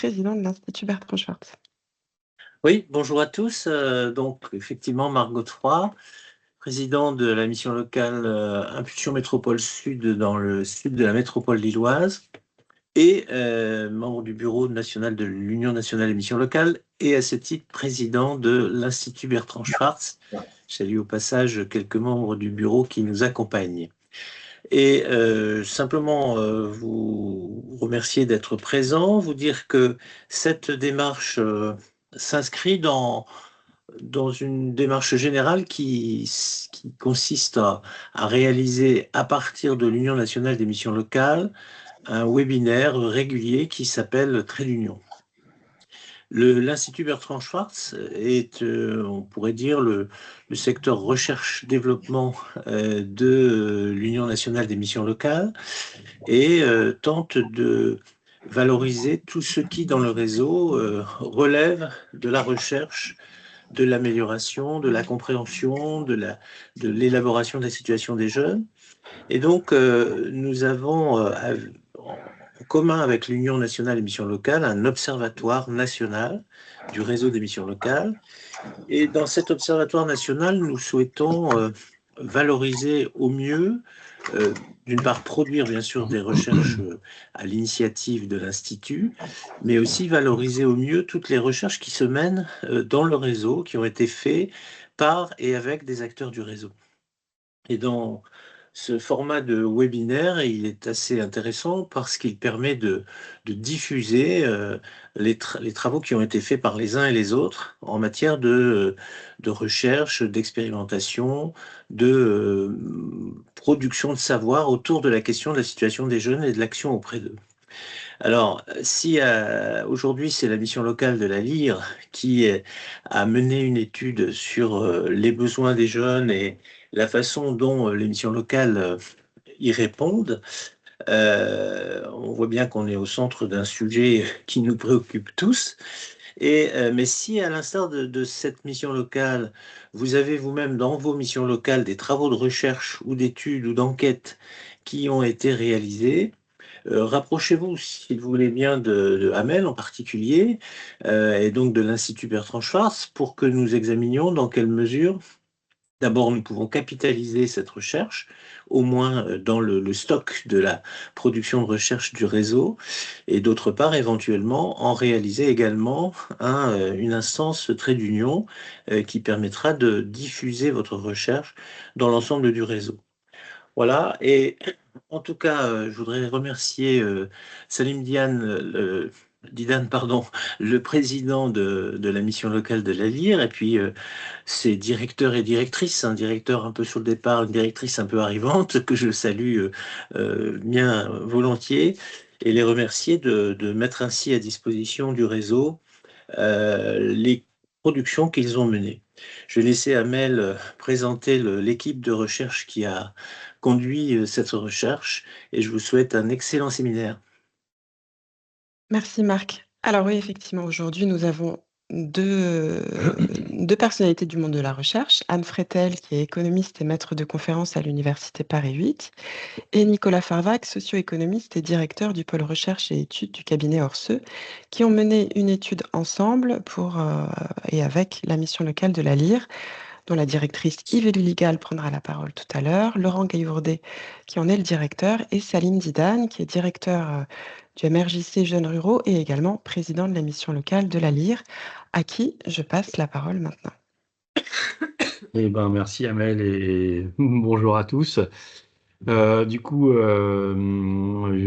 président de l'Institut Bertrand Schwartz. Oui, bonjour à tous. Donc effectivement, Marc Godefroy, président de la mission locale Impulsion Métropole Sud dans le sud de la métropole lilloise et membre du bureau national de l'Union nationale des missions locales et à ce titre président de l'Institut Bertrand Schwartz. Je salue au passage quelques membres du bureau qui nous accompagnent. Et simplement vous remercier d'être présent, vous dire que cette démarche s'inscrit dans une démarche générale qui consiste à réaliser à partir de l'Union nationale des missions locales un webinaire régulier qui s'appelle Trait d'Union. L'Institut Bertrand Schwartz est, on pourrait dire, le secteur recherche-développement de l'Union nationale des missions locales et tente de valoriser tout ce qui, dans le réseau, relève de la recherche, de l'amélioration, de la compréhension, de l'élaboration de la situation des jeunes. Et donc, nous avons en commun avec l'Union nationale des missions locales un observatoire national du réseau des missions locales. Et dans cet observatoire national, nous souhaitons valoriser au mieux, d'une part, produire bien sûr des recherches à l'initiative de l'Institut, mais aussi valoriser au mieux toutes les recherches qui se mènent dans le réseau, qui ont été faites par et avec des acteurs du réseau. Et dans ce format de webinaire, il est assez intéressant parce qu'il permet de diffuser les travaux qui ont été faits par les uns et les autres en matière de recherche, d'expérimentation, de production de savoir autour de la question de la situation des jeunes et de l'action auprès d'eux. Alors, si aujourd'hui c'est la mission locale de la LIR qui a mené une étude sur les besoins des jeunes et la façon dont les missions locales y répondent, on voit bien qu'on est au centre d'un sujet qui nous préoccupe tous. Mais si, à l'instar de cette mission locale, vous avez vous-même dans vos missions locales des travaux de recherche ou d'études ou d'enquêtes qui ont été réalisés, rapprochez-vous, si vous voulez bien, de Hamel en particulier, et donc de l'Institut Bertrand Schwartz, pour que nous examinions dans quelle mesure, d'abord, nous pouvons capitaliser cette recherche, au moins dans le stock de la production de recherche du réseau, et d'autre part, éventuellement, en réaliser également une instance trait d'union qui permettra de diffuser votre recherche dans l'ensemble du réseau. Voilà, et en tout cas, je voudrais remercier Salim Didan, pardon, le président de la mission locale de la LIR, et puis ses directeurs et directrices, un directeur un peu sur le départ, une directrice un peu arrivante, que je salue bien volontiers, et les remercier de mettre ainsi à disposition du réseau les productions qu'ils ont menées. Je vais laisser Amel présenter l'équipe de recherche qui a conduit cette recherche et je vous souhaite un excellent séminaire. Merci Marc. Alors oui, effectivement, aujourd'hui, nous avons deux personnalités du monde de la recherche. Anne Fretel, qui est économiste et maître de conférences à l'Université Paris 8, et Nicolas Farvac, socio-économiste et directeur du pôle recherche et études du cabinet Orseux, qui ont mené une étude ensemble et avec la mission locale de la LIR, dont la directrice Yves Luligal prendra la parole tout à l'heure, Laurent Gaillourdet, qui en est le directeur, et Salim Didan, qui est directeur du MRJC Jeunes Ruraux et également président de la mission locale de la LIR, à qui je passe la parole maintenant. Eh ben, merci Amel et bonjour à tous. Je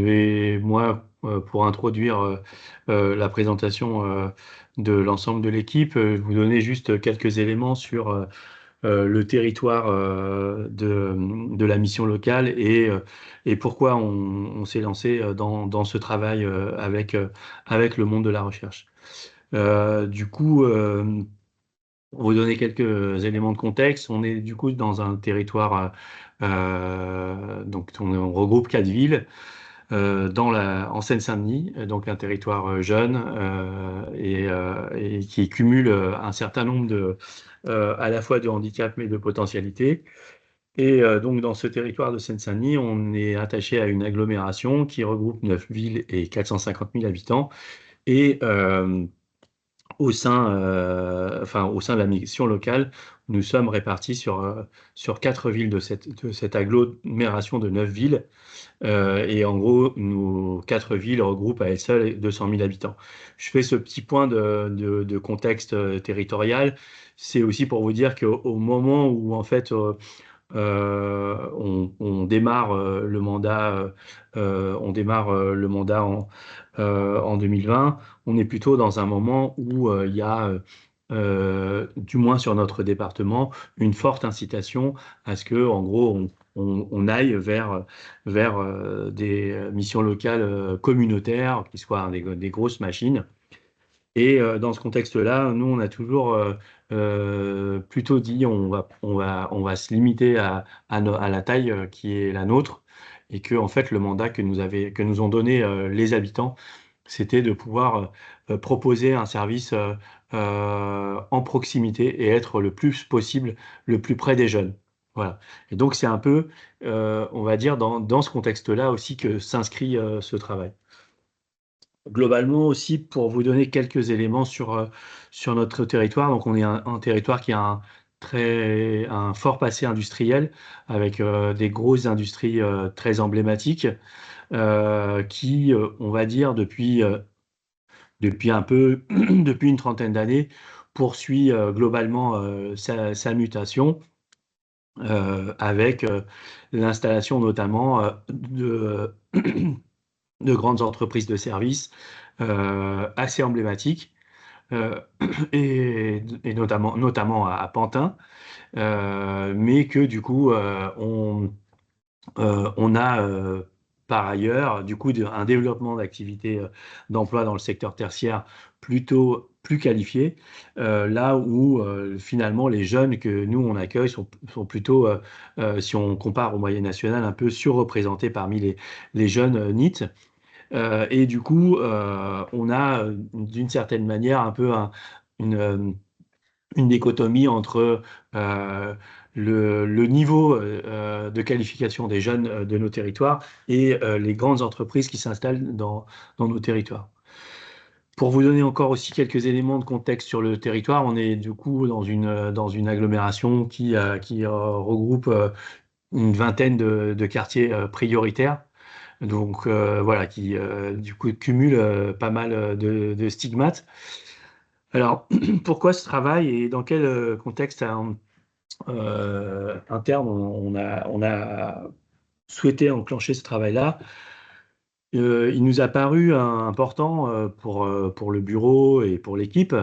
vais, moi, pour introduire la présentation de l'ensemble de l'équipe, vous donner juste quelques éléments sur le territoire de la mission locale et pourquoi on s'est lancé dans ce travail avec le monde de la recherche. Pour vous donner quelques éléments de contexte, on est du coup dans un territoire, donc on regroupe 4 villes en Seine-Saint-Denis, donc un territoire jeune et qui cumule un certain nombre à la fois de handicaps mais de potentialités. Et donc dans ce territoire de Seine-Saint-Denis, on est attaché à une agglomération qui regroupe 9 villes et 450 000 habitants Et au sein de la mission locale, nous sommes répartis sur 4 villes de cette agglomération de 9 villes. Et en gros, nos 4 villes regroupent à elles seules 200 000 habitants. Je fais ce petit point de contexte territorial. C'est aussi pour vous dire qu'au moment où, en fait, on démarre le mandat, en 2020. On est plutôt dans un moment où il y a, du moins sur notre département, une forte incitation à ce que, en gros, on aille vers des missions locales communautaires, qui soient des grosses machines. Et dans ce contexte-là, nous, on a toujours plutôt dit on va se limiter à la taille qui est la nôtre, et que en fait le mandat que nous ont donné les habitants, c'était de pouvoir proposer un service en proximité et être le plus possible le plus près des jeunes. Voilà. Et donc c'est un peu, on va dire, dans ce contexte-là aussi que s'inscrit ce travail. Globalement aussi, pour vous donner quelques éléments sur notre territoire, donc on est un territoire qui a un fort passé industriel, avec des grosses industries très emblématiques, qui, on va dire, depuis un peu, depuis une trentaine d'années, poursuit globalement sa mutation, avec l'installation notamment de grandes entreprises de services assez emblématiques, euh, et notamment à Pantin, mais que du coup on a par ailleurs du coup un développement d'activités d'emploi dans le secteur tertiaire plutôt plus qualifié, là où finalement les jeunes que nous on accueille sont plutôt, si on compare aux moyennes nationales, un peu surreprésentés parmi les jeunes NEET. Et du coup, on a d'une certaine manière un peu une dichotomie entre le niveau de qualification des jeunes de nos territoires et les grandes entreprises qui s'installent dans nos territoires. Pour vous donner encore aussi quelques éléments de contexte sur le territoire, on est du coup dans une agglomération qui regroupe une vingtaine de quartiers prioritaires. Donc voilà, qui du coup cumule pas mal de stigmates. Alors, pourquoi ce travail et dans quel contexte interne on a souhaité enclencher ce travail-là? Il nous a paru important pour le bureau et pour l'équipe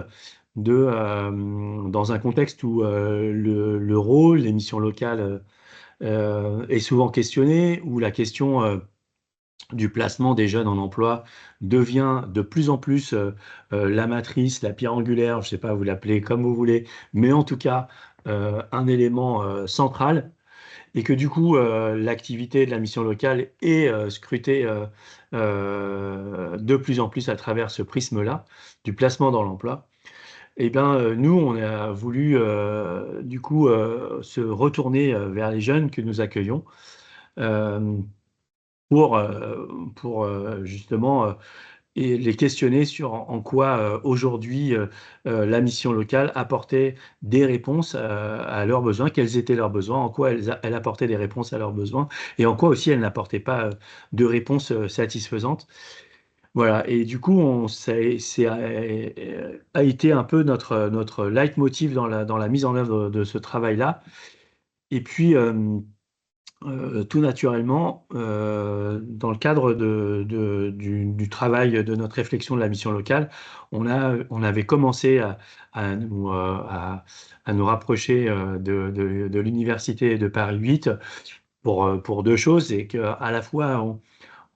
dans un contexte où le rôle, les missions locales est souvent questionné, où la question du placement des jeunes en emploi devient de plus en plus la matrice, la pierre angulaire, je ne sais pas, vous l'appelez comme vous voulez, mais en tout cas un élément central, et que du coup l'activité de la mission locale est scrutée de plus en plus à travers ce prisme-là, du placement dans l'emploi. Eh bien, nous, on a voulu du coup se retourner vers les jeunes que nous accueillons, euh, pour justement et les questionner sur en quoi aujourd'hui la mission locale apportait des réponses à leurs besoins, quels étaient leurs besoins, en quoi elle apportait des réponses à leurs besoins, et en quoi aussi elle n'apportait pas de réponses satisfaisantes. Voilà, et du coup, a été un peu notre leitmotiv dans la mise en œuvre de ce travail-là. Et puis, tout naturellement, dans le cadre du travail de notre réflexion de la mission locale, on avait commencé à nous rapprocher de l'université de Paris 8 pour deux choses, et qu'à la fois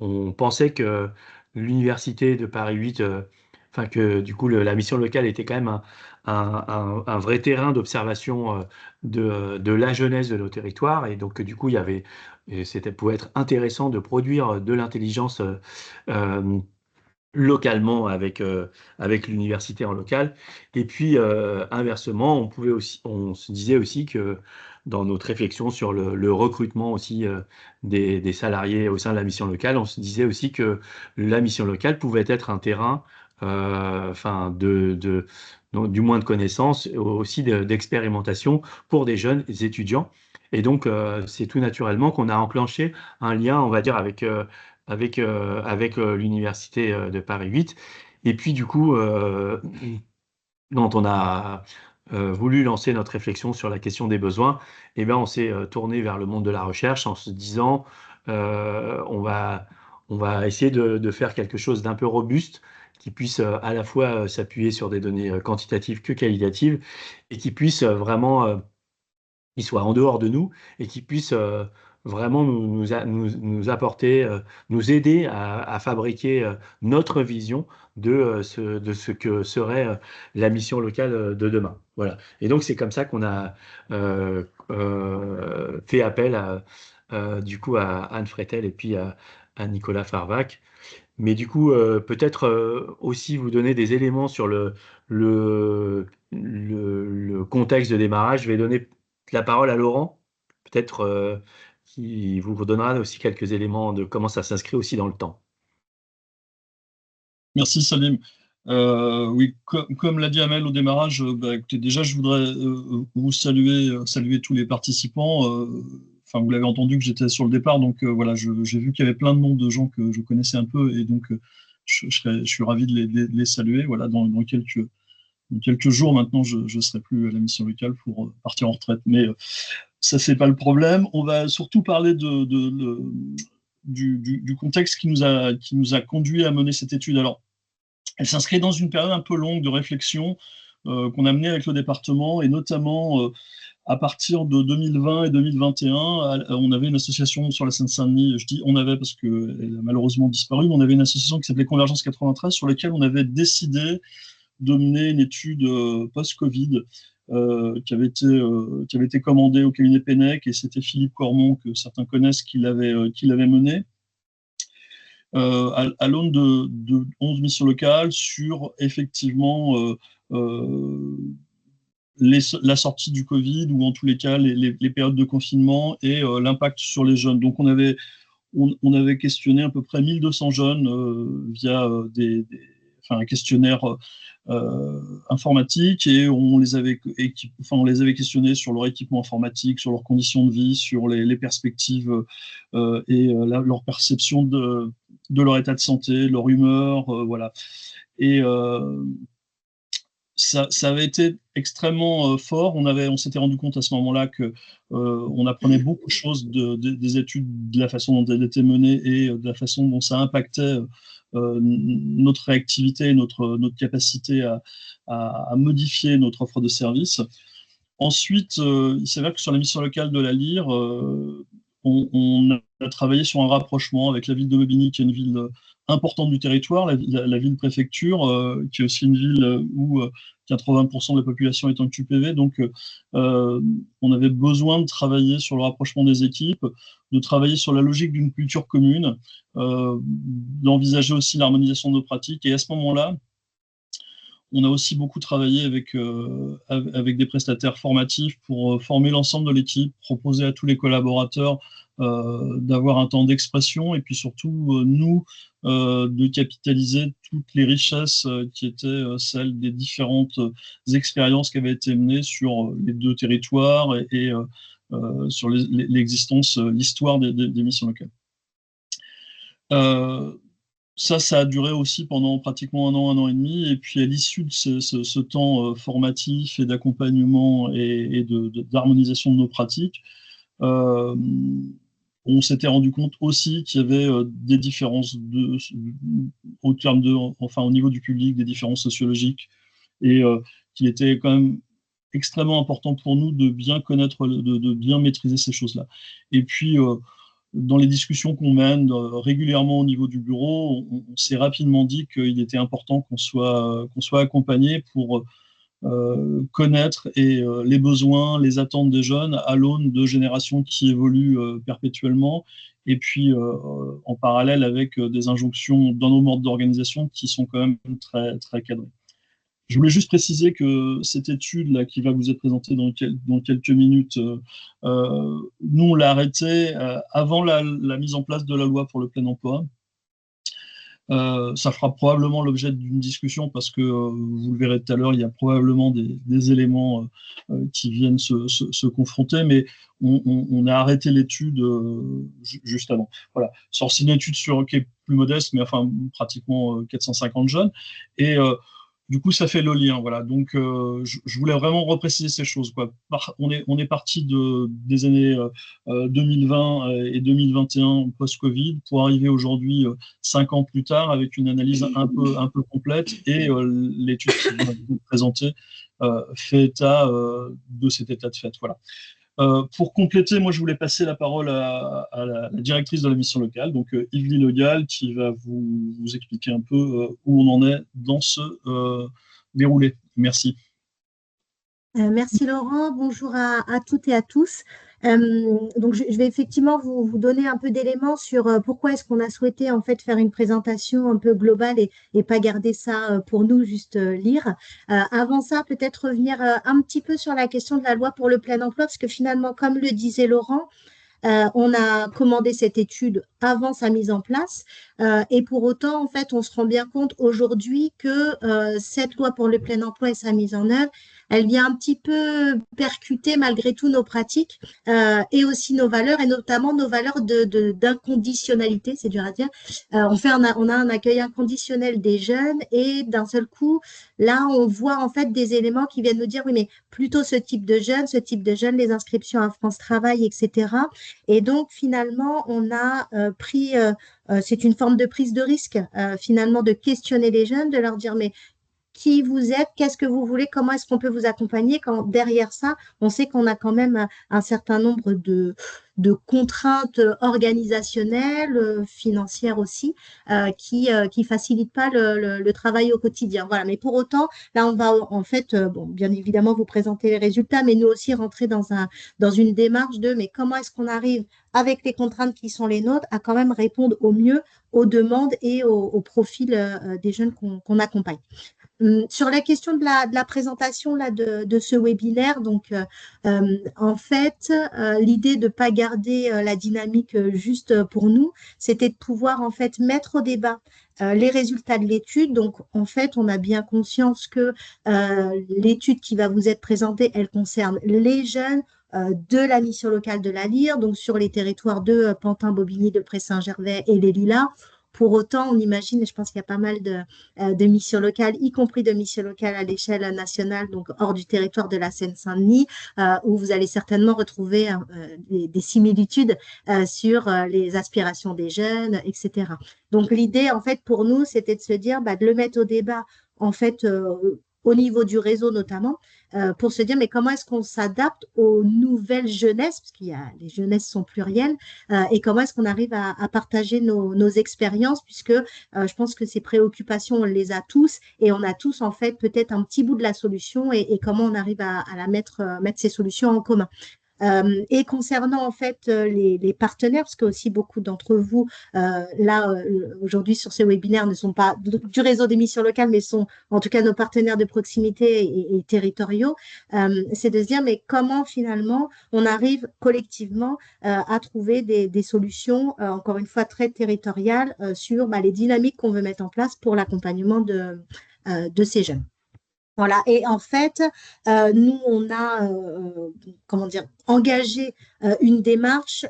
on pensait que l'université de Paris 8, enfin que du coup la mission locale était quand même un vrai terrain d'observation de la jeunesse de nos territoires, et donc que du coup c'était pouvait être intéressant de produire de l'intelligence euh, localement avec l'université en local. Et puis inversement, on se disait aussi que dans notre réflexion sur le recrutement aussi des salariés au sein de la mission locale. On se disait aussi que la mission locale pouvait être un terrain, donc, du moins de connaissances, aussi d'expérimentation pour des jeunes étudiants. Et donc, c'est tout naturellement qu'on a enclenché un lien, on va dire, avec l'Université de Paris 8. Et puis, du coup, quand on a voulu lancer notre réflexion sur la question des besoins, eh bien, on s'est tourné vers le monde de la recherche en se disant on va essayer de faire quelque chose d'un peu robuste qui puisse à la fois s'appuyer sur des données quantitatives que qualitatives et qui puisse vraiment qui soit en dehors de nous et qui puisse vraiment nous apporter, nous aider à fabriquer notre vision de ce que serait la mission locale de demain. Voilà. Et donc, c'est comme ça qu'on a fait appel du coup à Anne Fretel et puis à Nicolas Farvac. Mais du coup, peut-être aussi vous donner des éléments sur le contexte de démarrage. Je vais donner la parole à Laurent, peut-être qui vous redonnera aussi quelques éléments de comment ça s'inscrit aussi dans le temps. Merci Salim. Oui, comme l'a dit Amel au démarrage, écoutez, déjà je voudrais vous saluer tous les participants. Enfin, vous l'avez entendu que j'étais sur le départ, donc voilà, j'ai vu qu'il y avait plein de noms de gens que je connaissais un peu, et donc je suis ravi de les saluer. Voilà, dans quelques jours maintenant, je ne serai plus à la mission locale pour partir en retraite, mais ça c'est pas le problème. On va surtout parler du contexte qui nous a conduit à mener cette étude. Alors, elle s'inscrit dans une période un peu longue de réflexion qu'on a menée avec le département, et notamment à partir de 2020 et 2021, on avait une association sur la Seine-Saint-Denis. Je dis on avait parce qu'elle a malheureusement disparu, mais on avait une association qui s'appelait Convergence 93, sur laquelle on avait décidé de mener une étude post-Covid qui avait été commandée au cabinet Pennec, et c'était Philippe Cormon, que certains connaissent, qui l'avait menée. À l'aune de 11 missions locales sur effectivement la sortie du Covid, ou en tous les cas les périodes de confinement et l'impact sur les jeunes. Donc on avait questionné à peu près 1200 jeunes via un questionnaire informatique, et on les avait questionnés sur leur équipement informatique, sur leurs conditions de vie, sur les perspectives et leur perception de leur état de santé, leur humeur, voilà. Et ça avait été extrêmement fort. On s'était rendu compte à ce moment-là que on apprenait beaucoup de choses des études, de la façon dont elles étaient menées et de la façon dont ça impactait notre réactivité, notre capacité à modifier notre offre de service. Ensuite, il s'avère que sur la mission locale de la LIR, on a travaillé sur un rapprochement avec la ville de Bobigny, qui est une ville importante du territoire, la ville-préfecture, qui est aussi une ville où 80% de la population est en QPV. Donc, on avait besoin de travailler sur le rapprochement des équipes, de travailler sur la logique d'une culture commune, d'envisager aussi l'harmonisation de nos pratiques. Et à ce moment-là, on a aussi beaucoup travaillé avec des prestataires formatifs pour former l'ensemble de l'équipe, proposer à tous les collaborateurs d'avoir un temps d'expression, et puis surtout, nous, de capitaliser toutes les richesses qui étaient celles des différentes expériences qui avaient été menées sur les deux territoires et sur l'existence, l'histoire des missions locales. Ça a duré aussi pendant pratiquement un an et demi. Et puis, à l'issue de ce temps formatif et d'accompagnement et d'harmonisation de nos pratiques, on s'était rendu compte aussi qu'il y avait des différences au niveau du public, des différences sociologiques, et qu'il était quand même extrêmement important pour nous de bien connaître, de bien maîtriser ces choses-là. Et puis, dans les discussions qu'on mène régulièrement au niveau du bureau, on s'est rapidement dit qu'il était important qu'on soit accompagné pour connaître les besoins, les attentes des jeunes à l'aune de générations qui évoluent perpétuellement, et puis en parallèle avec des injonctions dans nos modes d'organisation qui sont quand même très, très cadrées. Je voulais juste préciser que cette étude là qui va vous être présentée dans quelques minutes, nous on l'a arrêtée avant la mise en place de la loi pour le plein emploi. Ça fera probablement l'objet d'une discussion parce que, vous le verrez tout à l'heure, il y a probablement des éléments qui viennent se confronter, mais on a arrêté l'étude juste avant. Voilà. C'est une étude qui est plus modeste, mais enfin pratiquement 450 jeunes. Et du coup, ça fait le lien. Voilà. Donc, je voulais vraiment repréciser ces choses, quoi. On est parti des années 2020 et 2021 post-Covid pour arriver aujourd'hui, 5 ans plus tard, avec une analyse un peu complète. Et l'étude qui vient de vous présenter fait état de cet état de fait. Voilà. Pour compléter, moi, je voulais passer la parole à la directrice de la mission locale, donc Yveline Legal, qui va vous expliquer un peu où on en est dans ce déroulé. Merci. Merci Laurent, bonjour à toutes et à tous. Donc je vais effectivement vous donner un peu d'éléments sur pourquoi est-ce qu'on a souhaité en fait faire une présentation un peu globale et pas garder ça pour nous juste lire. Avant ça, peut-être revenir un petit peu sur la question de la loi pour le plein emploi, parce que finalement, comme le disait Laurent, on a commandé cette étude avant sa mise en place et pour autant, en fait, on se rend bien compte aujourd'hui que cette loi pour le plein emploi et sa mise en œuvre, elle vient un petit peu percuter malgré tout nos pratiques et aussi nos valeurs et notamment nos valeurs d'inconditionnalité, c'est dur à dire. On a un accueil inconditionnel des jeunes et d'un seul coup, là, on voit en fait des éléments qui viennent nous dire oui, mais plutôt ce type de jeunes, les inscriptions à France Travail, etc. Et donc, finalement, on a c'est une forme de prise de risque, finalement, de questionner les jeunes, de leur dire, mais qui vous êtes, qu'est-ce que vous voulez, comment est-ce qu'on peut vous accompagner quand derrière ça, on sait qu'on a quand même un certain nombre de contraintes organisationnelles, financières aussi, qui facilitent pas le travail au quotidien. Voilà. Mais pour autant, là, on va en fait, bon, bien évidemment, vous présenter les résultats, mais nous aussi rentrer dans une démarche de, mais comment est-ce qu'on arrive avec les contraintes qui sont les nôtres à quand même répondre au mieux aux demandes et au profil des jeunes qu'on accompagne. Sur la question de la présentation là, de ce webinaire, donc en fait, l'idée de ne pas garder la dynamique juste pour nous, c'était de pouvoir en fait mettre au débat les résultats de l'étude. Donc en fait, on a bien conscience que l'étude qui va vous être présentée, elle concerne les jeunes de la mission locale de la Lyre, donc sur les territoires de Pantin, Bobigny, de Pré-Saint-Gervais et les Lilas. Pour autant, on imagine, et je pense qu'il y a pas mal de missions locales, y compris de missions locales à l'échelle nationale, donc hors du territoire de la Seine-Saint-Denis, où vous allez certainement retrouver des similitudes sur les aspirations des jeunes, etc. Donc l'idée, en fait, pour nous, c'était de se dire, de le mettre au débat, en fait, au niveau du réseau notamment, pour se dire mais comment est-ce qu'on s'adapte aux nouvelles jeunesses, parce qu'il y a les jeunesses sont plurielles, et comment est-ce qu'on arrive à partager nos expériences, puisque je pense que ces préoccupations, on les a tous, et on a tous en fait peut-être un petit bout de la solution, et comment on arrive à mettre ces solutions en commun. Et concernant en fait les partenaires, parce que aussi beaucoup d'entre vous aujourd'hui sur ce webinaire ne sont pas du réseau des missions locales, mais sont en tout cas nos partenaires de proximité et territoriaux, c'est de se dire mais comment finalement on arrive collectivement à trouver des solutions, encore une fois très territoriales, sur les dynamiques qu'on veut mettre en place pour l'accompagnement de ces jeunes. Voilà, et en fait, nous, on a engagé une démarche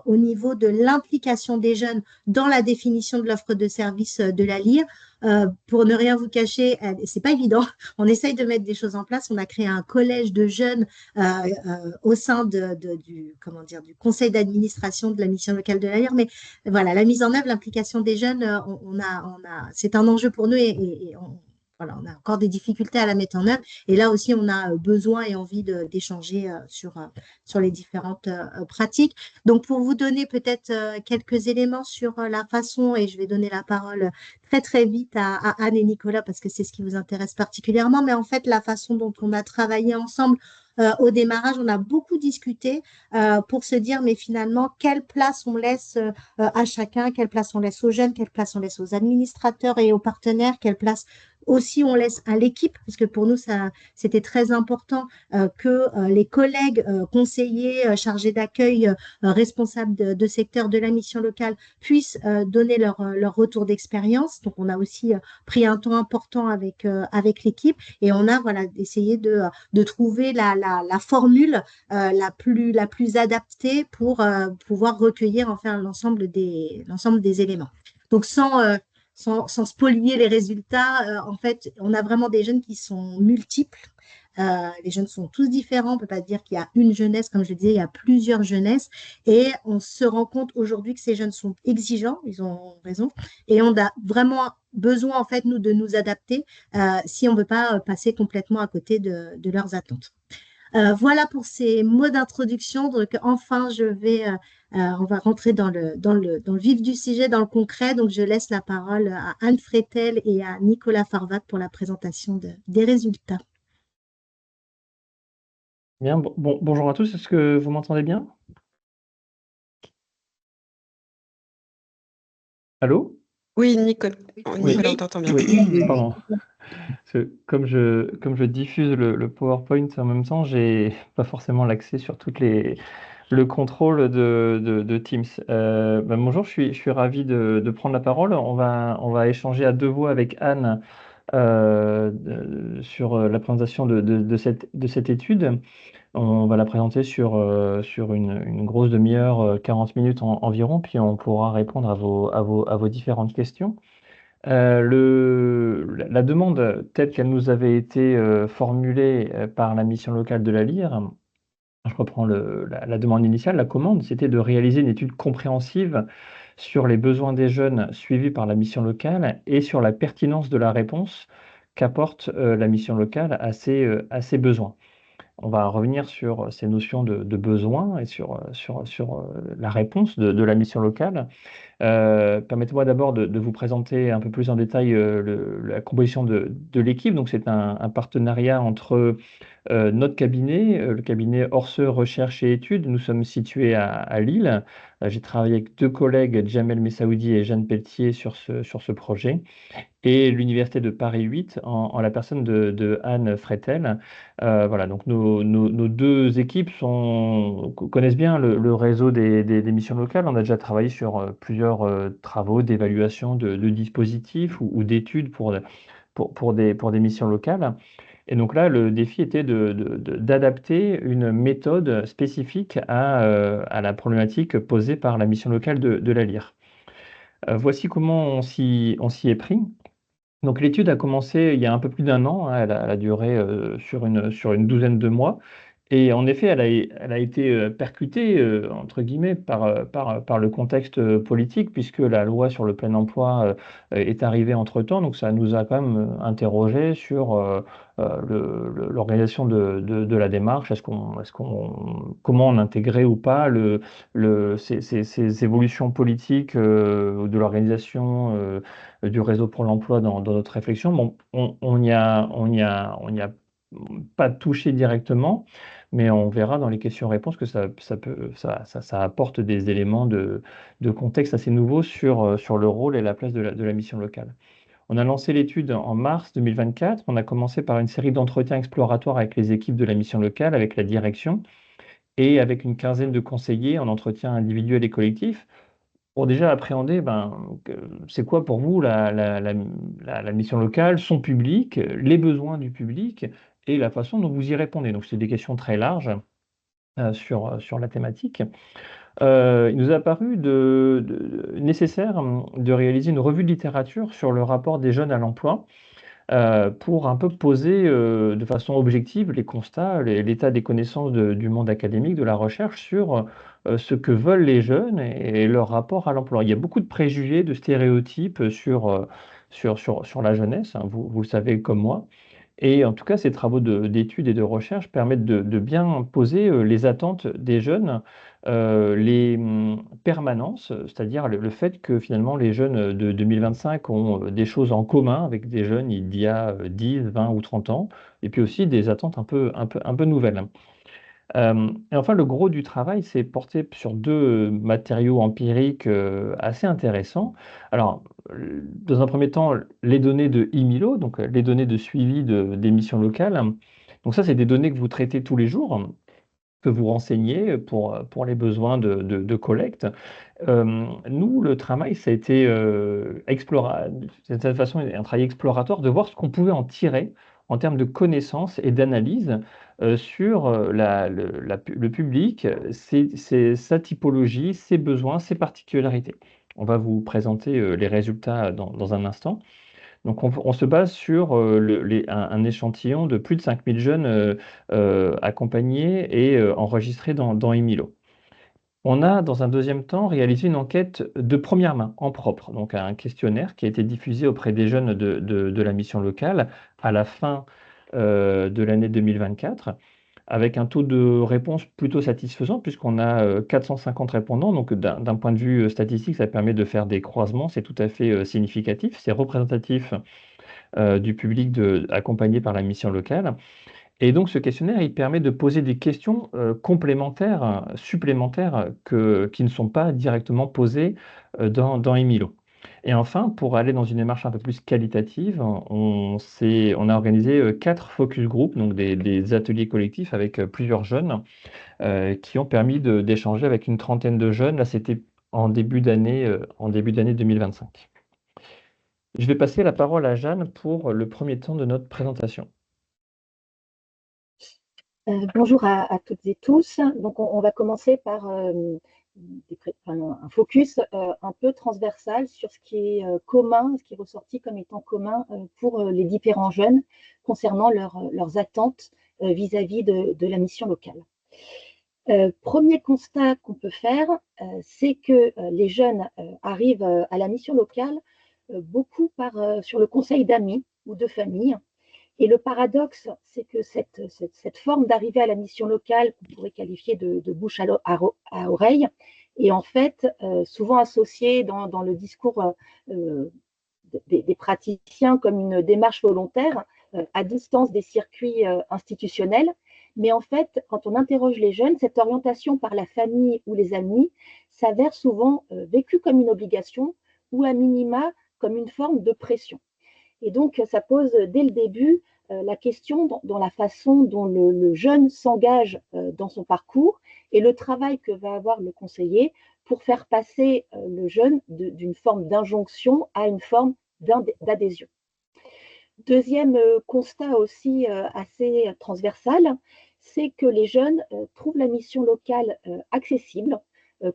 au niveau de l'implication des jeunes dans la définition de l'offre de service de la Lyre. Pour ne rien vous cacher, c'est pas évident. On essaye de mettre des choses en place. On a créé un collège de jeunes au sein du conseil d'administration de la mission locale de la Lyre. Mais voilà, la mise en œuvre, l'implication des jeunes, c'est un enjeu pour nous et on a encore des difficultés à la mettre en œuvre. Et là aussi, on a besoin et envie d'échanger sur les différentes pratiques. Donc, pour vous donner peut-être quelques éléments sur la façon, et je vais donner la parole très, très vite à Anne et Nicolas, parce que c'est ce qui vous intéresse particulièrement, mais en fait, la façon dont on a travaillé ensemble au démarrage, on a beaucoup discuté pour se dire, mais finalement, quelle place on laisse à chacun, quelle place on laisse aux jeunes, quelle place on laisse aux administrateurs et aux partenaires, quelle place aussi on laisse à l'équipe, parce que pour nous, c'était très important que les collègues conseillers, chargés d'accueil, responsables de secteur de la mission locale puissent donner leur retour d'expérience. Donc, on a aussi pris un temps important avec l'équipe et on a essayé de trouver la formule la plus adaptée pour pouvoir recueillir enfin l'ensemble des éléments. Donc, sans spolier les résultats, en fait, on a vraiment des jeunes qui sont multiples. Les jeunes sont tous différents. On ne peut pas dire qu'il y a une jeunesse, comme je le disais, il y a plusieurs jeunesses. Et on se rend compte aujourd'hui que ces jeunes sont exigeants, ils ont raison. Et on a vraiment besoin, en fait, nous, de nous adapter si on ne veut pas passer complètement à côté de leurs attentes. Voilà pour ces mots d'introduction. Donc, enfin, on va rentrer dans le vif du sujet, dans le concret. Donc, je laisse la parole à Anne Fretel et à Nicolas Farvac pour la présentation des résultats. Bien, bonjour à tous, est-ce que vous m'entendez bien? Allô? Oui, Nicolas, Oui. on t'entend bien. Oui, pardon. Comme je diffuse le PowerPoint en même temps, j'ai pas forcément l'accès sur le contrôle de Teams. Bonjour, je suis ravi de prendre la parole. On va échanger à deux voix avec Anne sur la présentation de cette étude. On va la présenter sur une grosse demi-heure, 40 minutes environ, puis on pourra répondre à vos différentes questions. La demande telle qu'elle nous avait été formulée par la mission locale de la LIR, je reprends la demande initiale, la commande, c'était de réaliser une étude compréhensive sur les besoins des jeunes suivis par la mission locale et sur la pertinence de la réponse qu'apporte la mission locale à ces besoins. On va revenir sur ces notions de besoin et sur la réponse de la mission locale. Permettez-moi d'abord de vous présenter un peu plus en détail la composition de l'équipe. Donc, c'est un partenariat entre notre cabinet, le cabinet Orseux Recherche et Études. Nous sommes situés à Lille. J'ai travaillé avec deux collègues, Jamel Messaoudi et Jeanne Pelletier, sur ce projet, et l'Université de Paris 8 en la personne de Anne Fretel. Voilà, donc nos deux équipes connaissent bien le réseau des missions locales. On a déjà travaillé sur plusieurs travaux d'évaluation de dispositifs ou d'études pour des missions locales. Et donc là, le défi était d'adapter une méthode spécifique à la problématique posée par la mission locale de la LIR. Voici comment on s'y est pris. Donc l'étude a commencé il y a un peu plus d'un an, hein, elle a duré sur une douzaine de mois. Et en effet, elle a été percutée, entre guillemets, par le contexte politique, puisque la loi sur le plein emploi est arrivée entre-temps. Donc ça nous a quand même interrogé sur l'organisation de la démarche. Comment on intégrait ou pas ces évolutions politiques de l'organisation du réseau pour l'emploi dans notre réflexion. Bon, on n'y a pas touché directement, mais on verra dans les questions-réponses que ça apporte des éléments de contexte assez nouveaux sur le rôle et la place de la mission locale. On a lancé l'étude en mars 2024. On a commencé par une série d'entretiens exploratoires avec les équipes de la mission locale, avec la direction et avec une quinzaine de conseillers en entretien individuel et collectif pour déjà appréhender c'est quoi pour vous la mission locale, son public, les besoins du public et la façon dont vous y répondez. Donc, c'est des questions très larges sur la thématique. Il nous a paru nécessaire de réaliser une revue de littérature sur le rapport des jeunes à l'emploi pour un peu poser de façon objective les constats, l'état des connaissances du monde académique, de la recherche sur ce que veulent les jeunes et leur rapport à l'emploi. Il y a beaucoup de préjugés, de stéréotypes sur la jeunesse, hein, vous le savez comme moi. Et en tout cas, ces travaux d'études et de recherche permettent de bien poser les attentes des jeunes, les permanences, c'est-à-dire le fait que finalement les jeunes de 2025 ont des choses en commun avec des jeunes d'il y a 10, 20 ou 30 ans, et puis aussi des attentes un peu nouvelles. Et enfin, le gros du travail s'est porté sur deux matériaux empiriques assez intéressants. Alors, dans un premier temps, les données de IMILO, donc les données de suivi des missions locales. Donc ça, c'est des données que vous traitez tous les jours, que vous renseignez pour les besoins de collecte. Nous, le travail, ça a été d'une certaine façon un travail exploratoire de voir ce qu'on pouvait en tirer en termes de connaissances et d'analyse sur le public, sa typologie, ses besoins, ses particularités. On va vous présenter les résultats dans un instant. Donc, on se base sur un échantillon de plus de 5000 jeunes accompagnés et enregistrés dans Emilo. On a, dans un deuxième temps, réalisé une enquête de première main, en propre, donc un questionnaire qui a été diffusé auprès des jeunes de la mission locale à la fin de l'année 2024, avec un taux de réponse plutôt satisfaisant, puisqu'on a 450 répondants. Donc, d'un point de vue statistique, ça permet de faire des croisements, c'est tout à fait significatif, c'est représentatif du public accompagné par la mission locale. Et donc, ce questionnaire, il permet de poser des questions complémentaires, supplémentaires, qui ne sont pas directement posées dans Emilo. Et enfin, pour aller dans une démarche un peu plus qualitative, on a organisé 4 focus group, donc des ateliers collectifs avec plusieurs jeunes, qui ont permis d'échanger avec une trentaine de jeunes. Là, c'était en début d'année 2025. Je vais passer la parole à Jeanne pour le premier temps de notre présentation. Bonjour à toutes et tous. Donc, on va commencer par un focus un peu transversal sur ce qui est commun, ce qui est ressorti comme étant commun pour les différents jeunes concernant leurs attentes vis-à-vis de la mission locale. Premier constat qu'on peut faire, c'est que les jeunes arrivent à la mission locale beaucoup sur le conseil d'amis ou de famille. Et le paradoxe, c'est que cette forme d'arrivée à la mission locale, qu'on pourrait qualifier de bouche à oreille, est en fait souvent associée dans le discours des praticiens comme une démarche volontaire à distance des circuits institutionnels. Mais en fait, quand on interroge les jeunes, cette orientation par la famille ou les amis s'avère souvent vécue comme une obligation ou à minima comme une forme de pression. Et donc, ça pose dès le début la question dans la façon dont le jeune s'engage dans son parcours et le travail que va avoir le conseiller pour faire passer le jeune d'une forme d'injonction à une forme d'adhésion. Deuxième constat aussi assez transversal, c'est que les jeunes trouvent la mission locale accessible,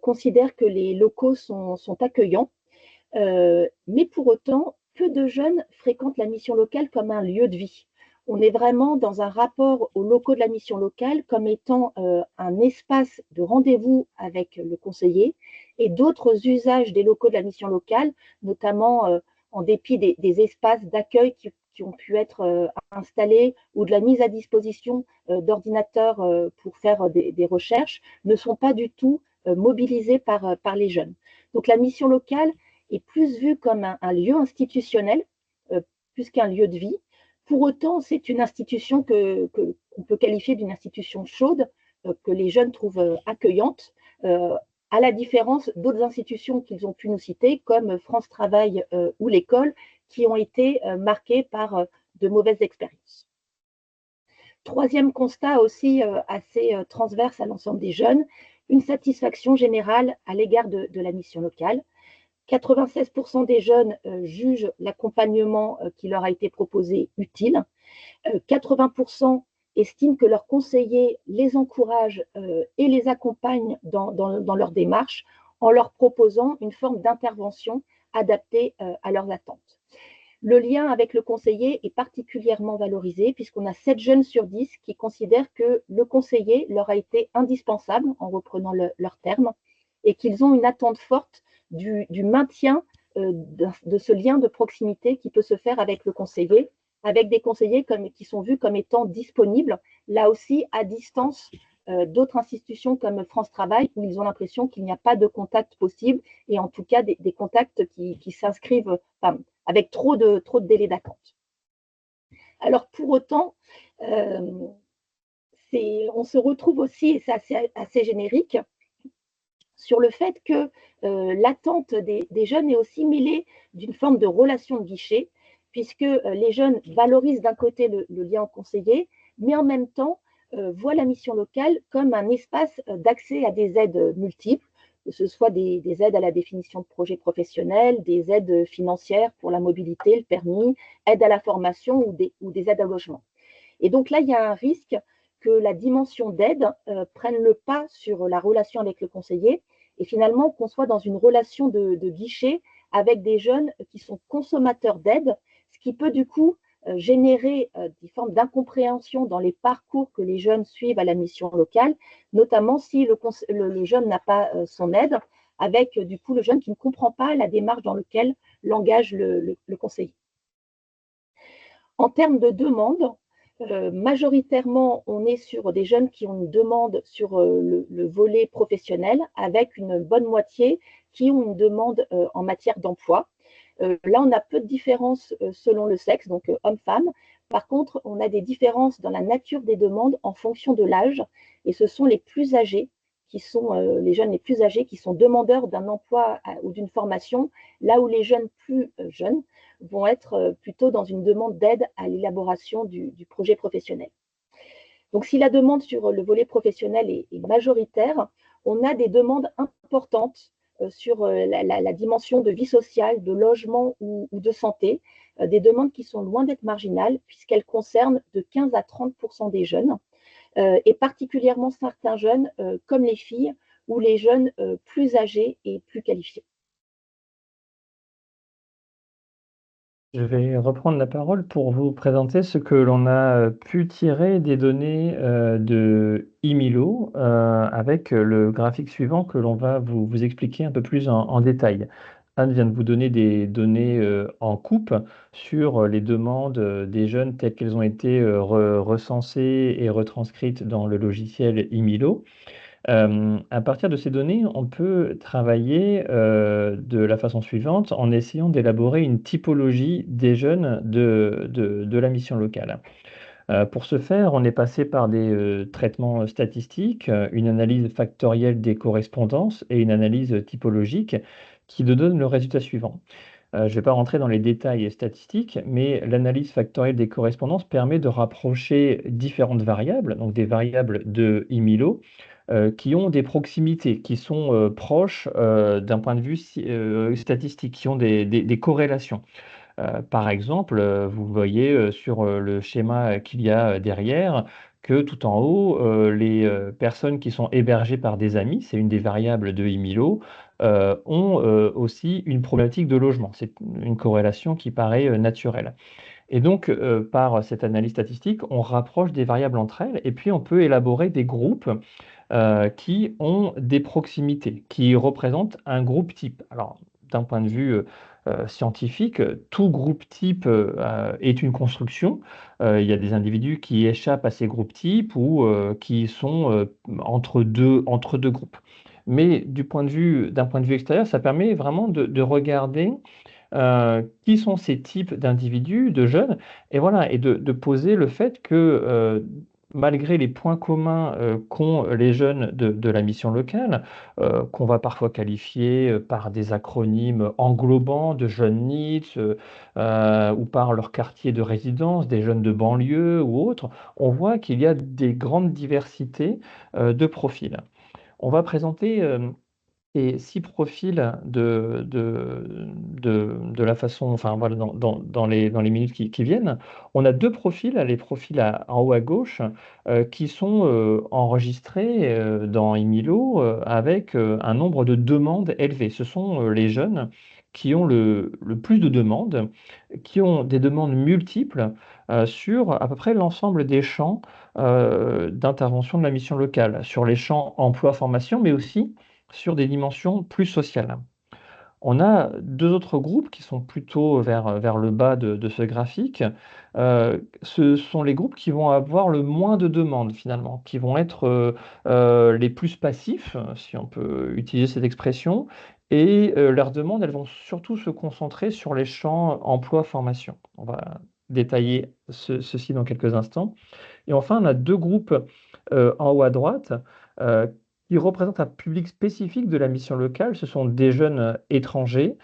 considèrent que les locaux sont accueillants, mais pour autant, peu de jeunes fréquentent la mission locale comme un lieu de vie. On est vraiment dans un rapport aux locaux de la mission locale comme étant un espace de rendez-vous avec le conseiller et d'autres usages des locaux de la mission locale, notamment en dépit des espaces d'accueil qui ont pu être installés ou de la mise à disposition d'ordinateurs pour faire des recherches, ne sont pas du tout mobilisés par les jeunes. Donc la mission locale est plus vue comme un lieu institutionnel, plus qu'un lieu de vie. Pour autant, c'est une institution qu'on peut qualifier d'une institution chaude, que les jeunes trouvent accueillante, à la différence d'autres institutions qu'ils ont pu nous citer, comme France Travail ou l'école, qui ont été marquées par de mauvaises expériences. Troisième constat aussi assez transverse à l'ensemble des jeunes, une satisfaction générale à l'égard de la mission locale. 96% des jeunes jugent l'accompagnement qui leur a été proposé utile. 80% estiment que leurs conseillers les encouragent et les accompagnent dans leur démarche en leur proposant une forme d'intervention adaptée à leurs attentes. Le lien avec le conseiller est particulièrement valorisé puisqu'on a 7 jeunes sur 10 qui considèrent que le conseiller leur a été indispensable, en reprenant leurs termes, et qu'ils ont une attente forte du maintien de ce lien de proximité qui peut se faire avec le conseiller, avec des conseillers qui sont vus comme étant disponibles, là aussi à distance d'autres institutions comme France Travail, où ils ont l'impression qu'il n'y a pas de contact possible, et en tout cas des contacts qui s'inscrivent avec trop de délais d'attente. Alors pour autant, on se retrouve aussi, et c'est assez générique, sur le fait que l'attente des jeunes est aussi mêlée d'une forme de relation de guichet, puisque les jeunes valorisent d'un côté le lien au conseiller, mais en même temps voient la mission locale comme un espace d'accès à des aides multiples, que ce soit des aides à la définition de projets professionnels, des aides financières pour la mobilité, le permis, aides à la formation ou des aides au logement. Et donc là, il y a un risque que la dimension d'aide prenne le pas sur la relation avec le conseiller et finalement qu'on soit dans une relation de guichet avec des jeunes qui sont consommateurs d'aide, ce qui peut du coup générer des formes d'incompréhension dans les parcours que les jeunes suivent à la mission locale, notamment si le jeune n'a pas son aide, avec du coup le jeune qui ne comprend pas la démarche dans laquelle l'engage le conseiller. En termes de demande, majoritairement, on est sur des jeunes qui ont une demande sur le volet professionnel, avec une bonne moitié qui ont une demande en matière d'emploi. Là, on a peu de différences selon le sexe, donc homme-femme. Par contre, on a des différences dans la nature des demandes en fonction de l'âge, et ce sont les plus âgés qui sont les jeunes les plus âgés qui sont demandeurs d'un emploi ou d'une formation, là où les jeunes plus jeunes vont être plutôt dans une demande d'aide à l'élaboration du projet professionnel. Donc, si la demande sur le volet professionnel est majoritaire, on a des demandes importantes sur la dimension de vie sociale, de logement ou de santé, des demandes qui sont loin d'être marginales puisqu'elles concernent de 15 à 30% des jeunes, et particulièrement certains jeunes comme les filles ou les jeunes plus âgés et plus qualifiés. Je vais reprendre la parole pour vous présenter ce que l'on a pu tirer des données de IMILO avec le graphique suivant que l'on va vous expliquer un peu plus en détail. Anne vient de vous donner des données en coupe sur les demandes des jeunes telles qu'elles ont été recensées et retranscrites dans le logiciel IMILO. À partir de ces données, on peut travailler de la façon suivante en essayant d'élaborer une typologie des jeunes de la mission locale. Pour ce faire, on est passé par des traitements statistiques, une analyse factorielle des correspondances et une analyse typologique qui nous donne le résultat suivant. Je ne vais pas rentrer dans les détails statistiques, mais l'analyse factorielle des correspondances permet de rapprocher différentes variables, donc des variables de IMILO, qui ont des proximités, qui sont proches d'un point de vue statistique, qui ont des corrélations. Par exemple, vous voyez sur le schéma qu'il y a derrière que tout en haut, les personnes qui sont hébergées par des amis, c'est une des variables de IMILO, ont aussi une problématique de logement. C'est une corrélation qui paraît naturelle. Et donc, par cette analyse statistique, on rapproche des variables entre elles et puis on peut élaborer des groupes qui ont des proximités, qui représentent un groupe type. Alors, d'un point de vue scientifique, tout groupe type est une construction. Il y a des individus qui échappent à ces groupes types ou qui sont entre deux groupes. Mais d'un point de vue extérieur, ça permet vraiment de regarder qui sont ces types d'individus, de jeunes, et voilà, et de poser le fait que malgré les points communs qu'ont les jeunes de la mission locale, qu'on va parfois qualifier par des acronymes englobants de jeunes NEET ou par leur quartier de résidence, des jeunes de banlieue ou autres, on voit qu'il y a des grandes diversités de profils. On va présenter et 6 profils de la façon, enfin voilà, dans les minutes qui viennent. On a 2 profils, les profils en haut à gauche, qui sont enregistrés dans IMILO avec un nombre de demandes élevé. Ce sont les jeunes qui ont le plus de demandes, qui ont des demandes multiples sur à peu près l'ensemble des champs d'intervention de la mission locale, sur les champs emploi-formation, mais aussi sur des dimensions plus sociales. On a 2 autres groupes qui sont plutôt vers le bas de ce graphique. Ce sont les groupes qui vont avoir le moins de demandes finalement, qui vont être les plus passifs, si on peut utiliser cette expression, et leurs demandes, elles vont surtout se concentrer sur les champs emploi-formation. On va détailler ceci dans quelques instants. Et enfin, on a 2 groupes en haut à droite qui représentent un public spécifique de la mission locale. Ce sont des jeunes étrangers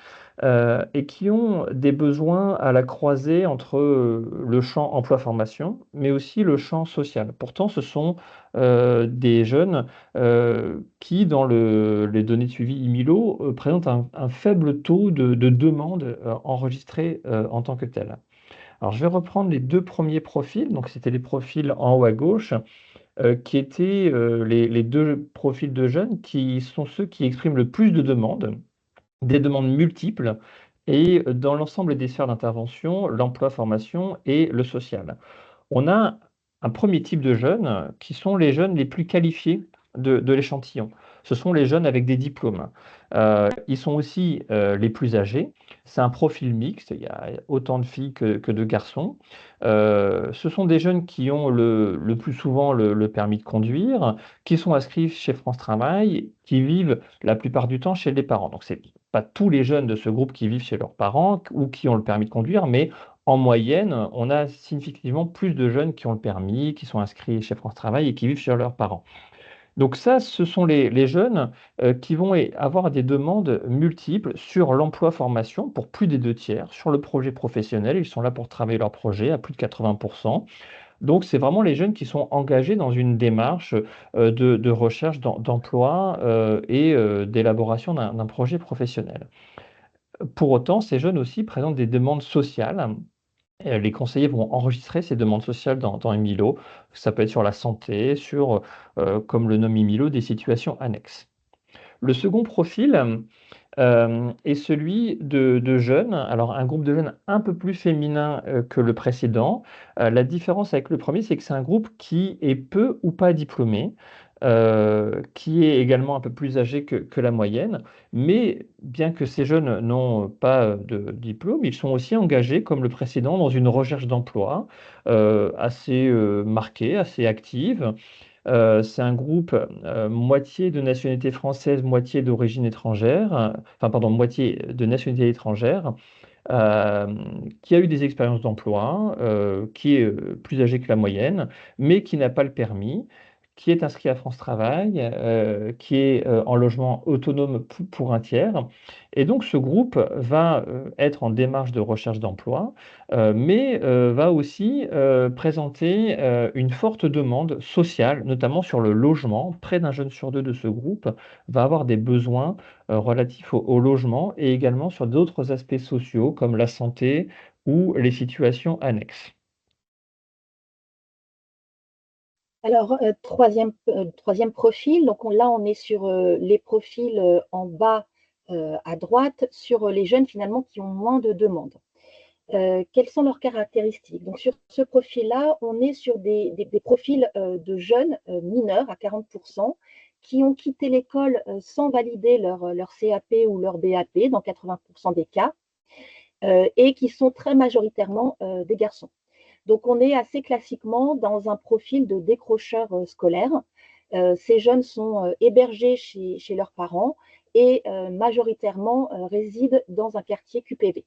et qui ont des besoins à la croisée entre le champ emploi-formation, mais aussi le champ social. Pourtant, ce sont des jeunes qui, dans les données de suivi IMILO, présentent un faible taux de demande enregistrée en tant que tel. Alors, je vais reprendre les deux premiers profils. Donc, c'était les profils en haut à gauche, qui étaient les deux profils de jeunes qui sont ceux qui expriment le plus de demandes, des demandes multiples, et dans l'ensemble des sphères d'intervention, l'emploi, formation et le social. On a un premier type de jeunes qui sont les jeunes les plus qualifiés de l'échantillon. Ce sont les jeunes avec des diplômes. Ils sont aussi les plus âgés. C'est un profil mixte, il y a autant de filles que de garçons. Ce sont des jeunes qui ont le plus souvent le permis de conduire, qui sont inscrits chez France Travail, qui vivent la plupart du temps chez les parents. Donc, ce n'est pas tous les jeunes de ce groupe qui vivent chez leurs parents ou qui ont le permis de conduire, mais en moyenne, on a significativement plus de jeunes qui ont le permis, qui sont inscrits chez France Travail et qui vivent chez leurs parents. Donc ça, ce sont les jeunes qui vont avoir des demandes multiples sur l'emploi-formation pour plus des 2 tiers, sur le projet professionnel. Ils sont là pour travailler leur projet à plus de 80%. Donc c'est vraiment les jeunes qui sont engagés dans une démarche de recherche d'emploi et d'élaboration d'un projet professionnel. Pour autant, ces jeunes aussi présentent des demandes sociales. Les conseillers vont enregistrer ces demandes sociales dans Emilo. Ça peut être sur la santé, sur, comme le nomme Emilo, des situations annexes. Le second profil est celui de jeunes, alors un groupe de jeunes un peu plus féminin que le précédent. La différence avec le premier, c'est que c'est un groupe qui est peu ou pas diplômé, qui est également un peu plus âgé que la moyenne, mais bien que ces jeunes n'ont pas de diplôme, ils sont aussi engagés, comme le précédent, dans une recherche d'emploi assez marquée, assez active. C'est un groupe moitié de nationalité française, moitié d'origine étrangère, enfin pardon, moitié de nationalité étrangère, euh, qui a eu des expériences d'emploi, qui est plus âgé que la moyenne, mais qui n'a pas le permis, qui est inscrit à France Travail, qui est en logement autonome pour 1 tiers. Et donc ce groupe va être en démarche de recherche d'emploi, mais va aussi présenter une forte demande sociale, notamment sur le logement. Près d'un jeune sur deux de ce groupe va avoir des besoins relatifs au logement et également sur d'autres aspects sociaux comme la santé ou les situations annexes. Alors, troisième profil, donc là on est sur les profils en bas à droite, sur les jeunes finalement qui ont moins de demandes. Quelles sont leurs caractéristiques? Donc sur ce profil-là, on est sur des profils de jeunes mineurs à 40% qui ont quitté l'école sans valider leur CAP ou leur BAP dans 80% des cas et qui sont très majoritairement des garçons. Donc, on est assez classiquement dans un profil de décrocheur scolaire. Ces jeunes sont hébergés chez leurs parents et majoritairement résident dans un quartier QPV.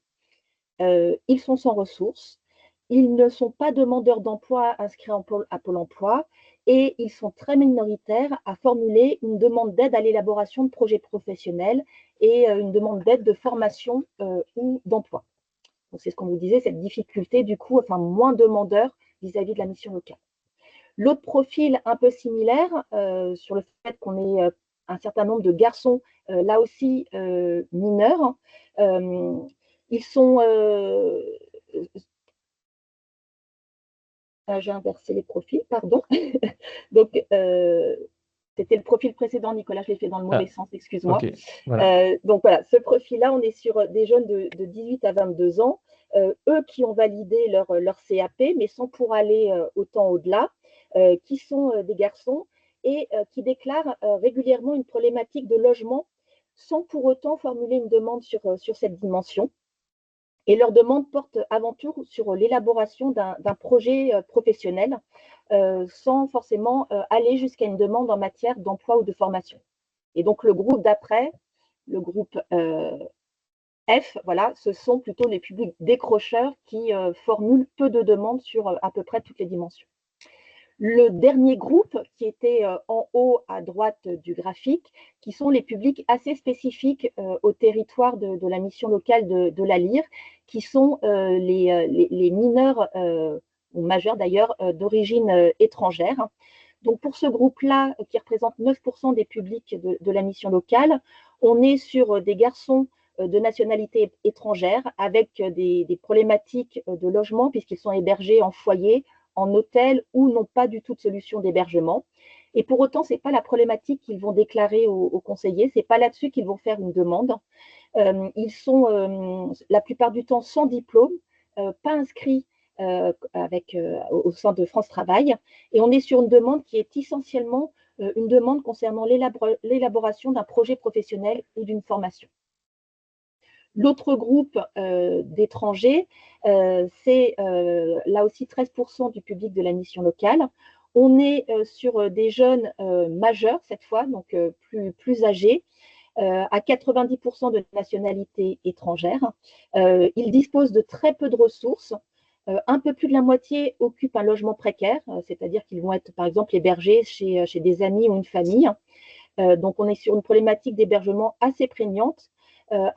Ils sont sans ressources, ils ne sont pas demandeurs d'emploi inscrits à Pôle emploi et ils sont très minoritaires à formuler une demande d'aide à l'élaboration de projets professionnels et une demande d'aide de formation ou d'emploi. Donc, c'est ce qu'on vous disait, cette difficulté, du coup, enfin, moins demandeur vis-à-vis de la mission locale. L'autre profil un peu similaire, sur le fait qu'on ait un certain nombre de garçons, là aussi mineurs, ils sont... j'ai inversé les profils, pardon. Donc, c'était le profil précédent, Nicolas, je l'ai fait dans le mauvais sens, excuse-moi. Okay, voilà. Donc voilà, ce profil-là, on est sur des jeunes de 18 à 22 ans, eux qui ont validé leur CAP, mais sans pour aller autant au-delà, qui sont des garçons et qui déclarent régulièrement une problématique de logement sans pour autant formuler une demande sur cette dimension. Et leur demande porte avant tout sur l'élaboration d'un projet professionnel sans forcément aller jusqu'à une demande en matière d'emploi ou de formation. Et donc, le groupe d'après, le groupe F, voilà, ce sont plutôt les publics décrocheurs qui formulent peu de demandes sur à peu près toutes les dimensions. Le dernier groupe, qui était en haut à droite du graphique, qui sont les publics assez spécifiques au territoire de la mission locale de la LIR, qui sont les mineurs, ou majeurs d'ailleurs, d'origine étrangère. Donc pour ce groupe-là, qui représente 9% des publics de la mission locale, on est sur des garçons de nationalité étrangère avec des problématiques de logement puisqu'ils sont hébergés en foyer, en hôtel ou n'ont pas du tout de solution d'hébergement. Et pour autant, ce n'est pas la problématique qu'ils vont déclarer aux conseillers, ce n'est pas là-dessus qu'ils vont faire une demande. Ils sont la plupart du temps sans diplôme, pas inscrits au sein de France Travail. Et on est sur une demande qui est essentiellement une demande concernant l'élaboration d'un projet professionnel ou d'une formation. L'autre groupe d'étrangers, c'est là aussi 13% du public de la mission locale. On est sur des jeunes majeurs cette fois, donc plus âgés, à 90% de nationalité étrangère. Ils disposent de très peu de ressources. Un peu plus de la moitié occupent un logement précaire, c'est-à-dire qu'ils vont être par exemple hébergés chez des amis ou une famille. Donc on est sur une problématique d'hébergement assez prégnante,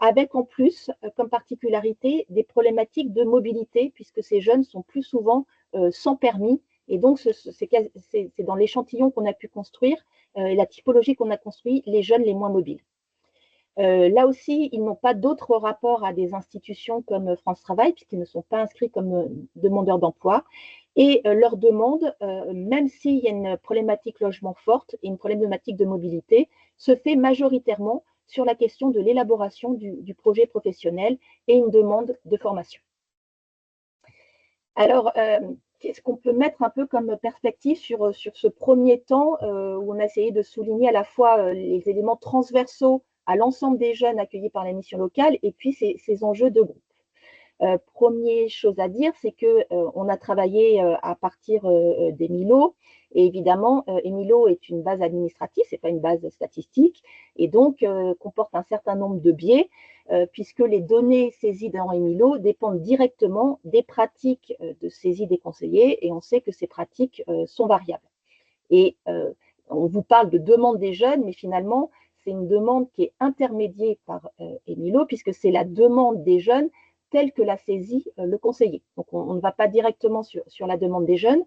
avec en plus comme particularité des problématiques de mobilité, puisque ces jeunes sont plus souvent sans permis. Et donc c'est dans l'échantillon qu'on a pu construire, et la typologie qu'on a construit, les jeunes les moins mobiles. Là aussi, ils n'ont pas d'autres rapports à des institutions comme France Travail, puisqu'ils ne sont pas inscrits comme demandeurs d'emploi. Et leur demande, même s'il y a une problématique logement forte et une problématique de mobilité, se fait majoritairement sur la question de l'élaboration du projet professionnel et une demande de formation. Alors, qu'est-ce qu'on peut mettre un peu comme perspective sur ce premier temps où on a essayé de souligner à la fois les éléments transversaux à l'ensemble des jeunes accueillis par la mission locale et puis ces enjeux de groupe. Première chose à dire, c'est qu'on a travaillé à partir d'Emilo. Et évidemment, Emilo est une base administrative, ce n'est pas une base statistique, et donc comporte un certain nombre de biais, puisque les données saisies dans Emilo dépendent directement des pratiques de saisie des conseillers, et on sait que ces pratiques sont variables. Et on vous parle de demande des jeunes, mais finalement, c'est une demande qui est intermédiée par Emilo, puisque c'est la demande des jeunes telle que l'a saisie le conseiller. Donc, on ne va pas directement sur la demande des jeunes.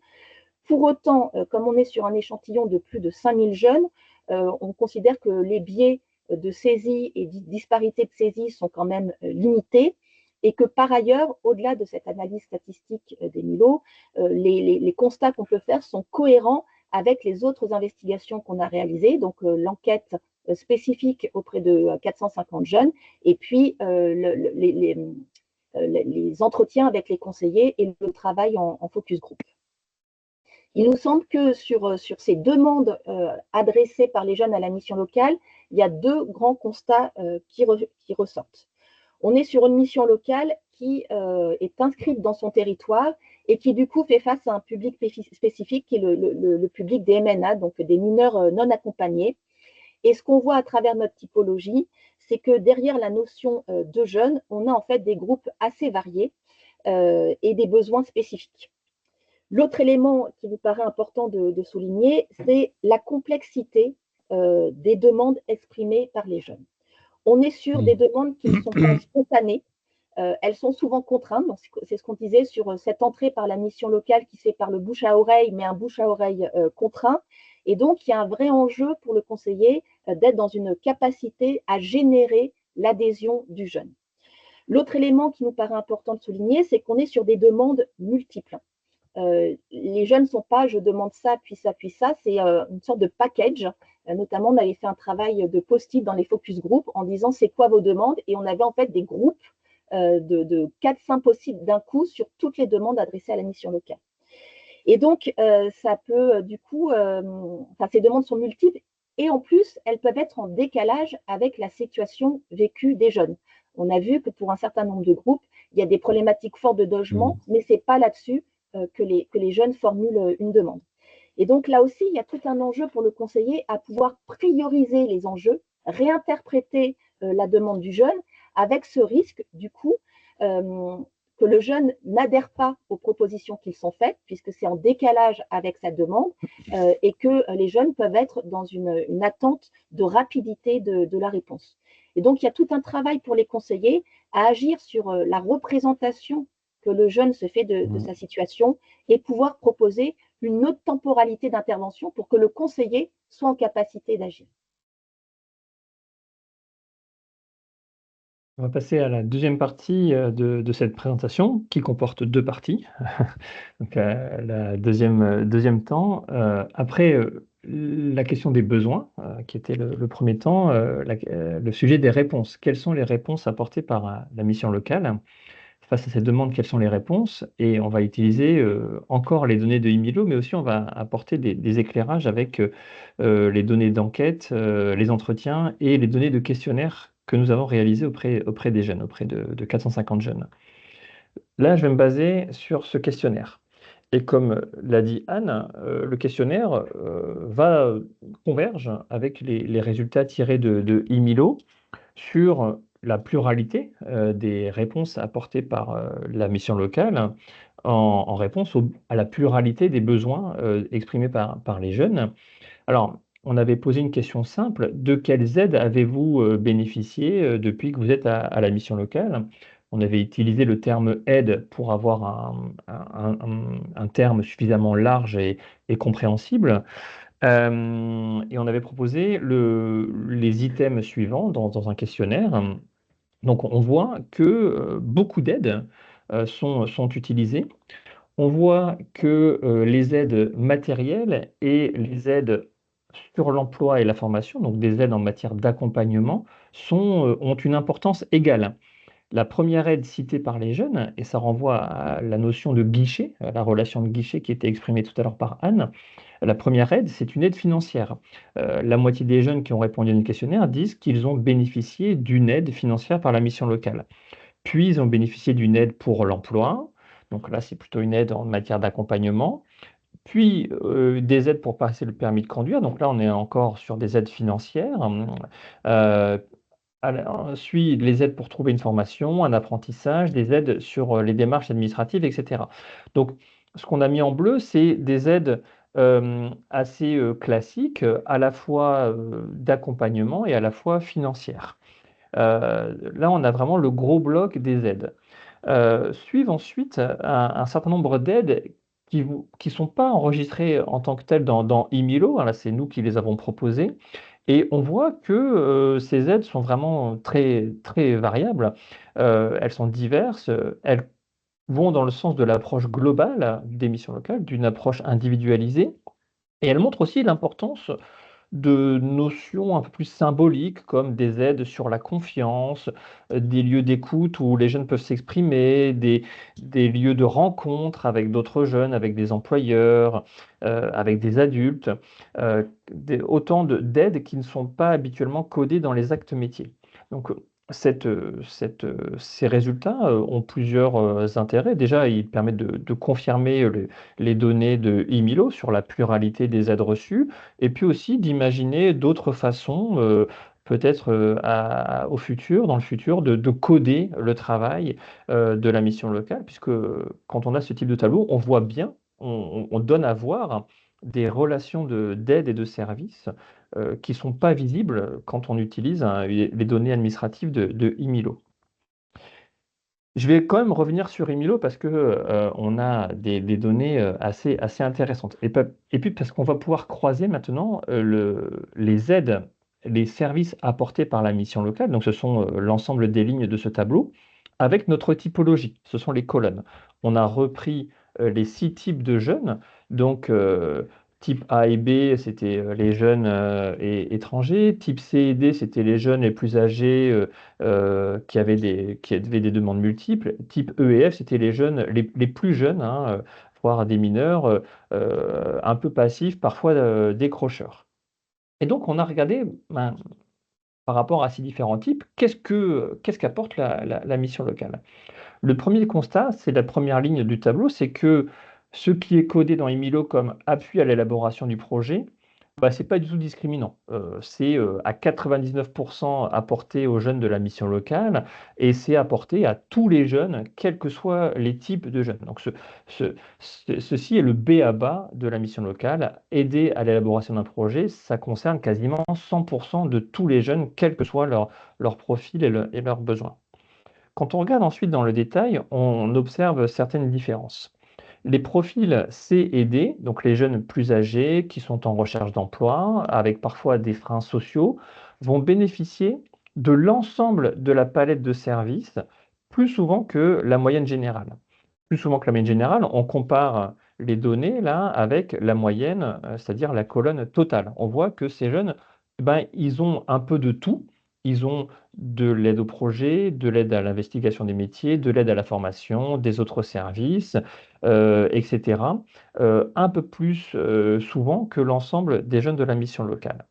Pour autant, comme on est sur un échantillon de plus de 5000 jeunes, on considère que les biais de saisie et disparité de saisie sont quand même limités et que par ailleurs, au-delà de cette analyse statistique d'Emilo, les constats qu'on peut faire sont cohérents avec les autres investigations qu'on a réalisées, donc l'enquête spécifique auprès de 450 jeunes et puis les entretiens avec les conseillers et le travail en focus group. Il nous semble que sur ces demandes adressées par les jeunes à la mission locale, il y a deux grands constats qui ressortent. On est sur une mission locale qui est inscrite dans son territoire et qui du coup fait face à un public spécifique qui est le public des MNA, donc des mineurs non accompagnés. Et ce qu'on voit à travers notre typologie, c'est que derrière la notion de jeunes, on a en fait des groupes assez variés et des besoins spécifiques. L'autre élément qui nous paraît important de souligner, c'est la complexité des demandes exprimées par les jeunes. On est sur des demandes qui ne sont pas spontanées, elles sont souvent contraintes, c'est ce qu'on disait sur cette entrée par la mission locale qui se fait par le bouche à oreille, mais un bouche à oreille contraint. Et donc, il y a un vrai enjeu pour le conseiller d'être dans une capacité à générer l'adhésion du jeune. L'autre élément qui nous paraît important de souligner, c'est qu'on est sur des demandes multiples. Les jeunes ne sont pas « je demande ça, puis ça, c'est une sorte de package. Notamment, on avait fait un travail de post-it dans les focus group en disant c'est quoi vos demandes, et on avait en fait des groupes de 4-5 possibles d'un coup sur toutes les demandes adressées à la mission locale. Et donc, ça peut du coup, ces demandes sont multiples et en plus, elles peuvent être en décalage avec la situation vécue des jeunes. On a vu que pour un certain nombre de groupes, il y a des problématiques fortes de logement, mais ce n'est pas là-dessus que les jeunes formulent une demande. Et donc là aussi, il y a tout un enjeu pour le conseiller à pouvoir prioriser les enjeux, réinterpréter la demande du jeune avec ce risque, du coup, que le jeune n'adhère pas aux propositions qui sont faites, puisque c'est en décalage avec sa demande, et que les jeunes peuvent être dans une attente de rapidité de la réponse. Et donc, il y a tout un travail pour les conseillers à agir sur la représentation que le jeune se fait de sa situation et pouvoir proposer une autre temporalité d'intervention pour que le conseiller soit en capacité d'agir. On va passer à la deuxième partie de cette présentation qui comporte deux parties. Donc, la deuxième temps, après la question des besoins, qui était le premier temps, le sujet des réponses. Quelles sont les réponses apportées par la mission locale? Face à cette demande, quelles sont les réponses? Et on va utiliser encore les données de IMILO, mais aussi on va apporter des éclairages avec les données d'enquête, les entretiens et les données de questionnaires que nous avons réalisés auprès des jeunes, auprès de 450 jeunes. Là, je vais me baser sur ce questionnaire. Et comme l'a dit Anne, le questionnaire converge avec les résultats tirés de IMILO sur la pluralité des réponses apportées par la mission locale en réponse à la pluralité des besoins exprimés par les jeunes. Alors, on avait posé une question simple: de quelles aides avez-vous bénéficié depuis que vous êtes à la mission locale? On avait utilisé le terme aide pour avoir un terme suffisamment large et compréhensible. Et on avait proposé les items suivants dans un questionnaire. Donc, on voit que beaucoup d'aides sont utilisées. On voit que les aides matérielles et les aides sur l'emploi et la formation, donc des aides en matière d'accompagnement, ont une importance égale. La première aide citée par les jeunes, et ça renvoie à la notion de guichet, à la relation de guichet qui était exprimée tout à l'heure par Anne, la première aide, c'est une aide financière. La moitié des jeunes qui ont répondu à une questionnaire disent qu'ils ont bénéficié d'une aide financière par la mission locale. Puis, ils ont bénéficié d'une aide pour l'emploi. Donc là, c'est plutôt une aide en matière d'accompagnement. Puis, des aides pour passer le permis de conduire. Donc là, on est encore sur des aides financières. Ensuite, les aides pour trouver une formation, un apprentissage, des aides sur les démarches administratives, etc. Donc, ce qu'on a mis en bleu, c'est des aides assez classiques, à la fois d'accompagnement et à la fois financières. Là, on a vraiment le gros bloc des aides. Suivent ensuite un certain nombre d'aides qui ne sont pas enregistrées en tant que telles dans IMILO. Là, c'est nous qui les avons proposées. Et on voit que ces aides sont vraiment très, très variables. Elles sont diverses. Elles vont dans le sens de l'approche globale des missions locales, d'une approche individualisée. Et elles montrent aussi l'importance de notions un peu plus symboliques, comme des aides sur la confiance, des lieux d'écoute où les jeunes peuvent s'exprimer, des lieux de rencontre avec d'autres jeunes, avec des employeurs, avec des adultes, autant d'aides qui ne sont pas habituellement codées dans les actes métiers. Donc, ces résultats ont plusieurs intérêts. Déjà, ils permettent de confirmer les données de IMILO sur la pluralité des aides reçues, et puis aussi d'imaginer d'autres façons, peut-être dans le futur, de coder le travail de la mission locale, puisque quand on a ce type de tableau, on voit bien, on donne à voir des relations d'aide et de services qui ne sont pas visibles quand on utilise les données administratives de IMILO. Je vais quand même revenir sur IMILO parce que on a des données assez intéressantes. Et puis parce qu'on va pouvoir croiser maintenant les aides, les services apportés par la mission locale, donc ce sont l'ensemble des lignes de ce tableau, avec notre typologie, ce sont les colonnes. On a repris les 6 types de jeunes, donc type A et B, c'était les jeunes et étrangers. Type C et D, c'était les jeunes les plus âgés qui avaient des demandes multiples. Type E et F, c'était les jeunes les plus jeunes, hein, voire des mineurs, un peu passifs, parfois décrocheurs. Et donc, on a regardé, par rapport à ces différents types, qu'est-ce qu'apporte la mission locale? Le premier constat, c'est la première ligne du tableau, c'est que ce qui est codé dans IMILO comme appui à l'élaboration du projet Bah, c'est pas du tout discriminant. C'est à 99% apporté aux jeunes de la mission locale et c'est apporté à tous les jeunes, quels que soient les types de jeunes. Donc ceci est le B à bas de la mission locale. Aider à l'élaboration d'un projet, ça concerne quasiment 100% de tous les jeunes, quel que soit leur profil et leurs besoins. Quand on regarde ensuite dans le détail, on observe certaines différences. Les profils C et D, donc les jeunes plus âgés qui sont en recherche d'emploi, avec parfois des freins sociaux, vont bénéficier de l'ensemble de la palette de services plus souvent que la moyenne générale. Plus souvent que la moyenne générale, on compare les données là avec la moyenne, c'est-à-dire la colonne totale. On voit que ces jeunes, ben, ils ont un peu de tout. Ils ont de l'aide au projet, de l'aide à l'investigation des métiers, de l'aide à la formation, des autres services, etc., un peu plus souvent que l'ensemble des jeunes de la mission locale.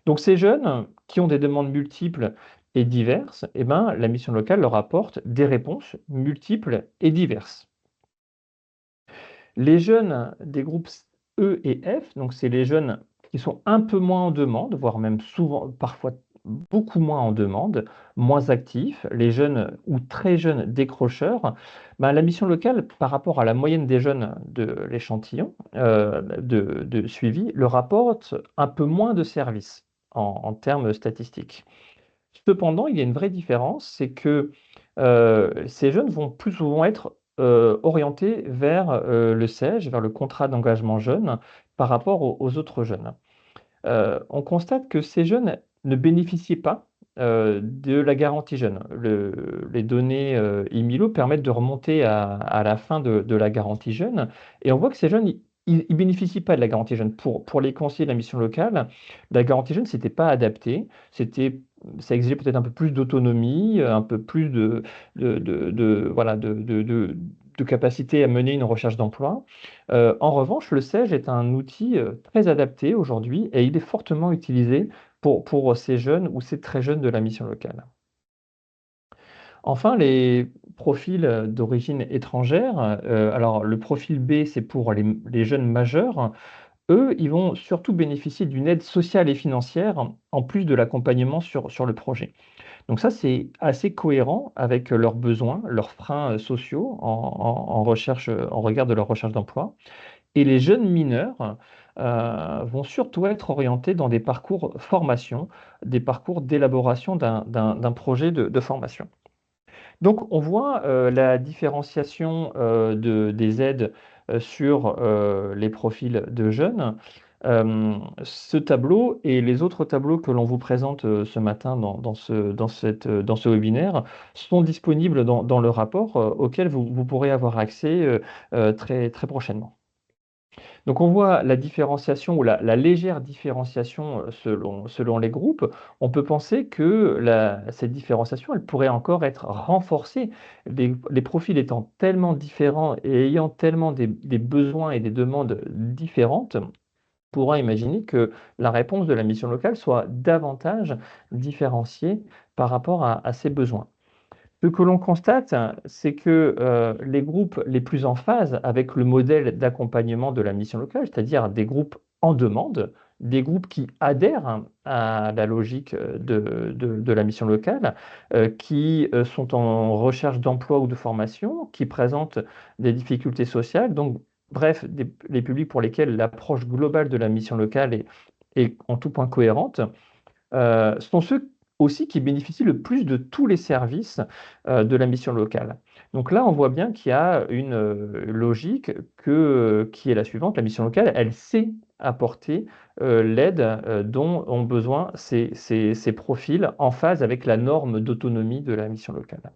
Donc ces jeunes qui ont des demandes multiples et diverses, eh ben, la mission locale leur apporte des réponses multiples et diverses. Les jeunes des groupes E et F, donc c'est les jeunes qui sont un peu moins en demande, voire même souvent, parfois beaucoup moins en demande, moins actifs, les jeunes ou très jeunes décrocheurs, ben, la mission locale, par rapport à la moyenne des jeunes de l'échantillon de suivi, leur apporte un peu moins de services en termes statistiques. Cependant, il y a une vraie différence, c'est que ces jeunes vont plus souvent être orientés vers le CEJ, vers le contrat d'engagement jeune, par rapport aux autres jeunes. On constate que ces jeunes ne bénéficiaient pas de la garantie jeune. Les données IMILO permettent de remonter à la fin de la garantie jeune, et on voit que ces jeunes, ils ne bénéficient pas de la garantie jeune. Pour les conseillers de la mission locale, la garantie jeune, c'était pas adapté. Ça exigeait peut-être un peu plus d'autonomie, un peu plus voilà, de capacité à mener une recherche d'emploi. En revanche, le CEJ est un outil très adapté aujourd'hui et il est fortement utilisé pour ces jeunes ou ces très jeunes de la mission locale. Enfin, les profils d'origine étrangère. Alors, le profil B, c'est pour les jeunes majeurs. Eux, ils vont surtout bénéficier d'une aide sociale et financière en plus de l'accompagnement sur le projet. Donc ça, c'est assez cohérent avec leurs besoins, leurs freins sociaux en recherche, en regard de leur recherche d'emploi. Et les jeunes mineurs vont surtout être orientés dans des parcours formation, des parcours d'élaboration d'un projet de formation. Donc on voit la différenciation des aides sur les profils de jeunes. Ce tableau et les autres tableaux que l'on vous présente ce matin dans ce webinaire sont disponibles dans le rapport auquel vous pourrez avoir accès très, très prochainement. Donc on voit la différenciation ou la légère différenciation selon les groupes. On peut penser que cette différenciation, elle pourrait encore être renforcée. Les profils étant tellement différents et ayant tellement des besoins et des demandes différentes, on pourra imaginer que la réponse de la mission locale soit davantage différenciée par rapport à ces besoins. Ce que l'on constate, c'est que les groupes les plus en phase avec le modèle d'accompagnement de la mission locale, c'est-à-dire des groupes en demande, des groupes qui adhèrent à la logique de la mission locale, qui sont en recherche d'emploi ou de formation, qui présentent des difficultés sociales, donc bref, les publics pour lesquels l'approche globale de la mission locale est en tout point cohérente, sont ceux aussi qui bénéficient le plus de tous les services de la mission locale. Donc là, on voit bien qu'il y a une logique qui est la suivante. La mission locale, elle sait apporter l'aide dont ont besoin ces profils en phase avec la norme d'autonomie de la mission locale.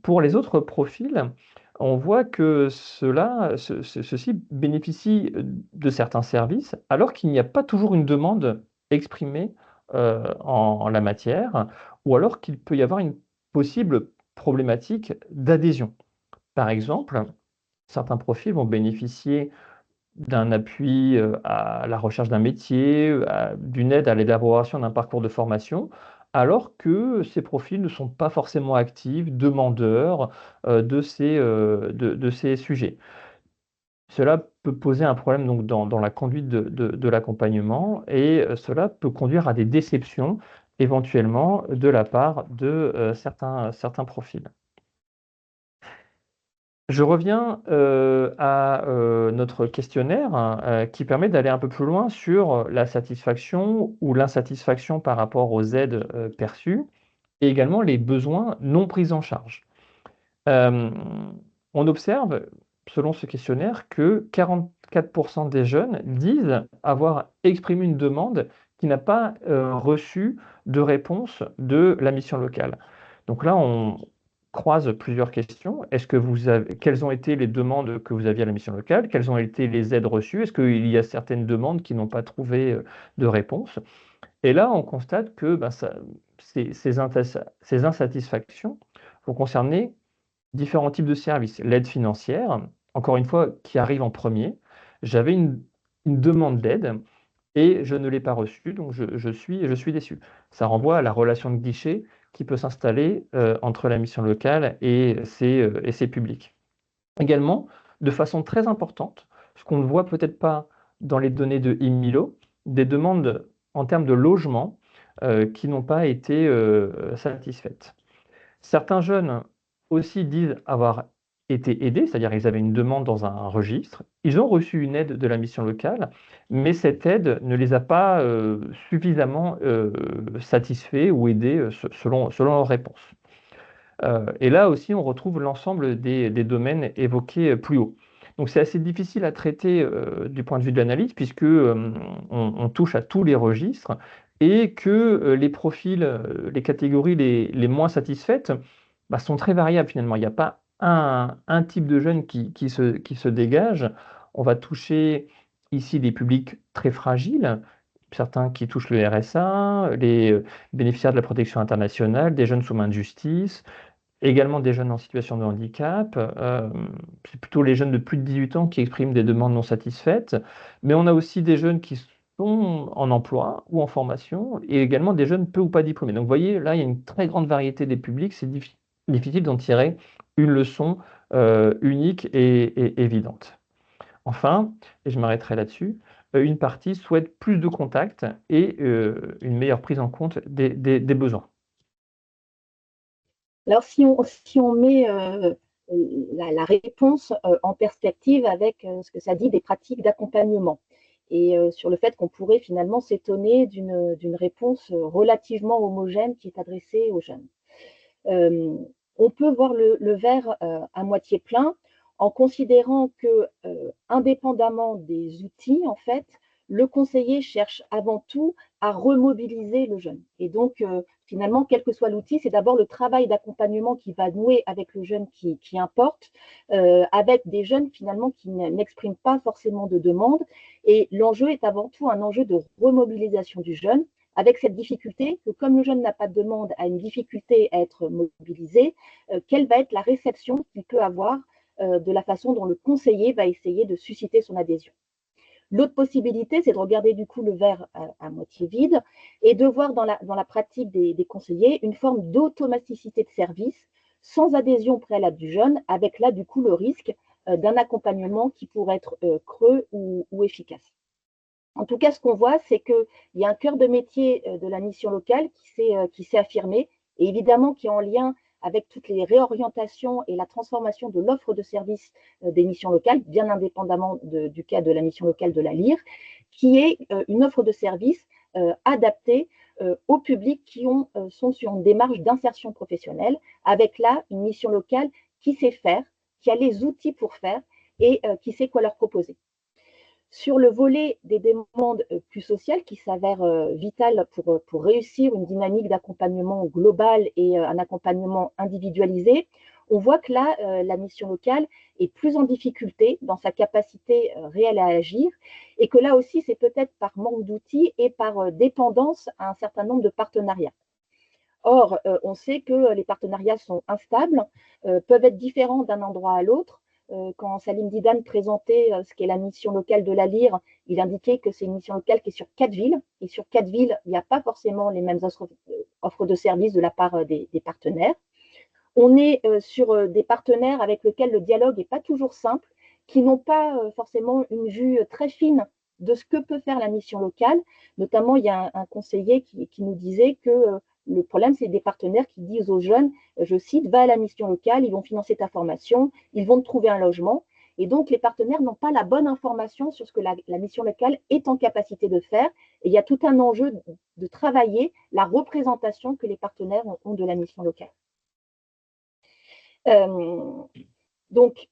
Pour les autres profils, on voit que ceux-ci bénéficient de certains services alors qu'il n'y a pas toujours une demande exprimée en la matière, ou alors qu'il peut y avoir une possible problématique d'adhésion. Par exemple, certains profils vont bénéficier d'un appui à la recherche d'un métier, d'une aide à l'élaboration d'un parcours de formation, alors que ces profils ne sont pas forcément actifs, demandeurs de ces sujets. Cela peut poser un problème donc, dans la conduite de l'accompagnement et cela peut conduire à des déceptions éventuellement de la part de certains profils. Je reviens à notre questionnaire hein, qui permet d'aller un peu plus loin sur la satisfaction ou l'insatisfaction par rapport aux aides perçues et également les besoins non pris en charge. On observe, selon ce questionnaire, que 44% des jeunes disent avoir exprimé une demande qui n'a pas reçu de réponse de la mission locale. Donc là, on croise plusieurs questions. Quelles ont été les demandes que vous aviez à la mission locale? Quelles ont été les aides reçues? Est-ce qu'il y a certaines demandes qui n'ont pas trouvé de réponse? Et là, on constate que ces insatisfactions vont concerner différents types de services. L'aide financière, encore une fois, qui arrive en premier. J'avais une demande d'aide et je ne l'ai pas reçue, donc je suis déçu. Ça renvoie à la relation de guichet qui peut s'installer entre la mission locale et ses publics. Également, de façon très importante, ce qu'on ne voit peut-être pas dans les données de IMILO, des demandes en termes de logement qui n'ont pas été satisfaites. Certains jeunes aussi disent avoir été aidés, c'est-à-dire ils avaient une demande dans un registre, ils ont reçu une aide de la mission locale, mais cette aide ne les a pas suffisamment satisfaits ou aidés selon leurs réponses. Et là aussi, on retrouve l'ensemble des domaines évoqués plus haut. Donc c'est assez difficile à traiter du point de vue de l'analyse, puisque on touche à tous les registres, et que les profils, les catégories les moins satisfaites sont très variables finalement. Il n'y a pas un type de jeune qui se dégage. On va toucher ici des publics très fragiles, certains qui touchent le RSA, les bénéficiaires de la protection internationale, des jeunes sous main de justice, également des jeunes en situation de handicap. C'est plutôt les jeunes de plus de 18 ans qui expriment des demandes non satisfaites, mais on a aussi des jeunes qui sont en emploi ou en formation, et également des jeunes peu ou pas diplômés. Donc vous voyez, là, il y a une très grande variété des publics, c'est difficile d'en tirer une leçon unique et évidente. Enfin, et je m'arrêterai là-dessus, une partie souhaite plus de contacts et une meilleure prise en compte des besoins. Alors, si on met la réponse en perspective avec ce que ça dit des pratiques d'accompagnement et sur le fait qu'on pourrait finalement s'étonner d'une réponse relativement homogène qui est adressée aux jeunes. On peut voir le verre à moitié plein en considérant que, indépendamment des outils, en fait, le conseiller cherche avant tout à remobiliser le jeune. Et donc, finalement, quel que soit l'outil, c'est d'abord le travail d'accompagnement qui va nouer avec le jeune qui importe, avec des jeunes finalement qui n'expriment pas forcément de demande. Et l'enjeu est avant tout un enjeu de remobilisation du jeune, avec cette difficulté que comme le jeune n'a pas de demande, a une difficulté à être mobilisé, quelle va être la réception qu'il peut avoir de la façon dont le conseiller va essayer de susciter son adhésion. L'autre possibilité, c'est de regarder du coup le verre à moitié vide et de voir dans la pratique des conseillers une forme d'automaticité de service sans adhésion préalable du jeune, avec là du coup le risque d'un accompagnement qui pourrait être creux ou efficace. En tout cas, ce qu'on voit, c'est qu'il y a un cœur de métier de la mission locale qui s'est affirmé et évidemment qui est en lien avec toutes les réorientations et la transformation de l'offre de services des missions locales, bien indépendamment du cas de la mission locale de la LIR, qui est une offre de services adaptée aux publics qui sont sur une démarche d'insertion professionnelle, avec là une mission locale qui sait faire, qui a les outils pour faire et qui sait quoi leur proposer. Sur le volet des demandes plus sociales qui s'avèrent vitales pour réussir une dynamique d'accompagnement global et un accompagnement individualisé, on voit que là, la mission locale est plus en difficulté dans sa capacité réelle à agir et que là aussi, c'est peut-être par manque d'outils et par dépendance à un certain nombre de partenariats. Or, on sait que les partenariats sont instables, peuvent être différents d'un endroit à l'autre. Quand Salim Didan présentait ce qu'est la mission locale de la LIR, il indiquait que c'est une mission locale qui est sur 4 villes. Et sur 4 villes, il n'y a pas forcément les mêmes offres de services de la part des partenaires. On est sur des partenaires avec lesquels le dialogue n'est pas toujours simple, qui n'ont pas forcément une vue très fine de ce que peut faire la mission locale. Notamment, il y a un conseiller qui nous disait que le problème, c'est des partenaires qui disent aux jeunes, je cite, va à la mission locale, ils vont financer ta formation, ils vont te trouver un logement. Et donc, les partenaires n'ont pas la bonne information sur ce que la mission locale est en capacité de faire. Et il y a tout un enjeu de travailler la représentation que les partenaires ont de la mission locale. Donc,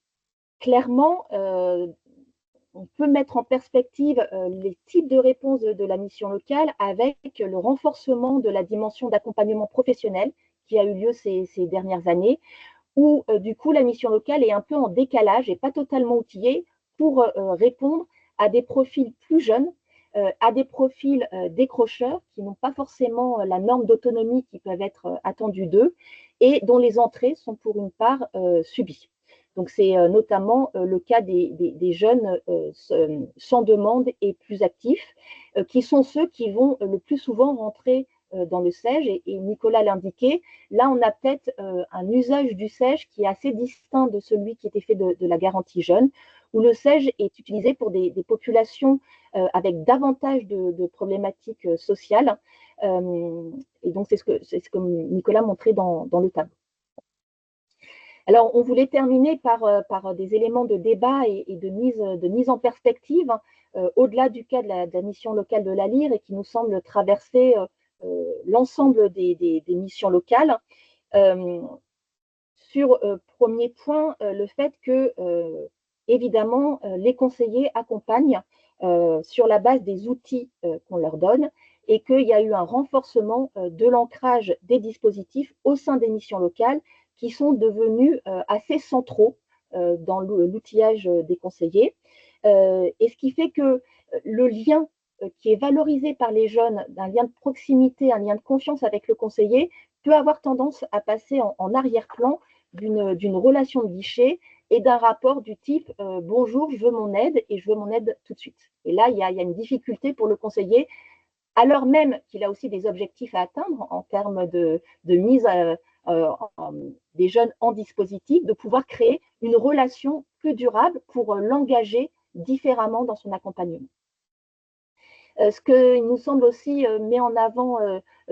clairement, on peut mettre en perspective les types de réponses de la mission locale avec le renforcement de la dimension d'accompagnement professionnel qui a eu lieu ces dernières années, où du coup la mission locale est un peu en décalage et pas totalement outillée pour répondre à des profils plus jeunes, à des profils décrocheurs qui n'ont pas forcément la norme d'autonomie qui peuvent être attendue d'eux et dont les entrées sont pour une part subies. Donc c'est notamment le cas des jeunes sans demande et plus actifs, qui sont ceux qui vont le plus souvent rentrer dans le CEJ, et Nicolas l'indiquait, là on a peut-être un usage du CEJ qui est assez distinct de celui qui était fait de la garantie jeune, où le CEJ est utilisé pour des populations avec davantage de problématiques sociales, et donc c'est ce que Nicolas montrait dans le tableau. Alors, on voulait terminer par des éléments de débat et de mise en perspective, au-delà du cas de la mission locale de la LIR et qui nous semble traverser l'ensemble des missions locales. Sur premier point, le fait que, évidemment, les conseillers accompagnent sur la base des outils qu'on leur donne et qu'il y a eu un renforcement de l'ancrage des dispositifs au sein des missions locales qui sont devenus assez centraux dans l'outillage des conseillers. Et ce qui fait que le lien qui est valorisé par les jeunes, d'un lien de proximité, un lien de confiance avec le conseiller, peut avoir tendance à passer en arrière-plan d'une relation de guichet et d'un rapport du type bonjour, je veux mon aide et je veux mon aide tout de suite. Et là, il y a une difficulté pour le conseiller, alors même qu'il a aussi des objectifs à atteindre en termes de mise des jeunes en dispositif, de pouvoir créer une relation plus durable pour l'engager différemment dans son accompagnement. Ce qu'il nous semble aussi met en avant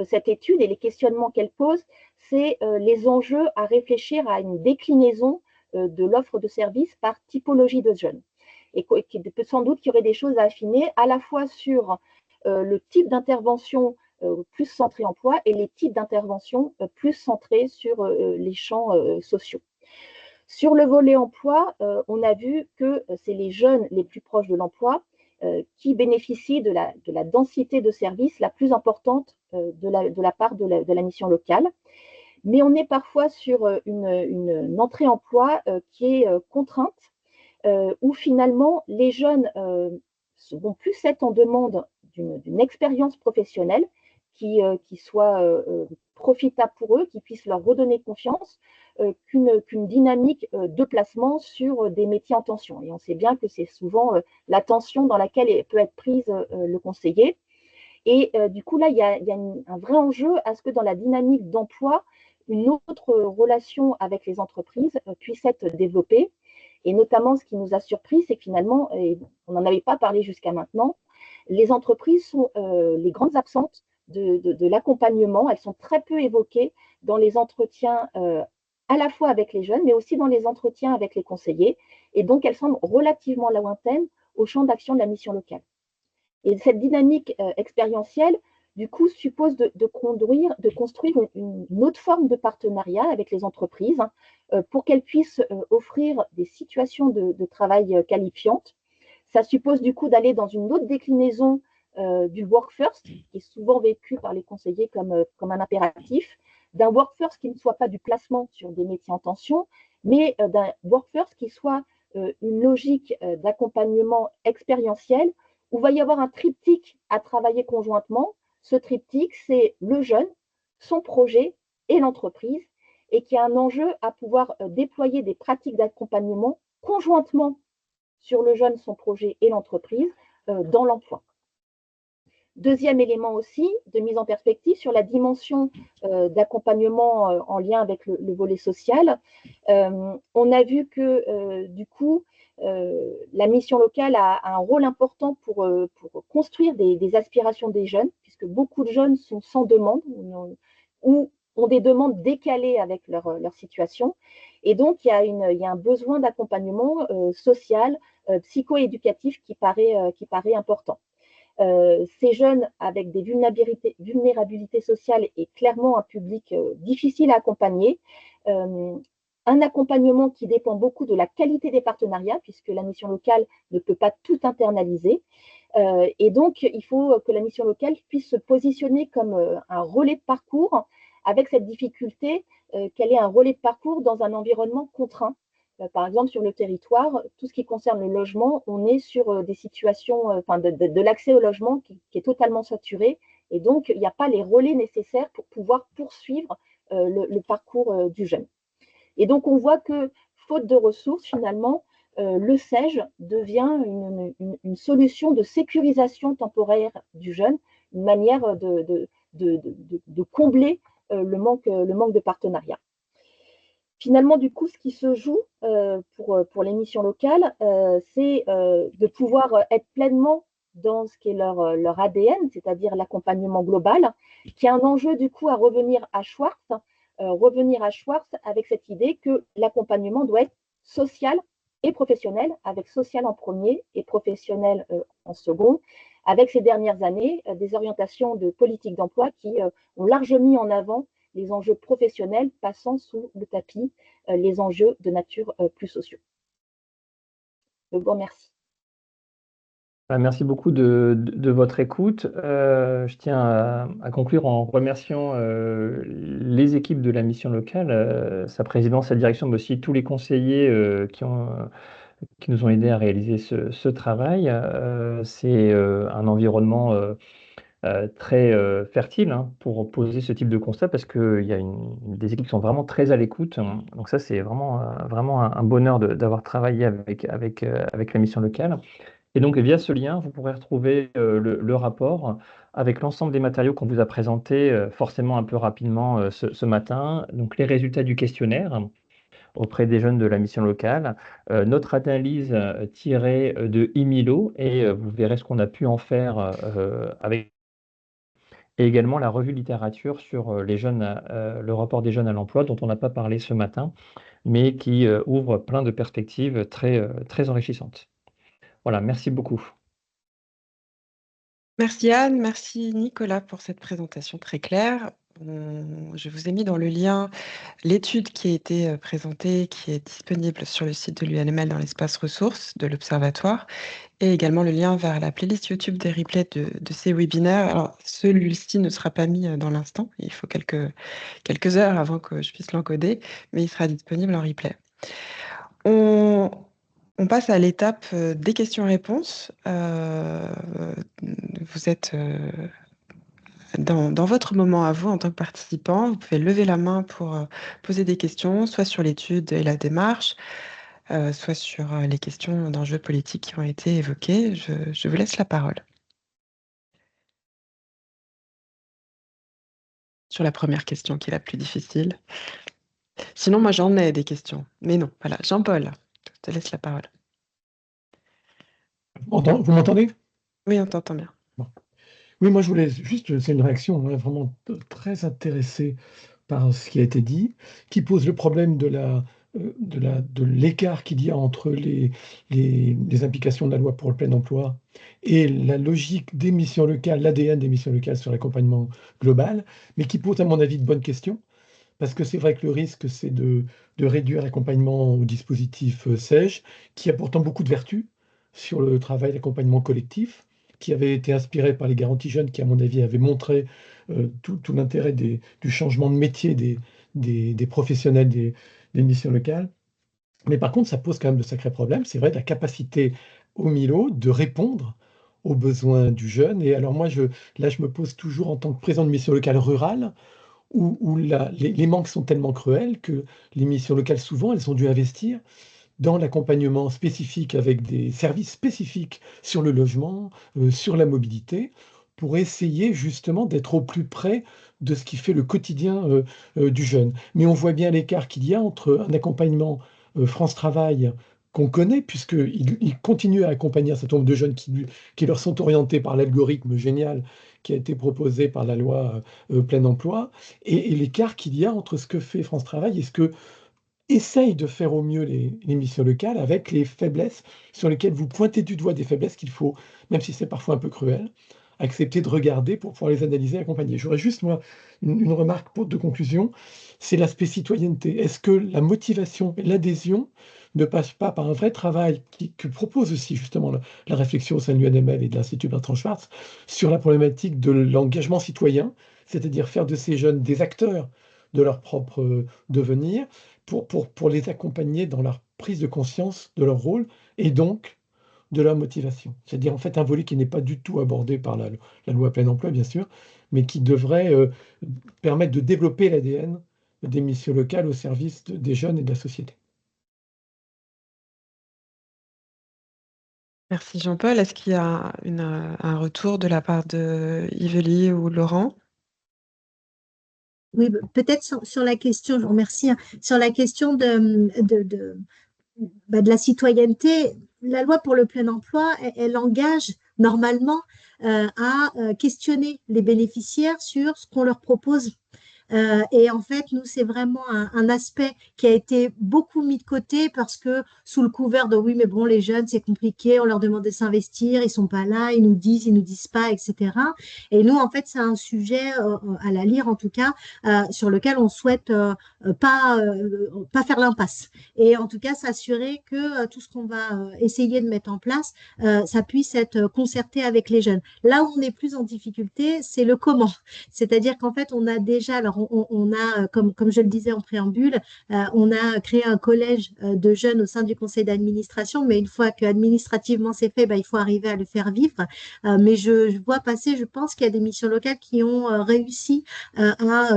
cette étude et les questionnements qu'elle pose, c'est les enjeux à réfléchir à une déclinaison de l'offre de services par typologie de jeunes. Et sans doute qu'il y aurait des choses à affiner à la fois sur le type d'intervention plus centré emploi et les types d'intervention plus centrés sur les champs sociaux. Sur le volet emploi, on a vu que c'est les jeunes les plus proches de l'emploi qui bénéficient de la densité de services la plus importante de la part de la mission locale. Mais on est parfois sur une entrée emploi qui est contrainte, où finalement les jeunes vont plus être en demande d'une expérience professionnelle qui soit profitable pour eux, qui puisse leur redonner confiance, qu'une dynamique de placement sur des métiers en tension. Et on sait bien que c'est souvent la tension dans laquelle peut être prise le conseiller. Et du coup, là, il y a un vrai enjeu à ce que dans la dynamique d'emploi, une autre relation avec les entreprises puisse être développée. Et notamment, ce qui nous a surpris, c'est que finalement, et on n'en avait pas parlé jusqu'à maintenant, les entreprises sont les grandes absentes de l'accompagnement. Elles sont très peu évoquées dans les entretiens à la fois avec les jeunes, mais aussi dans les entretiens avec les conseillers. Et donc, elles semblent relativement lointaines au champ d'action de la mission locale. Et cette dynamique expérientielle, du coup, suppose de construire une autre forme de partenariat avec les entreprises pour qu'elles puissent offrir des situations de travail qualifiantes. Ça suppose du coup d'aller dans une autre déclinaison du work first, qui est souvent vécu par les conseillers comme un impératif, d'un work first qui ne soit pas du placement sur des métiers en tension, mais d'un work first qui soit une logique d'accompagnement expérientiel où il va y avoir un triptyque à travailler conjointement. Ce triptyque, c'est le jeune, son projet et l'entreprise, et qui a un enjeu à pouvoir déployer des pratiques d'accompagnement conjointement sur le jeune, son projet et l'entreprise dans l'emploi. Deuxième élément aussi de mise en perspective sur la dimension d'accompagnement en lien avec le volet social. On a vu que du coup, la mission locale a un rôle important pour construire des aspirations des jeunes, puisque beaucoup de jeunes sont sans demande ou ont des demandes décalées avec leur situation. Et donc, il y a un besoin d'accompagnement social, psycho-éducatif qui paraît important. Ces jeunes avec des vulnérabilités sociales est clairement un public difficile à accompagner. Un accompagnement qui dépend beaucoup de la qualité des partenariats, puisque la mission locale ne peut pas tout internaliser. Et donc, il faut que la mission locale puisse se positionner comme un relais de parcours, avec cette difficulté qu'elle ait un relais de parcours dans un environnement contraint. Par exemple, sur le territoire, tout ce qui concerne le logement, on est sur des situations, de l'accès au logement qui est totalement saturé. Et donc, il n'y a pas les relais nécessaires pour pouvoir poursuivre le parcours du jeune. Et donc, on voit que, faute de ressources, finalement, le SEJ devient une solution de sécurisation temporaire du jeune, une manière de combler le manque de partenariat. Finalement, du coup, ce qui se joue pour les missions locales, c'est de pouvoir être pleinement dans ce qui est leur ADN, c'est-à-dire l'accompagnement global, qui est un enjeu, du coup, à revenir à Schwartz avec cette idée que l'accompagnement doit être social et professionnel, avec social en premier et professionnel en second, avec ces dernières années des orientations de politique d'emploi qui ont largement mis en avant les enjeux professionnels, passant sous le tapis les enjeux de nature plus sociaux. Je vous remercie. Merci beaucoup de votre écoute. Je tiens à conclure en remerciant les équipes de la mission locale, sa présidence, sa direction, mais aussi tous les conseillers qui nous ont aidés à réaliser ce travail. C'est un environnement très fertile pour poser ce type de constat, parce qu'il y a des équipes qui sont vraiment très à l'écoute. Donc ça, c'est vraiment un bonheur d'avoir travaillé avec la mission locale. Et donc, via ce lien, vous pourrez retrouver le rapport avec l'ensemble des matériaux qu'on vous a présentés forcément un peu rapidement ce matin. Donc, les résultats du questionnaire auprès des jeunes de la mission locale, notre analyse tirée de IMILO, et vous verrez ce qu'on a pu en faire avec, et également la revue littérature sur les jeunes, le rapport des jeunes à l'emploi, dont on n'a pas parlé ce matin, mais qui ouvre plein de perspectives très enrichissantes. Voilà, merci beaucoup. Merci Anne, merci Nicolas pour cette présentation très claire. Je vous ai mis dans le lien l'étude qui a été présentée, qui est disponible sur le site de l'UNML dans l'espace ressources de l'Observatoire, et également le lien vers la playlist YouTube des replays de ces webinaires. Alors, celui-ci ne sera pas mis dans l'instant, il faut quelques heures avant que je puisse l'encoder, mais il sera disponible en replay. On passe à l'étape des questions-réponses. Vous êtes dans votre moment à vous en tant que participant. Vous pouvez lever la main pour poser des questions, soit sur l'étude et la démarche, soit sur les questions d'enjeux politiques qui ont été évoquées. Je vous laisse la parole. Sur la première question qui est la plus difficile. Sinon, moi, j'en ai des questions. Mais non, voilà. Jean-Paul, je te laisse la parole. Vous m'entendez? Oui, on t'entend bien. Bon. Oui, moi, je voulais juste, c'est une réaction vraiment très intéressée par ce qui a été dit, qui pose le problème de l'écart qu'il y a entre les implications de la loi pour le plein emploi et la logique des missions locales, l'ADN des missions locales sur l'accompagnement global, mais qui pose, à mon avis, de bonnes questions. Parce que c'est vrai que le risque, c'est de réduire l'accompagnement au dispositif SEJ, qui a pourtant beaucoup de vertus sur le travail d'accompagnement collectif, qui avait été inspiré par les garanties jeunes, qui, à mon avis, avaient montré tout l'intérêt du changement de métier des professionnels des missions locales. Mais par contre, ça pose quand même de sacrés problèmes. C'est vrai, de la capacité au MILO de répondre aux besoins du jeune. Et alors moi, là, je me pose toujours en tant que président de mission locale rurale, où les manques sont tellement cruels que les missions locales, souvent, elles ont dû investir dans l'accompagnement spécifique avec des services spécifiques sur le logement, sur la mobilité, pour essayer justement d'être au plus près de ce qui fait le quotidien du jeune. Mais on voit bien l'écart qu'il y a entre un accompagnement France Travail qu'on connaît, puisqu'il continue à accompagner un certain nombre de jeunes qui leur sont orientés par l'algorithme génial qui a été proposé par la loi plein emploi, et l'écart qu'il y a entre ce que fait France Travail et ce que essayent de faire au mieux les missions locales, avec les faiblesses sur lesquelles vous pointez du doigt, des faiblesses qu'il faut, même si c'est parfois un peu cruel, accepter de regarder pour pouvoir les analyser et accompagner. J'aurais juste, moi, une remarque de conclusion, c'est l'aspect citoyenneté. Est-ce que la motivation et l'adhésion ne passent pas par un vrai travail que propose aussi justement la réflexion au sein de l'UNML et de l'Institut Bertrand Schwartz sur la problématique de l'engagement citoyen, c'est-à-dire faire de ces jeunes des acteurs de leur propre devenir, pour les accompagner dans leur prise de conscience de leur rôle et donc de leur motivation. C'est-à-dire en fait un volet qui n'est pas du tout abordé par la loi plein emploi, bien sûr, mais qui devrait permettre de développer l'ADN des missions locales au service des jeunes et de la société. Merci Jean-Paul. Est-ce qu'il y a un retour de la part de Yvelie ou Laurent? Oui, peut-être sur la question, je vous remercie, hein, sur la question de la citoyenneté. La loi pour le plein emploi, elle engage normalement à questionner les bénéficiaires sur ce qu'on leur propose. Et en fait, nous, c'est vraiment un aspect qui a été beaucoup mis de côté parce que sous le couvert de oui, mais bon, les jeunes, c'est compliqué, on leur demande de s'investir, ils sont pas là, ils nous disent pas, etc. Et nous, en fait, c'est un sujet à la lire, en tout cas, sur lequel on souhaite pas faire l'impasse. Et en tout cas, s'assurer que tout ce qu'on va essayer de mettre en place, ça puisse être concerté avec les jeunes. Là où on est plus en difficulté, c'est le comment. C'est-à-dire qu'en fait, on a déjà, alors on a, comme je le disais en préambule, on a créé un collège de jeunes au sein du conseil d'administration, mais une fois qu'administrativement c'est fait, il faut arriver à le faire vivre. Mais je vois passer, je pense qu'il y a des missions locales qui ont réussi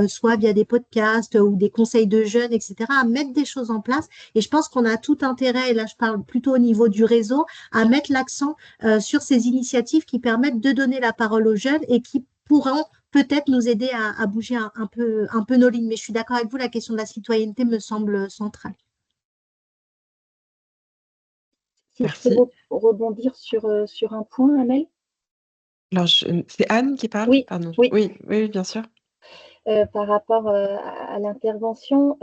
soit via des podcasts ou des conseils de jeunes, etc., à mettre des choses en place. Et je pense qu'on a tout intérêt, et là je parle plutôt au niveau du réseau, à mettre l'accent sur ces initiatives qui permettent de donner la parole aux jeunes et qui pourront peut-être nous aider à bouger un peu nos lignes. Mais je suis d'accord avec vous, la question de la citoyenneté me semble centrale. Si Merci. je peux rebondir sur un point, Amel. Alors, c'est Anne qui parle? Oui, Pardon. oui. Oui, bien sûr. Par rapport à l'intervention,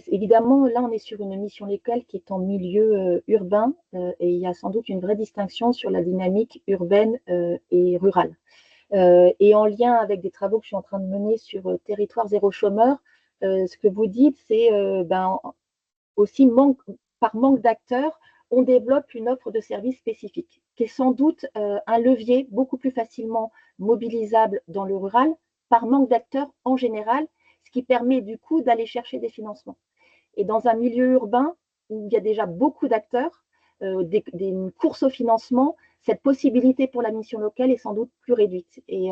évidemment, là, on est sur une mission locale qui est en milieu urbain et il y a sans doute une vraie distinction sur la dynamique urbaine et rurale. Et en lien avec des travaux que je suis en train de mener sur territoire zéro chômeur, ce que vous dites, c'est aussi par manque d'acteurs, on développe une offre de services spécifique, qui est sans doute un levier beaucoup plus facilement mobilisable dans le rural, par manque d'acteurs en général, ce qui permet du coup d'aller chercher des financements. Et dans un milieu urbain où il y a déjà beaucoup d'acteurs, des courses au financement, cette possibilité pour la mission locale est sans doute plus réduite. Et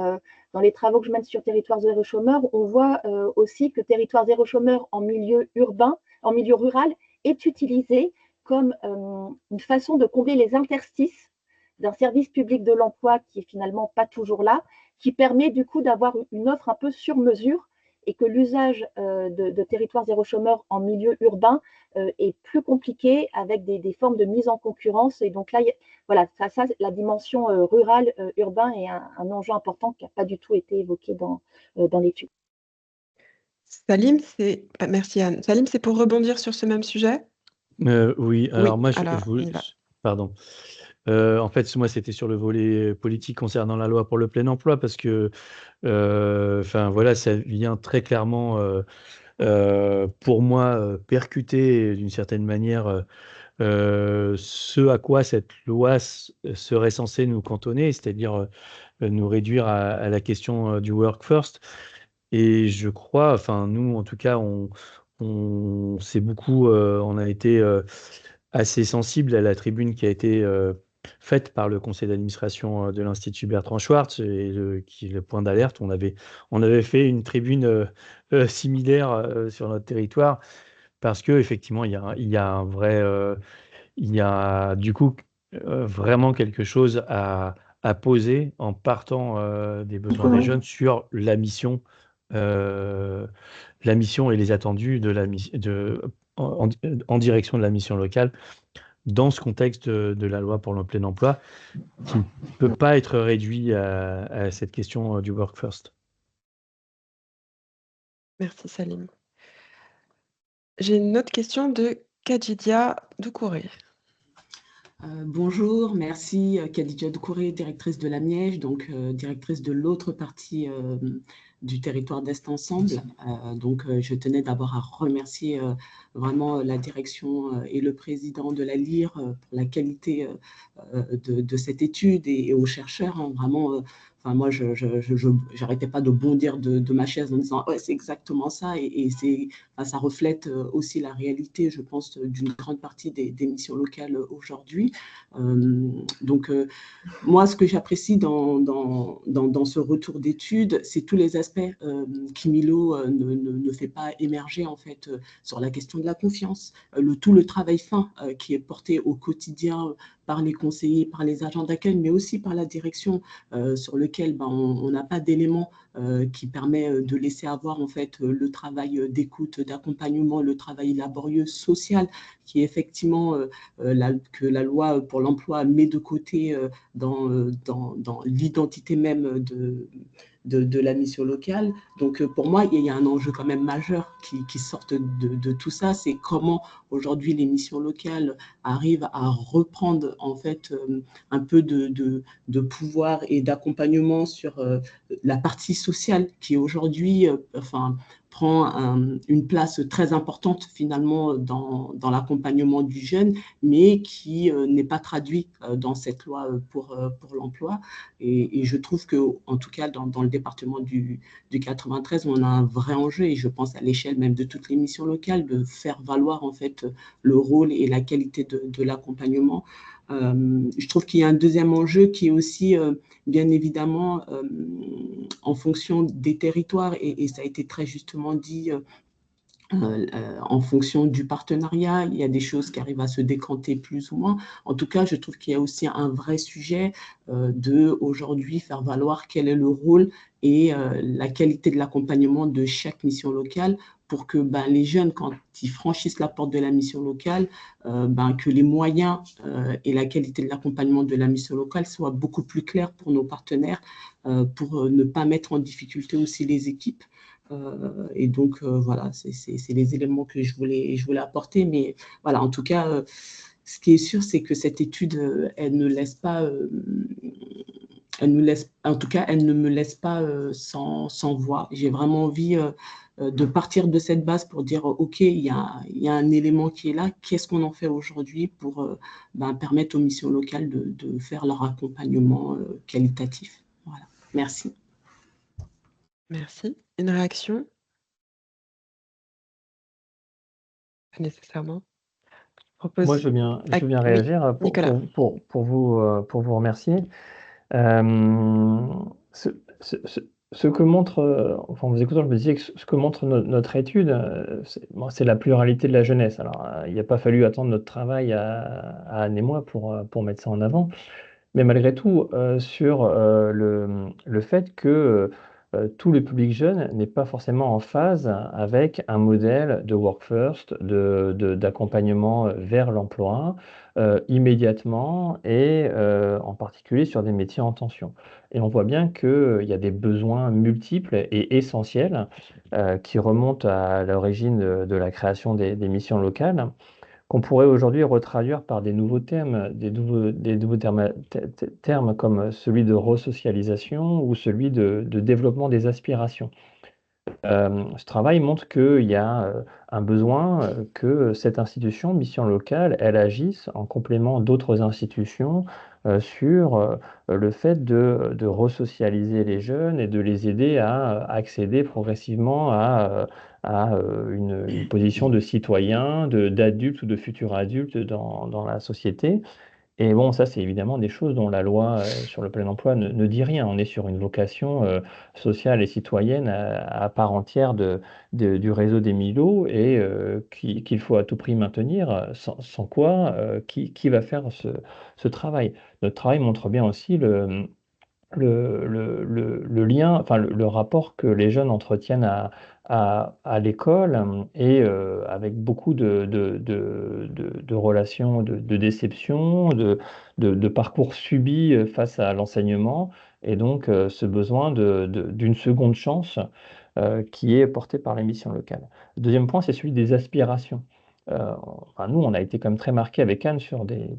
dans les travaux que je mène sur territoire zéro chômeur, on voit aussi que territoire zéro chômeur en milieu urbain, en milieu rural, est utilisé comme une façon de combler les interstices d'un service public de l'emploi qui est finalement pas toujours là, qui permet du coup d'avoir une offre un peu sur mesure et que l'usage de territoire zéro chômeur en milieu urbain est plus compliqué avec des formes de mise en concurrence. Et donc là, voilà, ça la dimension rurale, urbain est un enjeu important qui n'a pas du tout été évoqué dans l'étude. Salim, merci Anne. Salim, c'est pour rebondir sur ce même sujet? Oui, alors moi, il va. pardon. En fait, moi, c'était sur le volet politique concernant la loi pour le plein emploi, parce que, voilà, ça vient très clairement, pour moi, percuter d'une certaine manière ce à quoi cette loi serait censée nous cantonner, c'est-à-dire nous réduire à la question du work first. Et je crois, nous, en tout cas, on s'est beaucoup, on a été assez sensible à la tribune qui a été faite par le conseil d'administration de l'Institut Bertrand Schwartz, et qui est le point d'alerte. On avait fait une tribune similaire sur notre territoire, parce que effectivement, il y a un vrai, il y a du coup vraiment quelque chose à poser en partant des besoins des jeunes sur la mission et les attendus en direction de la mission locale dans ce contexte de la loi pour le plein emploi qui ne peut pas être réduit à cette question du work first. Merci Salim. J'ai une autre question de Kadjidia Doucouré. Bonjour, merci Khadija Doucouré, directrice de la Miège, donc directrice de l'autre partie du territoire d'Est Ensemble. Je tenais d'abord à remercier vraiment la direction et le président de la LIR pour la qualité de cette étude et aux chercheurs. Vraiment, moi, je n'arrêtais pas de bondir de ma chaise en disant ouais, c'est exactement ça et ça reflète aussi la réalité, je pense, d'une grande partie des missions locales aujourd'hui. Moi, ce que j'apprécie dans ce retour d'études, c'est tous les aspects qu'Imilo ne fait pas émerger en fait sur la question de la confiance, tout le travail fin qui est porté au quotidien par les conseillers, par les agents d'accueil, mais aussi par la direction sur lequel on n'a pas d'éléments qui permet de laisser avoir en fait le travail d'écoute, d'accompagnement, le travail laborieux, social, qui est effectivement que la loi pour l'emploi met de côté dans l'identité même de la mission locale. Donc pour moi, il y a un enjeu quand même majeur qui sort de tout ça, c'est comment aujourd'hui les missions locales arrivent à reprendre en fait un peu de pouvoir et d'accompagnement sur la partie sociale qui aujourd'hui prend une place très importante finalement dans l'accompagnement du jeune, mais qui n'est pas traduit dans cette loi pour l'emploi. Et je trouve qu'en tout cas, dans le département du 93, on a un vrai enjeu, et je pense à l'échelle même de toutes les missions locales, de faire valoir en fait le rôle et la qualité de l'accompagnement. Je trouve qu'il y a un deuxième enjeu qui est aussi, bien évidemment, en fonction des territoires, et ça a été très justement dit, en fonction du partenariat, il y a des choses qui arrivent à se décanter plus ou moins. En tout cas, je trouve qu'il y a aussi un vrai sujet de aujourd'hui faire valoir quel est le rôle et la qualité de l'accompagnement de chaque mission locale pour que les jeunes, quand ils franchissent la porte de la mission locale, que les moyens et la qualité de l'accompagnement de la mission locale soient beaucoup plus clairs pour nos partenaires, pour ne pas mettre en difficulté aussi les équipes. Et donc, voilà, c'est les éléments que je voulais apporter. Mais voilà, en tout cas, ce qui est sûr, c'est que cette étude, elle ne laisse pas, en tout cas, elle ne me laisse pas sans voix. J'ai vraiment envie de partir de cette base pour dire, OK, il y a un élément qui est là. Qu'est-ce qu'on en fait aujourd'hui pour permettre aux missions locales de faire leur accompagnement qualitatif. Voilà. Merci. Merci. Une réaction? Pas nécessairement. Moi, je veux bien Oui, réagir Nicolas. pour vous remercier. Ce que montre, en vous écoutant, je me disais que ce que montre notre étude, c'est la pluralité de la jeunesse. Alors, il n'a pas fallu attendre notre travail à Anne et moi pour mettre ça en avant. Mais malgré tout, sur le fait que tout le public jeune n'est pas forcément en phase avec un modèle de work first, d'accompagnement vers l'emploi immédiatement et en particulier sur des métiers en tension. Et on voit bien qu'il y a des besoins multiples et essentiels qui remontent à l'origine de la création des missions locales, qu'on pourrait aujourd'hui retraduire par des nouveaux termes, des nouveaux termes comme celui de resocialisation ou celui de développement des aspirations. Ce travail montre qu'il y a un besoin que cette institution, mission locale, elle agisse en complément d'autres institutions sur le fait de resocialiser les jeunes et de les aider à accéder progressivement à une position de citoyen, d'adulte ou de futur adulte dans la société. Et bon, ça, c'est évidemment des choses dont la loi sur le plein emploi ne dit rien. On est sur une vocation sociale et citoyenne à part entière du réseau des Milo et qu'il faut à tout prix maintenir, sans quoi, qui va faire ce travail? Notre travail montre bien aussi le lien, enfin le rapport que les jeunes entretiennent à l'école et avec beaucoup de relations, de déceptions, de parcours subis face à l'enseignement, et donc ce besoin d'une seconde chance qui est porté par les missions locales. Le deuxième point, c'est celui des aspirations. Enfin, nous, on a été quand même très marqués avec Anne sur des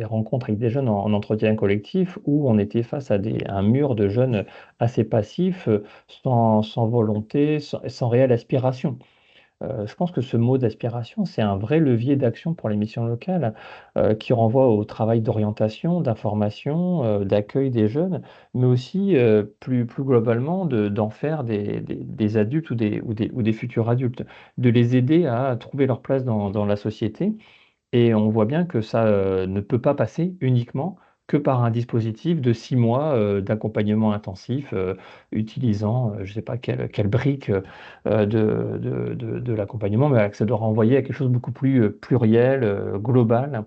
rencontres avec des jeunes en entretien collectif où on était face à un mur de jeunes assez passifs, sans volonté, sans réelle aspiration. Je pense que ce mot d'aspiration, c'est un vrai levier d'action pour les missions locales qui renvoie au travail d'orientation, d'information, d'accueil des jeunes, mais aussi plus globalement d'en faire des adultes ou des futurs adultes, de les aider à trouver leur place dans la société. Et on voit bien que ça ne peut pas passer uniquement que par un dispositif de 6 mois d'accompagnement intensif, utilisant, je ne sais pas quelle brique de l'accompagnement, mais que ça doit renvoyer à quelque chose de beaucoup plus pluriel, global.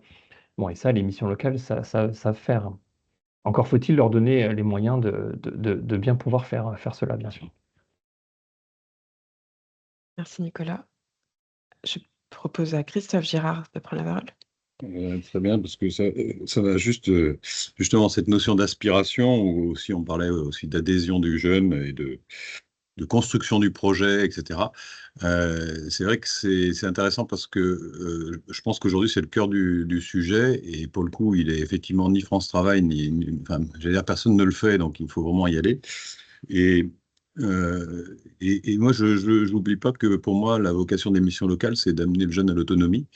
Bon, et ça, les missions locales, ça savent faire. Encore faut-il leur donner les moyens de bien pouvoir faire cela, bien sûr. Merci Nicolas. Je propose à Christophe Girard de prendre la parole. Très bien, parce que ça va justement cette notion d'aspiration, ou aussi on parlait aussi d'adhésion du jeune et de construction du projet, etc. C'est vrai que c'est intéressant parce que je pense qu'aujourd'hui c'est le cœur du sujet, et pour le coup il est effectivement ni France Travail, enfin, j'allais dire, personne ne le fait, donc il faut vraiment y aller. Et moi, je n'oublie pas que pour moi, la vocation des missions locales, c'est d'amener le jeune à l'autonomie.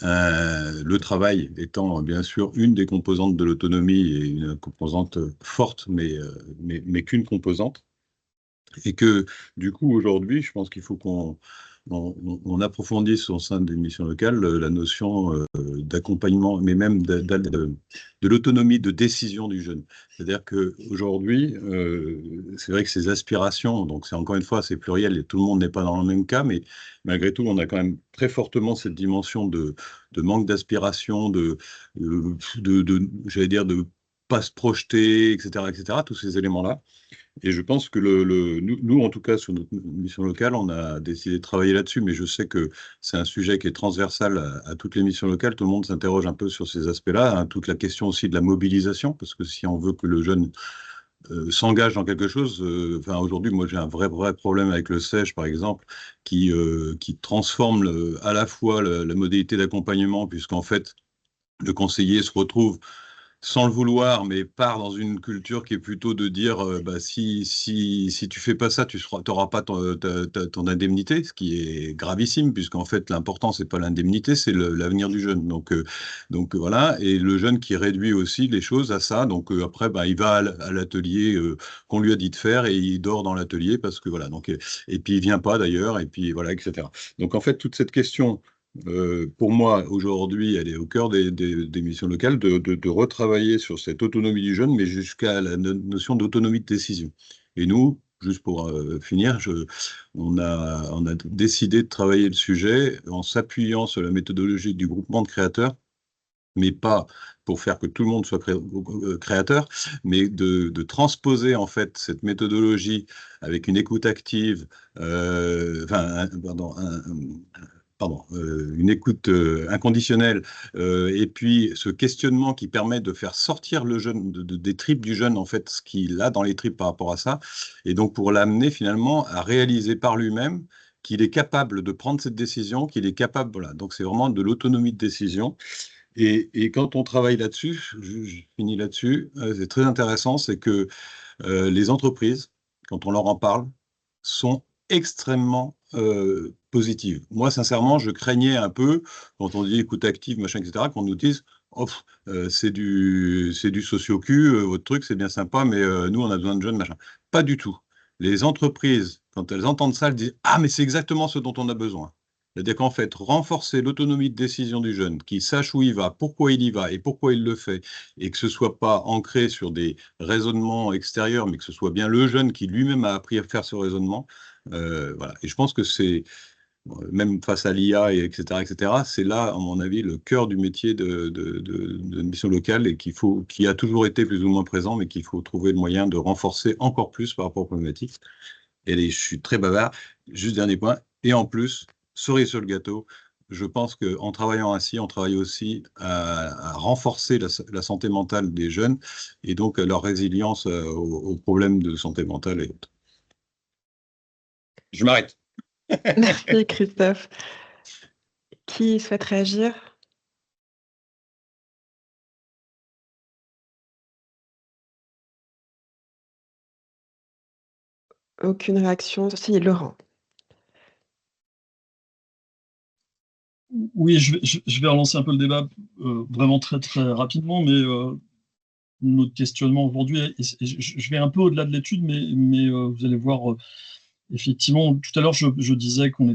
Le travail étant bien sûr une des composantes de l'autonomie, et une composante forte, mais qu'une composante. Et que du coup, aujourd'hui, je pense qu'il faut qu'on approfondisse au sein des missions locales la notion d'accompagnement, mais même de l'autonomie de décision du jeune. C'est-à-dire qu'aujourd'hui, c'est vrai que ces aspirations, donc c'est encore une fois, c'est pluriel et tout le monde n'est pas dans le même cas, mais malgré tout, on a quand même très fortement cette dimension de manque d'aspiration, j'allais dire, de pas se projeter, etc., tous ces éléments-là. Et je pense que nous, en tout cas, sur notre mission locale, on a décidé de travailler là-dessus, mais je sais que c'est un sujet qui est transversal à toutes les missions locales. Tout le monde s'interroge un peu sur ces aspects-là, hein, toute la question aussi de la mobilisation, parce que si on veut que le jeune s'engage dans quelque chose, enfin, aujourd'hui, moi, j'ai un vrai problème avec le SEJ, par exemple, qui transforme à la fois la modalité d'accompagnement, puisqu'en fait, le conseiller se retrouve sans le vouloir, mais part dans une culture qui est plutôt de dire si tu fais pas ça, tu n'auras pas ton indemnité, ce qui est gravissime, puisqu'en fait, l'important, c'est pas l'indemnité, c'est l'avenir du jeune. Donc voilà, et le jeune qui réduit aussi les choses à ça. Donc après, il va à l'atelier qu'on lui a dit de faire, et il dort dans l'atelier, parce que voilà. Donc, et puis il vient pas d'ailleurs, et puis voilà, etc. Donc en fait, toute cette question, pour moi, aujourd'hui, elle est au cœur des missions locales, de retravailler sur cette autonomie du jeune, mais jusqu'à la notion d'autonomie de décision. Et nous, juste pour finir, on a décidé de travailler le sujet en s'appuyant sur la méthodologie du groupement de créateurs, mais pas pour faire que tout le monde soit créateur, mais de transposer en fait cette méthodologie avec une écoute active, une écoute inconditionnelle, et puis ce questionnement qui permet de faire sortir le jeune des tripes du jeune, en fait, ce qu'il a dans les tripes par rapport à ça, et donc pour l'amener finalement à réaliser par lui-même qu'il est capable de prendre cette décision, qu'il est capable, voilà. Donc c'est vraiment de l'autonomie de décision. Et quand on travaille là-dessus, je finis là-dessus, c'est très intéressant, c'est que les entreprises, quand on leur en parle, sont extrêmement positives. Moi, sincèrement, je craignais un peu, quand on dit écoute active, machin, etc., qu'on nous dise oh, c'est du socio-cul, votre truc, c'est bien sympa, mais nous, on a besoin de jeunes, machin. Pas du tout. Les entreprises, quand elles entendent ça, elles disent ah, mais c'est exactement ce dont on a besoin. C'est-à-dire qu'en fait, renforcer l'autonomie de décision du jeune, qu'il sache où il va, pourquoi il y va et pourquoi il le fait, et que ce ne soit pas ancré sur des raisonnements extérieurs, mais que ce soit bien le jeune qui lui-même a appris à faire ce raisonnement. Voilà. Et je pense que c'est même face à l'IA, etc., c'est là, à mon avis, le cœur du métier de mission locale et qui a toujours été plus ou moins présent, mais qu'il faut trouver le moyen de renforcer encore plus par rapport aux problématiques. Et je suis très bavard. Juste dernier point. Et en plus, cerise sur le gâteau, je pense qu'en travaillant ainsi, on travaille aussi à renforcer la santé mentale des jeunes et donc leur résilience aux problèmes de santé mentale et autres. Je m'arrête. Merci Christophe. Qui souhaite réagir? Aucune réaction? Si, Laurent. Oui, je vais relancer un peu le débat vraiment très très rapidement, mais notre questionnement aujourd'hui, je vais un peu au-delà de l'étude, mais vous allez voir, effectivement, tout à l'heure je disais qu'on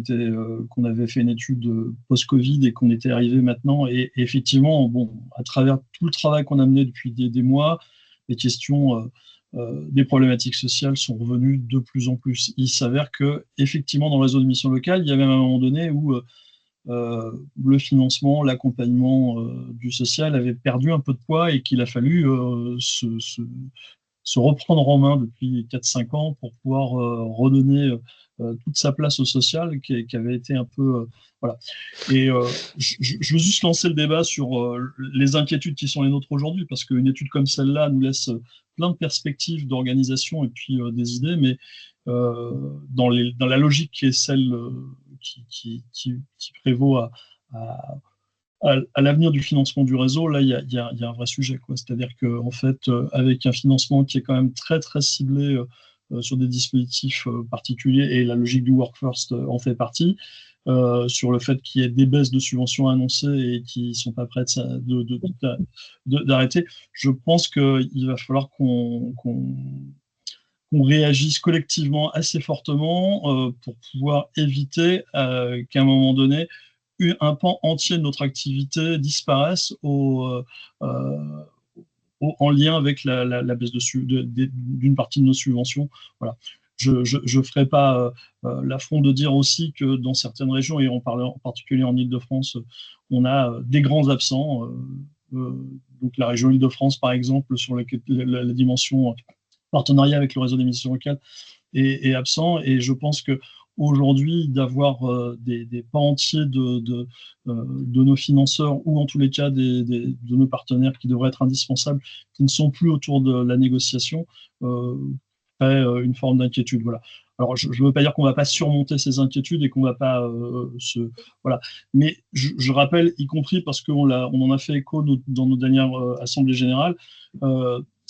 avait fait une étude post-Covid et qu'on était arrivé maintenant, et effectivement, bon, à travers tout le travail qu'on a mené depuis des mois, les questions des problématiques sociales sont revenues de plus en plus. Il s'avère que effectivement, dans le réseau de missions locales, il y avait même un moment donné où le financement, l'accompagnement du social avait perdu un peu de poids et qu'il a fallu se reprendre en main depuis 4-5 ans pour pouvoir redonner toute sa place au social qui avait été un peu... voilà. Et je veux juste lancer le débat sur les inquiétudes qui sont les nôtres aujourd'hui, parce qu'une étude comme celle-là nous laisse plein de perspectives d'organisation et puis des idées, mais dans la logique qui est celle qui prévaut à l'avenir du financement du réseau, là, il y a un vrai sujet, quoi. C'est-à-dire qu'en fait, avec un financement qui est quand même très, très ciblé sur des dispositifs particuliers, et la logique du Work First en fait partie, sur le fait qu'il y ait des baisses de subventions annoncées et qui ne sont pas prêtes d'arrêter, je pense qu'il va falloir qu'on réagisse collectivement assez fortement pour pouvoir éviter qu'à un moment donné, un pan entier de notre activité disparaisse en lien avec la baisse d'une partie de nos subventions. Voilà. Je ne ferai pas l'affront de dire aussi que dans certaines régions, et on parle en particulier en Île-de-France, on a des grands absents. Donc la région Île-de-France, par exemple, sur la dimension partenariat avec le réseau des missions locales est absent. Et je pense qu'aujourd'hui, d'avoir des pans entiers de nos financeurs, ou en tous les cas de nos partenaires qui devraient être indispensables, qui ne sont plus autour de la négociation, crée une forme d'inquiétude. Voilà. Alors, je ne veux pas dire qu'on ne va pas surmonter ces inquiétudes et qu'on ne va pas voilà. Mais je rappelle, y compris parce qu'on en a fait écho dans nos dernières assemblées générales,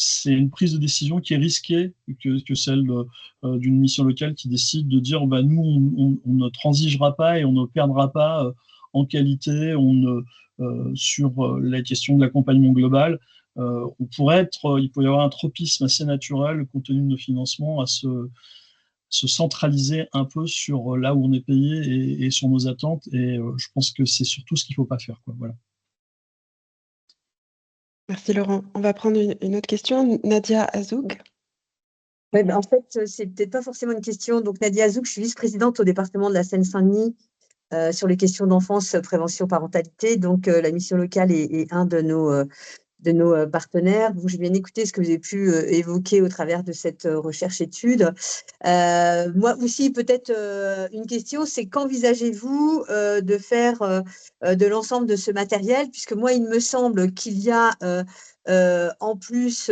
c'est une prise de décision qui est risquée que celle d'une mission locale qui décide de dire nous, on ne transigera pas et on ne perdra pas en qualité sur la question de l'accompagnement global. Il peut y avoir un tropisme assez naturel compte tenu de nos financements à se centraliser un peu sur là où on est payé et sur nos attentes. Et je pense que c'est surtout ce qu'il ne faut pas faire, quoi. Voilà. Merci Laurent. On va prendre une autre question. Nadia Azoug. Ouais, en fait, c'est peut-être pas forcément une question. Donc Nadia Azoug, je suis vice-présidente au département de la Seine-Saint-Denis sur les questions d'enfance, prévention, parentalité. Donc la mission locale est un de nos partenaires. J'ai bien écouté ce que vous avez pu évoquer au travers de cette recherche-étude. Moi aussi, peut-être une question, c'est qu'envisagez-vous de faire de l'ensemble de ce matériel, puisque moi, il me semble qu'il y a en plus...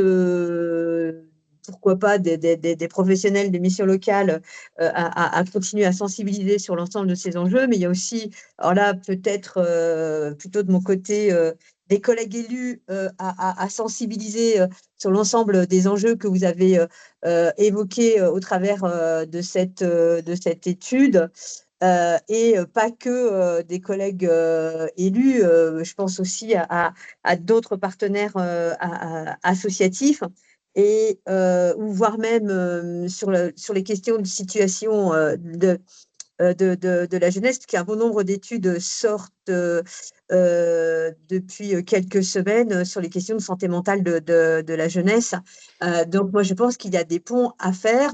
pourquoi pas des professionnels des missions locales à continuer à sensibiliser sur l'ensemble de ces enjeux, mais il y a aussi, alors là, peut-être plutôt de mon côté, des collègues élus à sensibiliser sur l'ensemble des enjeux que vous avez évoqués au travers de cette étude. Et pas que des collègues élus, je pense aussi à d'autres partenaires associatifs, et ou voire même sur les questions de situation de la jeunesse, puisqu'un bon nombre d'études sortent depuis quelques semaines sur les questions de santé mentale de la jeunesse. Donc, moi, je pense qu'il y a des ponts à faire.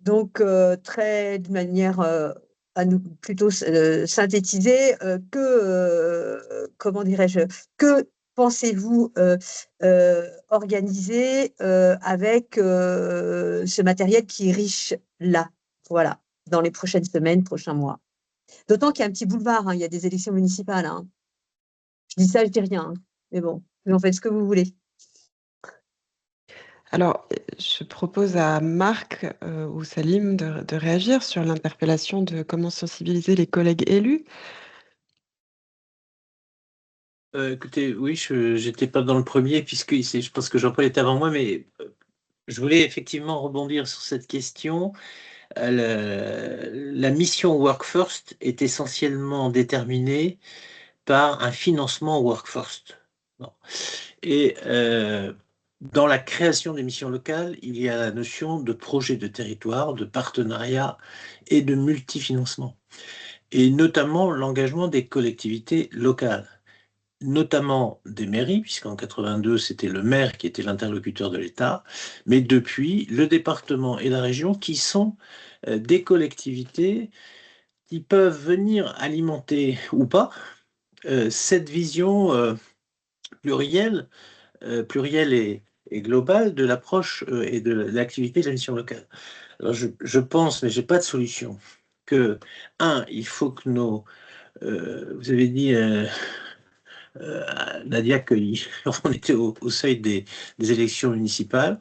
Donc, de manière à nous plutôt synthétiser, comment dirais-je, que pensez-vous organiser avec ce matériel qui est riche là, voilà, dans les prochaines semaines, prochains mois? D'autant qu'il y a un petit boulevard, hein, il y a des élections municipales. Hein. Je dis ça, je dis rien, hein, mais bon, vous en faites ce que vous voulez. Alors, je propose à Marc ou Salim de réagir sur l'interpellation de comment sensibiliser les collègues élus. Écoutez, oui, je n'étais pas dans le premier, puisque je pense que Jean-Paul était avant moi, mais je voulais effectivement rebondir sur cette question. La mission Work First est essentiellement déterminée par un financement Work First. Bon. Et dans la création des missions locales, il y a la notion de projet de territoire, de partenariat et de multifinancement. Et notamment l'engagement des collectivités locales, notamment des mairies, puisqu'en 82, c'était le maire qui était l'interlocuteur de l'État, mais depuis, le département et la région qui sont des collectivités qui peuvent venir alimenter ou pas cette vision plurielle et globale de l'approche et de l'activité de la mission locale. Alors je pense, mais je n'ai pas de solution, que, il faut que vous avez dit, Nadia, qu'on était au seuil des élections municipales.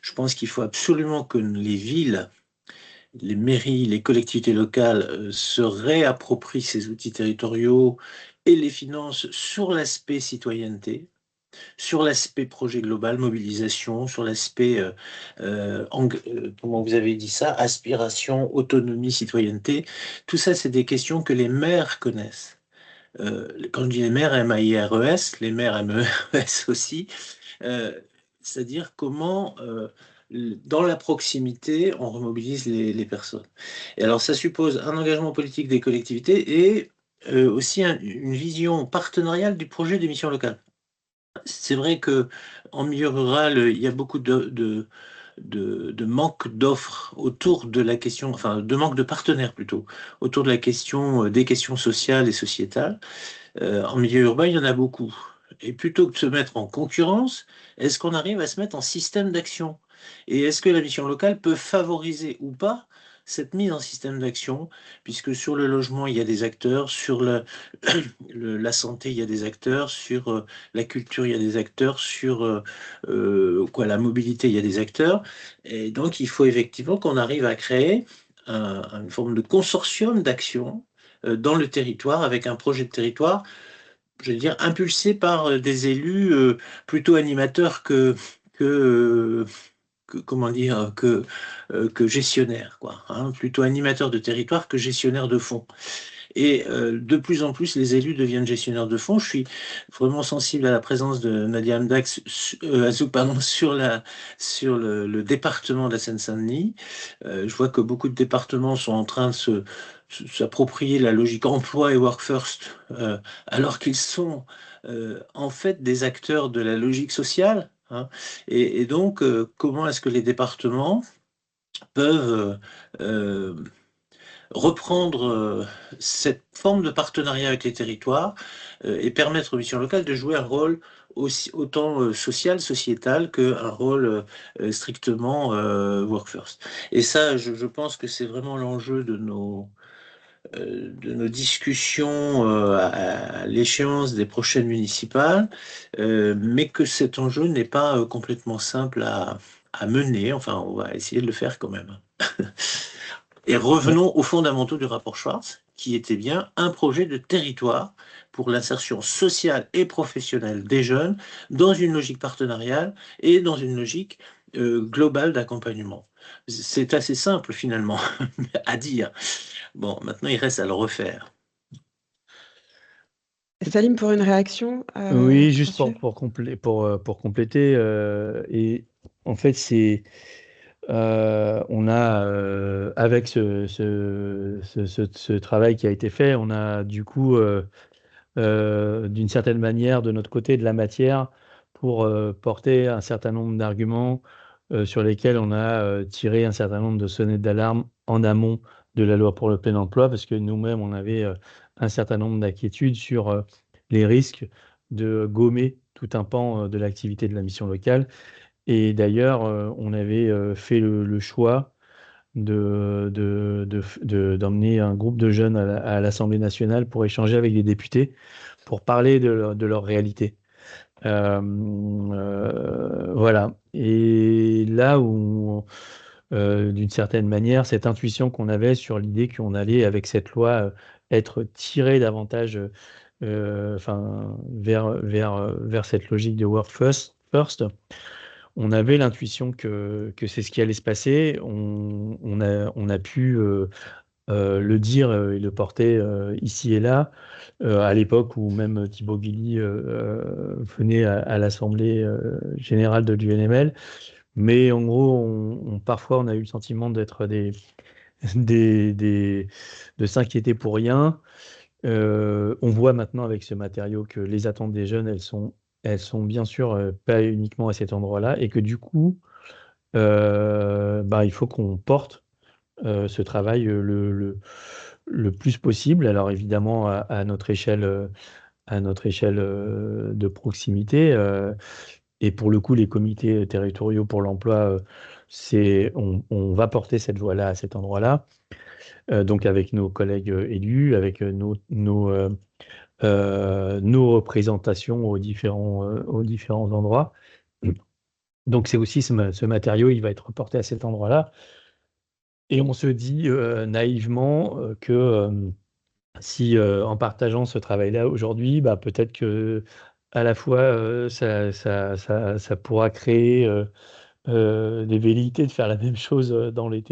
Je pense qu'il faut absolument que les villes, les mairies, les collectivités locales se réapproprient ces outils territoriaux et les financent sur l'aspect citoyenneté, sur l'aspect projet global, mobilisation, sur l'aspect, comment vous avez dit ça, aspiration, autonomie, citoyenneté. Tout ça, c'est des questions que les maires connaissent. Quand je dis les maires, M-A-I-R-E-S, les maires M-E-S aussi, c'est-à-dire comment, dans la proximité, on remobilise les personnes. Et alors, ça suppose un engagement politique des collectivités et aussi une vision partenariale du projet des missions locales. C'est vrai qu'en milieu rural, il y a beaucoup de manque d'offres autour de la question, enfin de manque de partenaires plutôt, autour de la question, des questions sociales et sociétales. En milieu urbain, il y en a beaucoup. Et plutôt que de se mettre en concurrence, est-ce qu'on arrive à se mettre en système d'action? Et est-ce que la mission locale peut favoriser ou pas cette mise en système d'action, puisque sur le logement, il y a des acteurs, sur la santé, il y a des acteurs, sur la culture, il y a des acteurs, sur la mobilité, il y a des acteurs. Et donc, il faut effectivement qu'on arrive à créer une forme de consortium d'action dans le territoire, avec un projet de territoire, je veux dire, impulsé par des élus plutôt animateurs comment dire, que gestionnaire, quoi, hein, plutôt animateur de territoire que gestionnaire de fonds. Et de plus en plus, les élus deviennent gestionnaires de fonds. Je suis vraiment sensible à la présence de Nadia Azouk sur le département de la Seine-Saint-Denis. Je vois que beaucoup de départements sont en train de s'approprier la logique emploi et work first, alors qu'ils sont en fait des acteurs de la logique sociale. Hein. Et donc, comment est-ce que les départements peuvent reprendre cette forme de partenariat avec les territoires et permettre aux missions locales de jouer un rôle autant social, sociétal, qu'un rôle strictement work first. Et ça, je pense que c'est vraiment l'enjeu de nos discussions à l'échéance des prochaines municipales, mais que cet enjeu n'est pas complètement simple à mener. Enfin, on va essayer de le faire quand même. Et revenons aux fondamentaux du rapport Schwartz, qui était bien un projet de territoire pour l'insertion sociale et professionnelle des jeunes dans une logique partenariale et dans une logique globale d'accompagnement. C'est assez simple finalement à dire. Bon, maintenant il reste à le refaire. Salim, pour une réaction Oui, juste pour compléter. Et en fait, on a, avec ce travail qui a été fait, on a du coup, d'une certaine manière, de notre côté, de la matière pour porter un certain nombre d'arguments sur lesquels on a tiré un certain nombre de sonnettes d'alarme en amont la loi pour le plein emploi, parce que nous-mêmes, on avait un certain nombre d'inquiétudes sur les risques de gommer tout un pan de l'activité de la mission locale. Et d'ailleurs, on avait fait le choix d'emmener un groupe de jeunes à l'Assemblée nationale pour échanger avec les députés, pour parler de leur réalité. Voilà. Et là où, d'une certaine manière, cette intuition qu'on avait sur l'idée qu'on allait, avec cette loi, être tiré davantage vers cette logique de work first, on avait l'intuition que c'est ce qui allait se passer. On a pu le dire et le porter ici et là, à l'époque où même Thibaut Guilly venait à l'Assemblée générale de l'UNML. Mais en gros, parfois, on a eu le sentiment d'être de s'inquiéter pour rien. On voit maintenant avec ce matériau que les attentes des jeunes, elles sont bien sûr pas uniquement à cet endroit-là, et que du coup, il faut qu'on porte ce travail le plus possible. Alors évidemment, à notre échelle de proximité. Et pour le coup, les comités territoriaux pour l'emploi, on va porter cette voie-là à cet endroit-là. Donc avec nos collègues élus, avec nos représentations aux différents endroits. Donc c'est aussi ce matériau, il va être porté à cet endroit-là. Et on se dit naïvement que si en partageant ce travail-là aujourd'hui, peut-être que à la fois ça pourra créer des velléités de faire la même chose dans les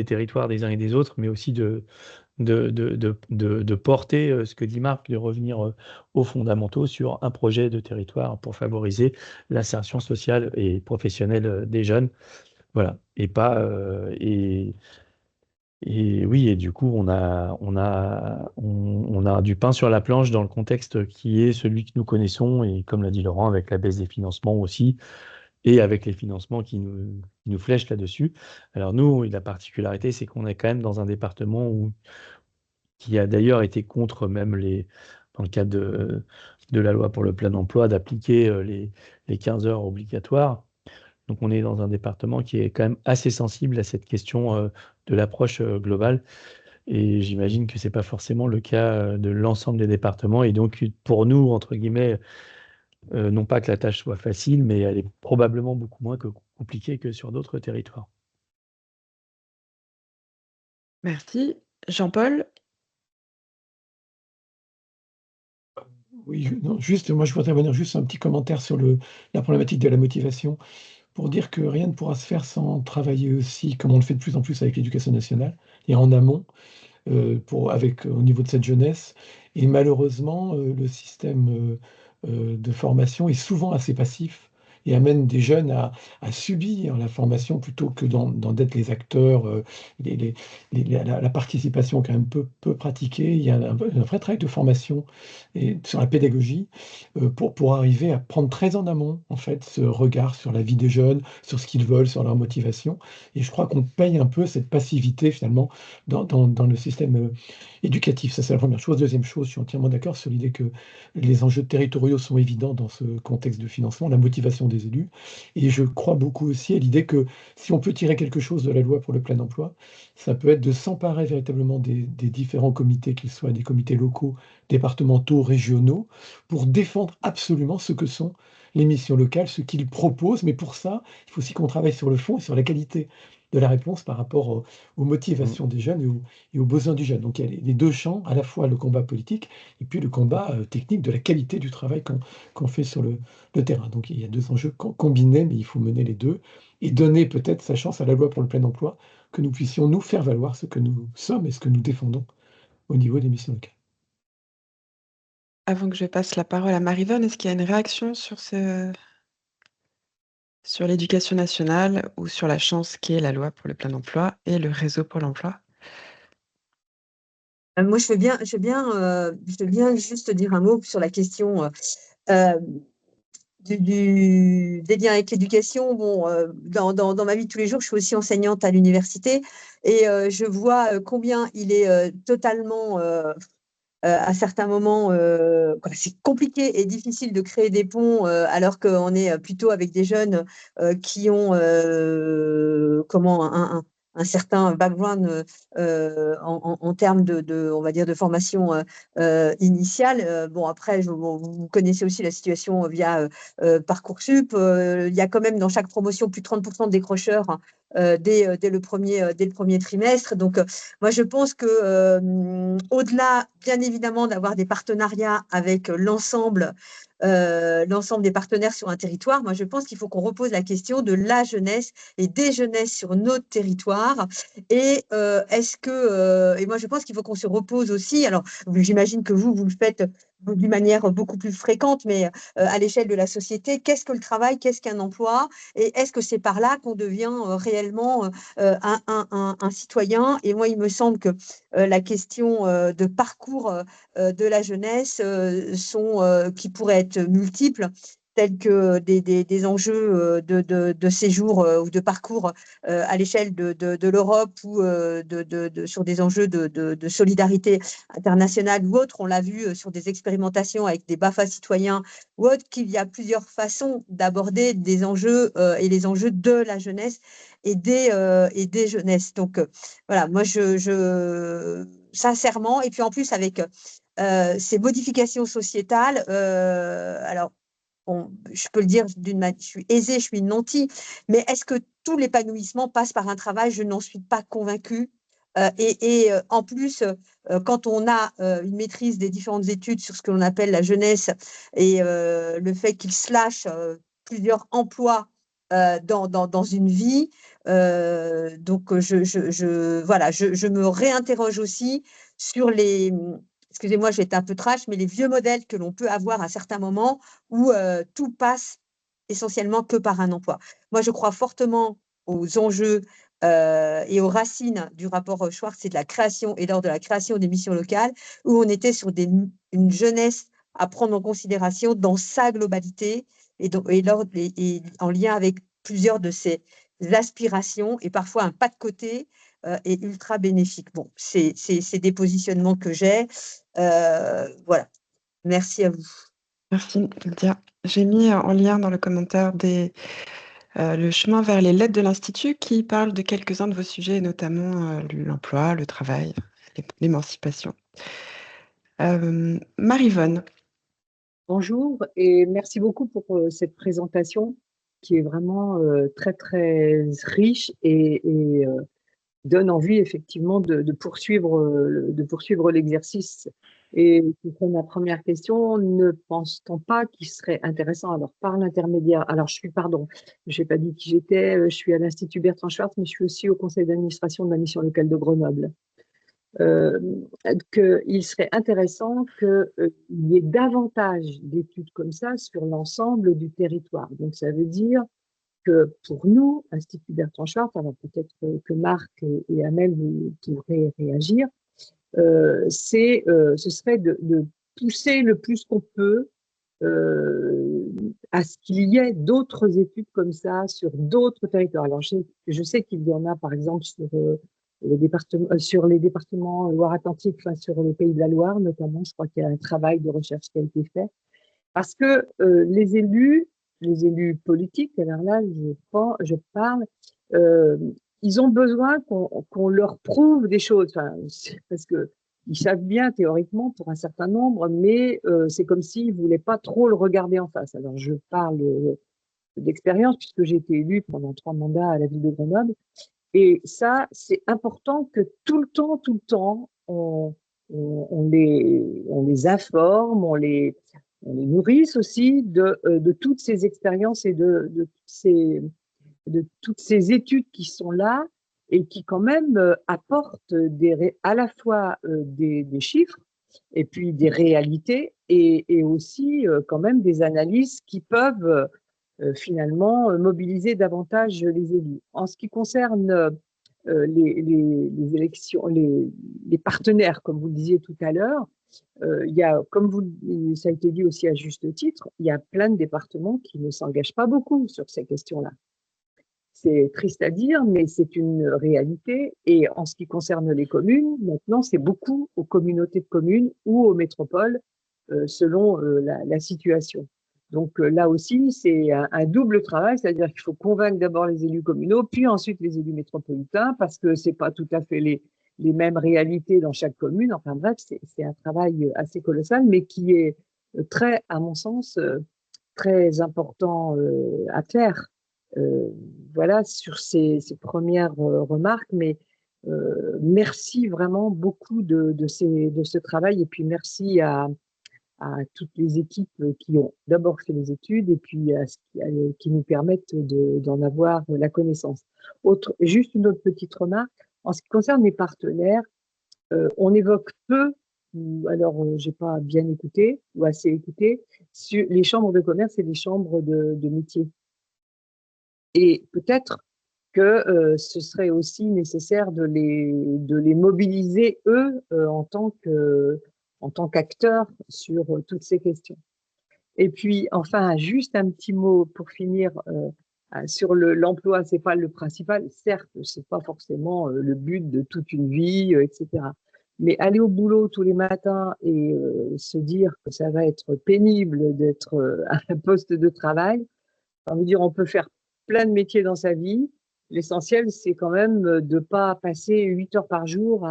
territoires des uns et des autres, mais aussi de porter ce que dit Marc, de revenir aux fondamentaux sur un projet de territoire pour favoriser l'insertion sociale et professionnelle des jeunes. Voilà. Et oui, et du coup, on a du pain sur la planche dans le contexte qui est celui que nous connaissons, et comme l'a dit Laurent, avec la baisse des financements aussi, et avec les financements qui nous flèchent là-dessus. Alors nous, la particularité, c'est qu'on est quand même dans un département qui a d'ailleurs été contre même dans le cadre de la loi pour le plein emploi, d'appliquer les 15 heures obligatoires. Donc on est dans un département qui est quand même assez sensible à cette question de l'approche globale. Et j'imagine que ce n'est pas forcément le cas de l'ensemble des départements. Et donc pour nous, entre guillemets, non pas que la tâche soit facile, mais elle est probablement beaucoup moins compliquée que sur d'autres territoires. Merci. Jean-Paul? Oui, non, juste, moi je voudrais revenir juste un petit commentaire sur la problématique de la motivation, pour dire que rien ne pourra se faire sans travailler aussi, comme on le fait de plus en plus avec l'éducation nationale, et en amont, au niveau de cette jeunesse. Et malheureusement, le système de formation est souvent assez passif et amène des jeunes à subir la formation plutôt que d'être les acteurs. La participation est quand même peu pratiquée. Il y a un vrai travail de formation et sur la pédagogie pour arriver à prendre très en amont en fait ce regard sur la vie des jeunes, sur ce qu'ils veulent, sur leur motivation. Et je crois qu'on paye un peu cette passivité finalement dans le système éducatif. Ça, c'est la première chose. Deuxième chose, je suis entièrement d'accord sur l'idée que les enjeux territoriaux sont évidents dans ce contexte de financement, la motivation des élus. Et je crois beaucoup aussi à l'idée que si on peut tirer quelque chose de la loi pour le plein emploi, ça peut être de s'emparer véritablement des différents comités, qu'ils soient des comités locaux, départementaux, régionaux, pour défendre absolument ce que sont les missions locales, ce qu'ils proposent. Mais pour ça, il faut aussi qu'on travaille sur le fond et sur la qualité de la réponse par rapport aux motivations des jeunes et aux besoins du jeune. Donc il y a les deux champs, à la fois le combat politique et puis le combat technique de la qualité du travail qu'on fait sur le terrain. Donc il y a deux enjeux combinés, mais il faut mener les deux et donner peut-être sa chance à la loi pour le plein emploi, que nous puissions nous faire valoir ce que nous sommes et ce que nous défendons au niveau des missions locales. Avant que je passe la parole à Maryvonne, est-ce qu'il y a une réaction sur l'éducation nationale ou sur la chance qu'est la loi pour le plein emploi et le réseau pour l'emploi? Moi, je veux bien juste dire un mot sur la question. des liens avec l'éducation. Bon, dans ma vie de tous les jours, je suis aussi enseignante à l'université et je vois combien il est totalement, à certains moments, c'est compliqué et difficile de créer des ponts alors qu'on est plutôt avec des jeunes qui ont un certain background en termes on va dire, de formation initiale. Bon, après, vous connaissez aussi la situation via Parcoursup. Il y a quand même dans chaque promotion plus de 30% de décrocheurs dès le premier trimestre. Donc, moi, je pense que au-delà, bien évidemment, d'avoir des partenariats avec l'ensemble des partenaires sur un territoire, moi, je pense qu'il faut qu'on repose la question de la jeunesse et des jeunesses sur notre territoire. Et et moi, je pense qu'il faut qu'on se repose aussi. Alors, j'imagine que vous le faites d'une manière beaucoup plus fréquente, mais à l'échelle de la société, qu'est-ce que le travail, qu'est-ce qu'un emploi, et est-ce que c'est par là qu'on devient réellement un citoyen? Et moi, il me semble que la question de parcours de la jeunesse qui pourraient être multiples, tels que des enjeux de séjour ou de parcours à l'échelle de l'Europe ou sur des enjeux de solidarité internationale ou autre. On l'a vu sur des expérimentations avec des BAFA citoyens ou autre, qu'il y a plusieurs façons d'aborder des enjeux et les enjeux de la jeunesse et des jeunesses. Donc voilà, moi sincèrement, et puis en plus avec ces modifications sociétales, alors bon, je peux le dire je suis aisée, je suis une nantie, mais est-ce que tout l'épanouissement passe par un travail? Je n'en suis pas convaincue. En plus, quand on a une maîtrise des différentes études sur ce que l'on appelle la jeunesse et le fait qu'il se lâche plusieurs emplois dans une vie, donc voilà, je me réinterroge aussi sur excusez-moi, je vais être un peu trash, mais les vieux modèles que l'on peut avoir à certains moments où tout passe essentiellement que par un emploi. Moi, je crois fortement aux enjeux et aux racines du rapport Schwartz et de la création, et lors de la création des missions locales, où on était sur une jeunesse à prendre en considération dans sa globalité et en lien avec plusieurs de ses aspirations, et parfois un pas de côté est ultra bénéfique. Bon, c'est des positionnements que j'ai. Voilà. Merci à vous. Merci, Lydia. J'ai mis en lien dans le commentaire le chemin vers les lettres de l'Institut qui parle de quelques-uns de vos sujets, notamment l'emploi, le travail, l'émancipation. Marie-Vonne. Bonjour et merci beaucoup pour cette présentation qui est vraiment très très riche et donne envie effectivement de poursuivre l'exercice. Et pour ma première question, ne pense-t-on pas qu'il serait intéressant, alors par l'intermédiaire, alors je n'ai pas dit qui j'étais, je suis à l'Institut Bertrand Schwartz, mais je suis aussi au conseil d'administration de la mission locale de Grenoble. Qu'il serait intéressant qu'il y ait davantage d'études comme ça sur l'ensemble du territoire. Donc ça veut dire que pour nous, Institut Bertrand Schwartz, alors peut-être que Marc et Amel vous pourrez réagir, ce serait de pousser le plus qu'on peut à ce qu'il y ait d'autres études comme ça sur d'autres territoires. Alors je sais qu'il y en a par exemple sur les départements Loire-Atlantique, enfin sur le Pays de la Loire notamment, je crois qu'il y a un travail de recherche qui a été fait. Parce que les élus politiques, alors là, je parle, ils ont besoin qu'on leur prouve des choses, parce que ils savent bien théoriquement pour un certain nombre, mais c'est comme s'ils ne voulaient pas trop le regarder en face. Alors je parle d'expérience puisque j'ai été élue pendant 3 mandats à la ville de Grenoble. Et ça, c'est important que tout le temps, on les informe, on les nourrisse aussi de toutes ces expériences et de toutes ces études qui sont là et qui quand même apportent à la fois des chiffres et puis des réalités et aussi quand même des analyses qui peuvent finalement mobiliser davantage les élus. En ce qui concerne les élections, les partenaires, comme vous le disiez tout à l'heure, Il y a, ça a été dit aussi à juste titre, il y a plein de départements qui ne s'engagent pas beaucoup sur ces questions-là. C'est triste à dire, mais c'est une réalité. Et en ce qui concerne les communes, maintenant, c'est beaucoup aux communautés de communes ou aux métropoles, selon la situation. Donc là aussi, c'est un double travail, c'est-à-dire qu'il faut convaincre d'abord les élus communaux, puis ensuite les élus métropolitains, parce que c'est pas tout à fait les mêmes réalités dans chaque commune. Enfin bref, c'est un travail assez colossal, mais qui est très, à mon sens, très important à faire. Voilà, sur ces premières remarques, mais merci vraiment beaucoup de ce travail, et puis merci à toutes les équipes qui ont d'abord fait les études et puis qui nous permettent d'en avoir la connaissance. Juste une autre petite remarque, en ce qui concerne les partenaires, on évoque peu, ou alors j'ai pas bien écouté ou assez écouté, sur les chambres de commerce et les chambres de métier. Et peut-être que ce serait aussi nécessaire de les mobiliser, eux, en tant qu'acteurs sur toutes ces questions. Et puis, enfin, juste un petit mot pour finir sur l'emploi, c'est pas le principal. Certes, c'est pas forcément le but de toute une vie, etc. Mais aller au boulot tous les matins et se dire que ça va être pénible d'être à un poste de travail, ça veut dire on peut faire plein de métiers dans sa vie. L'essentiel, c'est quand même de ne pas passer 8 heures par jour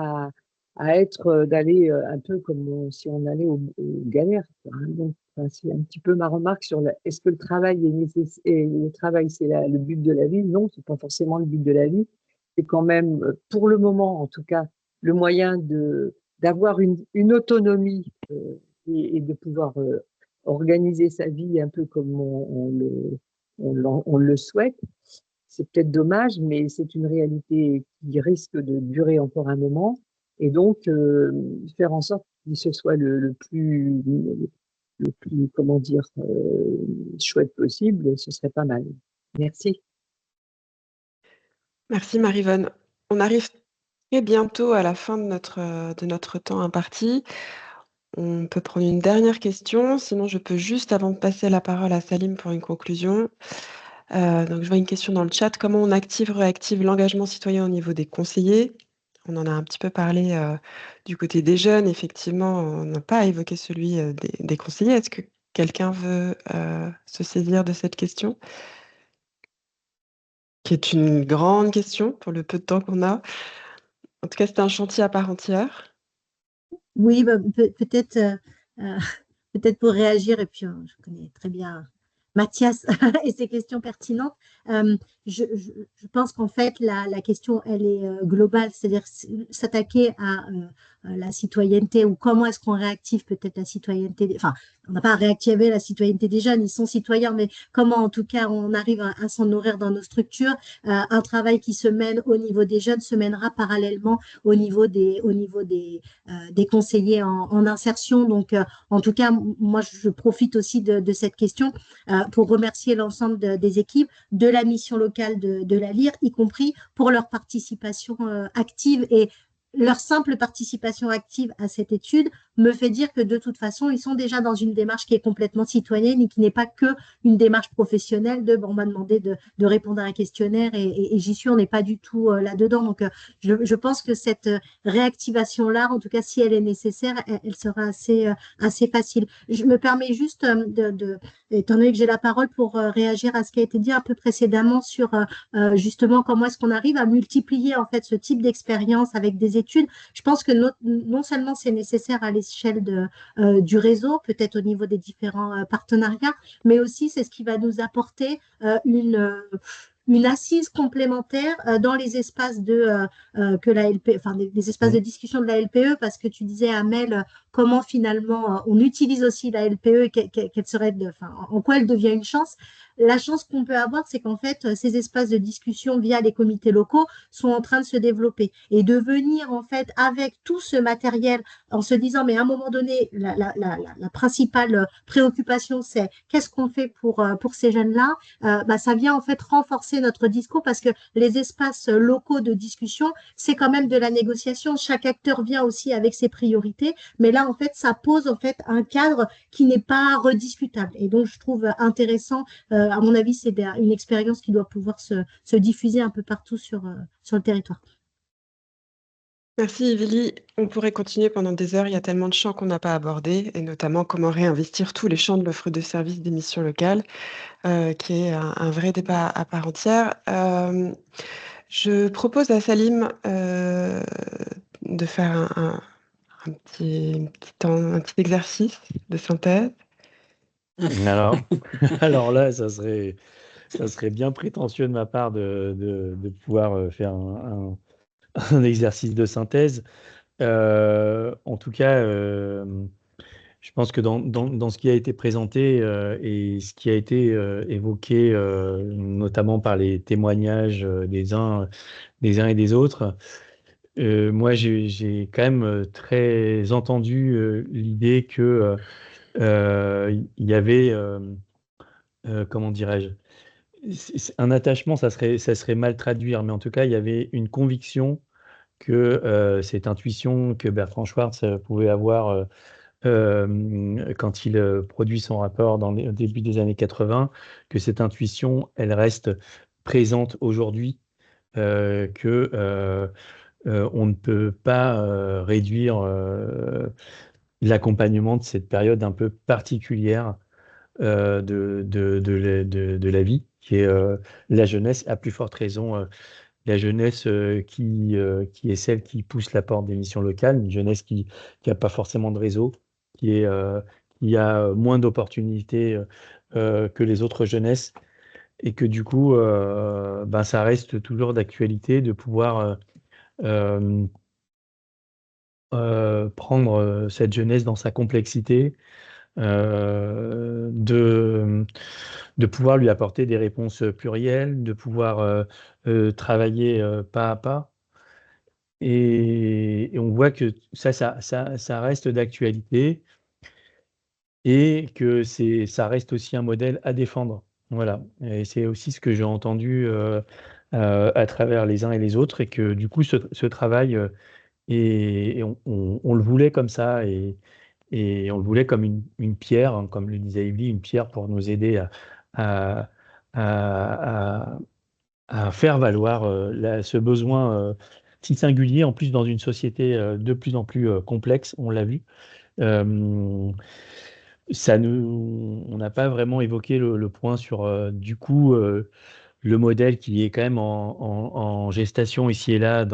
d'aller un peu comme si on allait aux galères. Donc, c'est un petit peu ma remarque sur est-ce que le travail est nécessaire, et le travail, c'est le but de la vie? Non, c'est pas forcément le but de la vie. C'est quand même, pour le moment, en tout cas, le moyen d'avoir une autonomie et de pouvoir organiser sa vie un peu comme on le souhaite. C'est peut-être dommage, mais c'est une réalité qui risque de durer encore un moment. Et donc, faire en sorte que ce soit le plus, comment dire, chouette possible, ce serait pas mal. Merci. Merci Maryvonne. On arrive très bientôt à la fin de notre temps imparti. On peut prendre une dernière question, sinon je peux juste, avant de passer la parole à Salim pour une conclusion. Donc je vois une question dans le chat. Comment on réactive l'engagement citoyen au niveau des conseillers? On en a un petit peu parlé du côté des jeunes. Effectivement, on n'a pas évoqué celui des conseillers. Est-ce que quelqu'un veut se saisir de cette question? Qui est une grande question pour le peu de temps qu'on a. En tout cas, c'est un chantier à part entière. Oui, peut-être pour réagir, et puis je connais très bien Mathias et ses questions pertinentes. Je pense qu'en fait, la question, elle est globale, c'est-à-dire s'attaquer à la citoyenneté, ou comment est-ce qu'on réactive peut-être la citoyenneté, enfin, on n'a pas à réactiver la citoyenneté des jeunes, ils sont citoyens, mais comment en tout cas on arrive à s'en nourrir dans nos structures. Un travail qui se mène au niveau des jeunes se mènera parallèlement au niveau des conseillers en insertion. Donc, en tout cas, moi, je profite aussi de cette question pour remercier l'ensemble des équipes de la mission locale de la LIR, y compris pour leur participation active. Et leur simple participation active à cette étude me fait dire que de toute façon, ils sont déjà dans une démarche qui est complètement citoyenne et qui n'est pas que une démarche professionnelle on m'a demandé de répondre à un questionnaire et j'y suis, on n'est pas du tout là-dedans. Donc, je pense que cette réactivation-là, en tout cas, si elle est nécessaire, elle sera assez facile. Je me permets juste, étant donné que j'ai la parole, pour réagir à ce qui a été dit un peu précédemment sur justement comment est-ce qu'on arrive à multiplier en fait ce type d'expérience avec des études. Je pense que non seulement c'est nécessaire à l'échelle du réseau, peut-être au niveau des différents partenariats, mais aussi c'est ce qui va nous apporter une assise complémentaire dans les espaces que la LPE, enfin des espaces de discussion de la LPE, parce que tu disais, Amel, comment finalement on utilise aussi la LPE et en quoi elle devient une chance. la chance qu'on peut avoir, c'est qu'en fait, ces espaces de discussion via les comités locaux sont en train de se développer et de venir en fait avec tout ce matériel en se disant, mais à un moment donné, la principale préoccupation, c'est qu'est-ce qu'on fait pour ces jeunes-là. Bah, ça vient en fait renforcer notre discours parce que les espaces locaux de discussion, c'est quand même de la négociation. Chaque acteur vient aussi avec ses priorités, mais là, en fait, ça pose en fait un cadre qui n'est pas rediscutable. Et donc, je trouve intéressant, à mon avis, c'est une expérience qui doit pouvoir se diffuser un peu partout sur le territoire. Merci Yvili. On pourrait continuer pendant des heures, il y a tellement de champs qu'on n'a pas abordés, et notamment comment réinvestir tous les champs de l'offre de services des missions locales, qui est un vrai débat à part entière. Je propose à Salim de faire un petit exercice de synthèse. Alors là, ça serait bien prétentieux de ma part de pouvoir faire un exercice de synthèse. En tout cas, je pense que dans ce qui a été présenté et ce qui a été évoqué, notamment par les témoignages des uns et des autres, moi, j'ai quand même très entendu l'idée que il y avait, comment dirais-je, un attachement, ça serait mal traduire, mais en tout cas, il y avait une conviction que cette intuition que Bertrand Schwartz pouvait avoir quand il produit son rapport au début des années 80, que cette intuition, elle reste présente aujourd'hui, que on ne peut pas réduire l'accompagnement de cette période un peu particulière de la vie, qui est la jeunesse, à plus forte raison la jeunesse qui est celle qui pousse la porte des missions locales, une jeunesse qui n'a pas forcément de réseau, qui a moins d'opportunités que les autres jeunesses, et que du coup, ben, ça reste toujours d'actualité de pouvoir prendre cette jeunesse dans sa complexité, de pouvoir lui apporter des réponses plurielles, de pouvoir travailler pas à pas. Et on voit que ça reste d'actualité et que ça reste aussi un modèle à défendre. Voilà. Et c'est aussi ce que j'ai entendu à travers les uns et les autres, et que du coup, ce travail, et on le voulait comme ça, et on le voulait comme une pierre, hein, comme le disait Evely, une pierre pour nous aider à, à- à faire valoir ce besoin si singulier, en plus dans une société de plus en plus complexe, on l'a vu. Euh, on n'a pas vraiment évoqué le point sur du coup le modèle qui est quand même en gestation ici et là.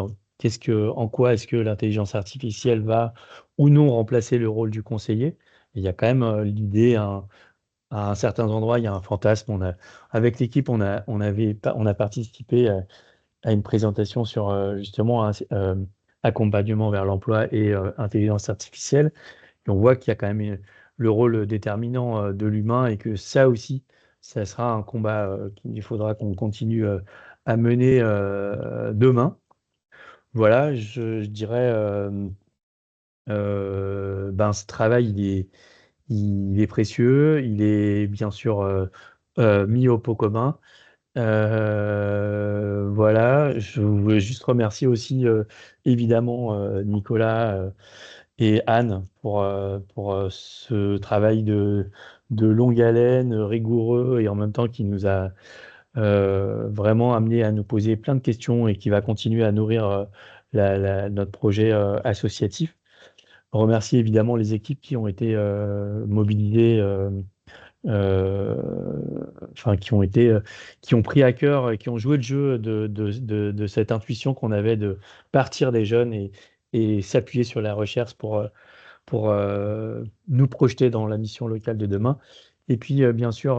En quoi est-ce que l'intelligence artificielle va ou non remplacer le rôle du conseiller? Il y a quand même l'idée, à certains endroits, il y a un fantasme. Avec l'équipe, on a participé à une présentation sur justement accompagnement vers l'emploi et intelligence artificielle. Et on voit qu'il y a quand même le rôle déterminant de l'humain, et que ça aussi, ça sera un combat qu'il faudra qu'on continue à mener demain. Voilà, je dirais, ben, ce travail, il est précieux, il est bien sûr mis au pot commun. Voilà, je voulais juste remercier aussi évidemment Nicolas et Anne pour ce travail de longue haleine, rigoureux, et en même temps qui nous a vraiment amené à nous poser plein de questions, et qui va continuer à nourrir notre projet associatif. Remercier évidemment les équipes qui ont été mobilisées, enfin qui ont pris à cœur et qui ont joué le jeu de cette intuition qu'on avait de partir des jeunes et s'appuyer sur la recherche pour nous projeter dans la mission locale de demain. Et puis, bien sûr,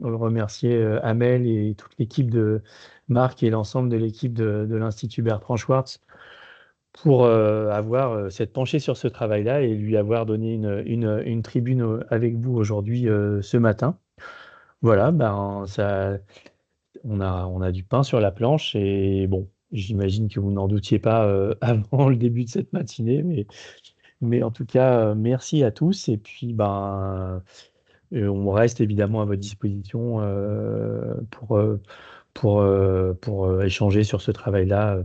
remercier Amel et toute l'équipe de Marc et l'ensemble de l'équipe de l'Institut Bertrand Schwartz pour avoir s'être penché sur ce travail-là et lui avoir donné une tribune avec vous aujourd'hui, ce matin. voilà, ben, on a du pain sur la planche et bon, j'imagine que vous n'en doutiez pas avant le début de cette matinée, mais en tout cas, merci à tous et puis ben, on reste évidemment à votre disposition pour échanger sur ce travail-là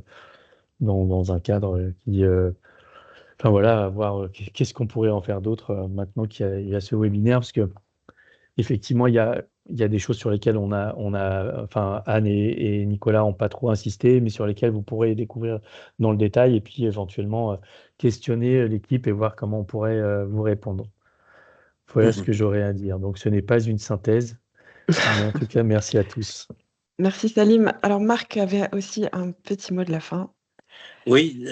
dans un cadre qui, enfin voilà, voir qu'est-ce qu'on pourrait en faire d'autre maintenant qu'il y a ce webinaire, parce que effectivement, il y a des choses sur lesquelles enfin, Anne et Nicolas n'ont pas trop insisté, mais sur lesquelles vous pourrez découvrir dans le détail et puis éventuellement questionner l'équipe et voir comment on pourrait vous répondre. Voilà ce que j'aurais à dire. Donc, ce n'est pas une synthèse, mais en tout cas, merci à tous. Merci Salim. Alors Marc avait aussi un petit mot de la fin. Oui,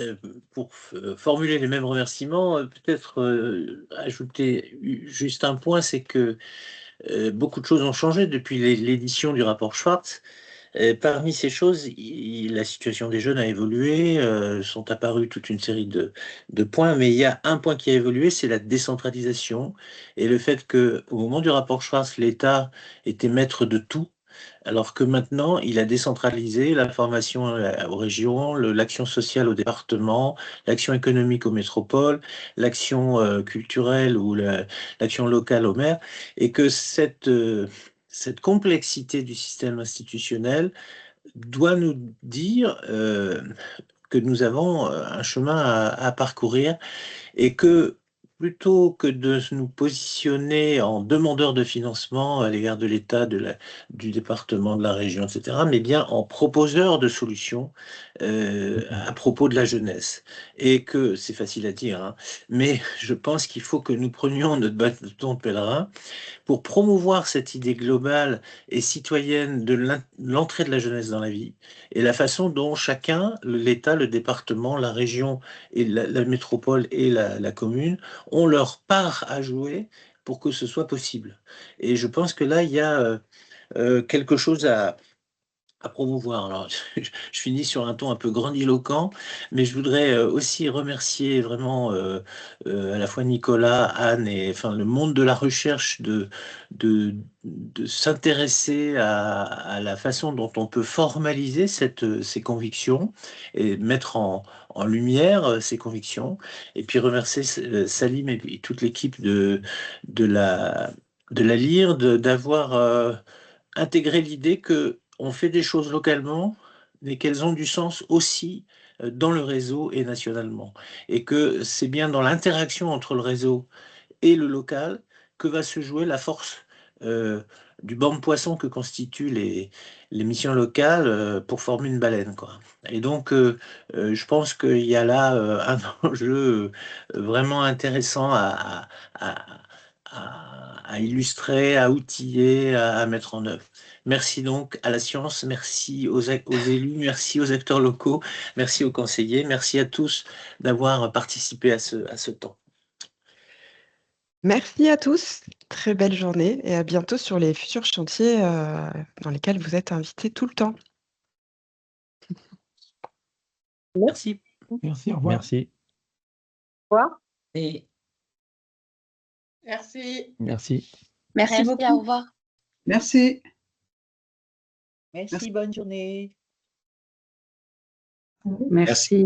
pour formuler les mêmes remerciements, peut-être ajouter juste un point, c'est que beaucoup de choses ont changé depuis l'édition du rapport Schwartz. Parmi ces choses, la situation des jeunes a évolué, sont apparus toute une série de points, mais il y a un point qui a évolué, c'est la décentralisation et le fait qu'au moment du rapport Schwartz, l'État était maître de tout, alors que maintenant, il a décentralisé la formation aux régions, l'action sociale au département, l'action économique aux métropoles, l'action culturelle ou l'action locale aux maires, et que cette complexité du système institutionnel doit nous dire que nous avons un chemin à parcourir et que plutôt que de nous positionner en demandeur de financement à l'égard de l'État, du département, de la région, etc., mais bien en proposeur de solutions à propos de la jeunesse. Et que, c'est facile à dire, hein, mais je pense qu'il faut que nous prenions notre bâton de pèlerin pour promouvoir cette idée globale et citoyenne de l'entrée de la jeunesse dans la vie et la façon dont chacun, l'État, le département, la région et la métropole et la commune ont leur part à jouer pour que ce soit possible. Et je pense que là, il y a quelque chose à promouvoir. Alors, je finis sur un ton un peu grandiloquent, mais je voudrais aussi remercier vraiment à la fois Nicolas, Anne et enfin le monde de la recherche de s'intéresser à la façon dont on peut formaliser ces convictions et mettre en lumière ces convictions. Et puis remercier Salim et puis toute l'équipe de la LIR d'avoir intégrer l'idée que on fait des choses localement, mais qu'elles ont du sens aussi dans le réseau et nationalement. Et que c'est bien dans l'interaction entre le réseau et le local que va se jouer la force du banc de poissons que constituent les missions locales pour former une baleine, quoi. Et donc, je pense qu'il y a là un enjeu vraiment intéressant à illustrer, à outiller, à mettre en œuvre. Merci donc à la science, merci aux élus, merci aux acteurs locaux, merci aux conseillers, merci à tous d'avoir participé à ce temps. Merci à tous, très belle journée et à bientôt sur les futurs chantiers dans lesquels vous êtes invités tout le temps. Merci. Merci, au revoir. Merci. Au revoir. Et... Merci. Merci. Merci beaucoup. Au revoir. Merci. Merci, bonne journée. Merci. Merci.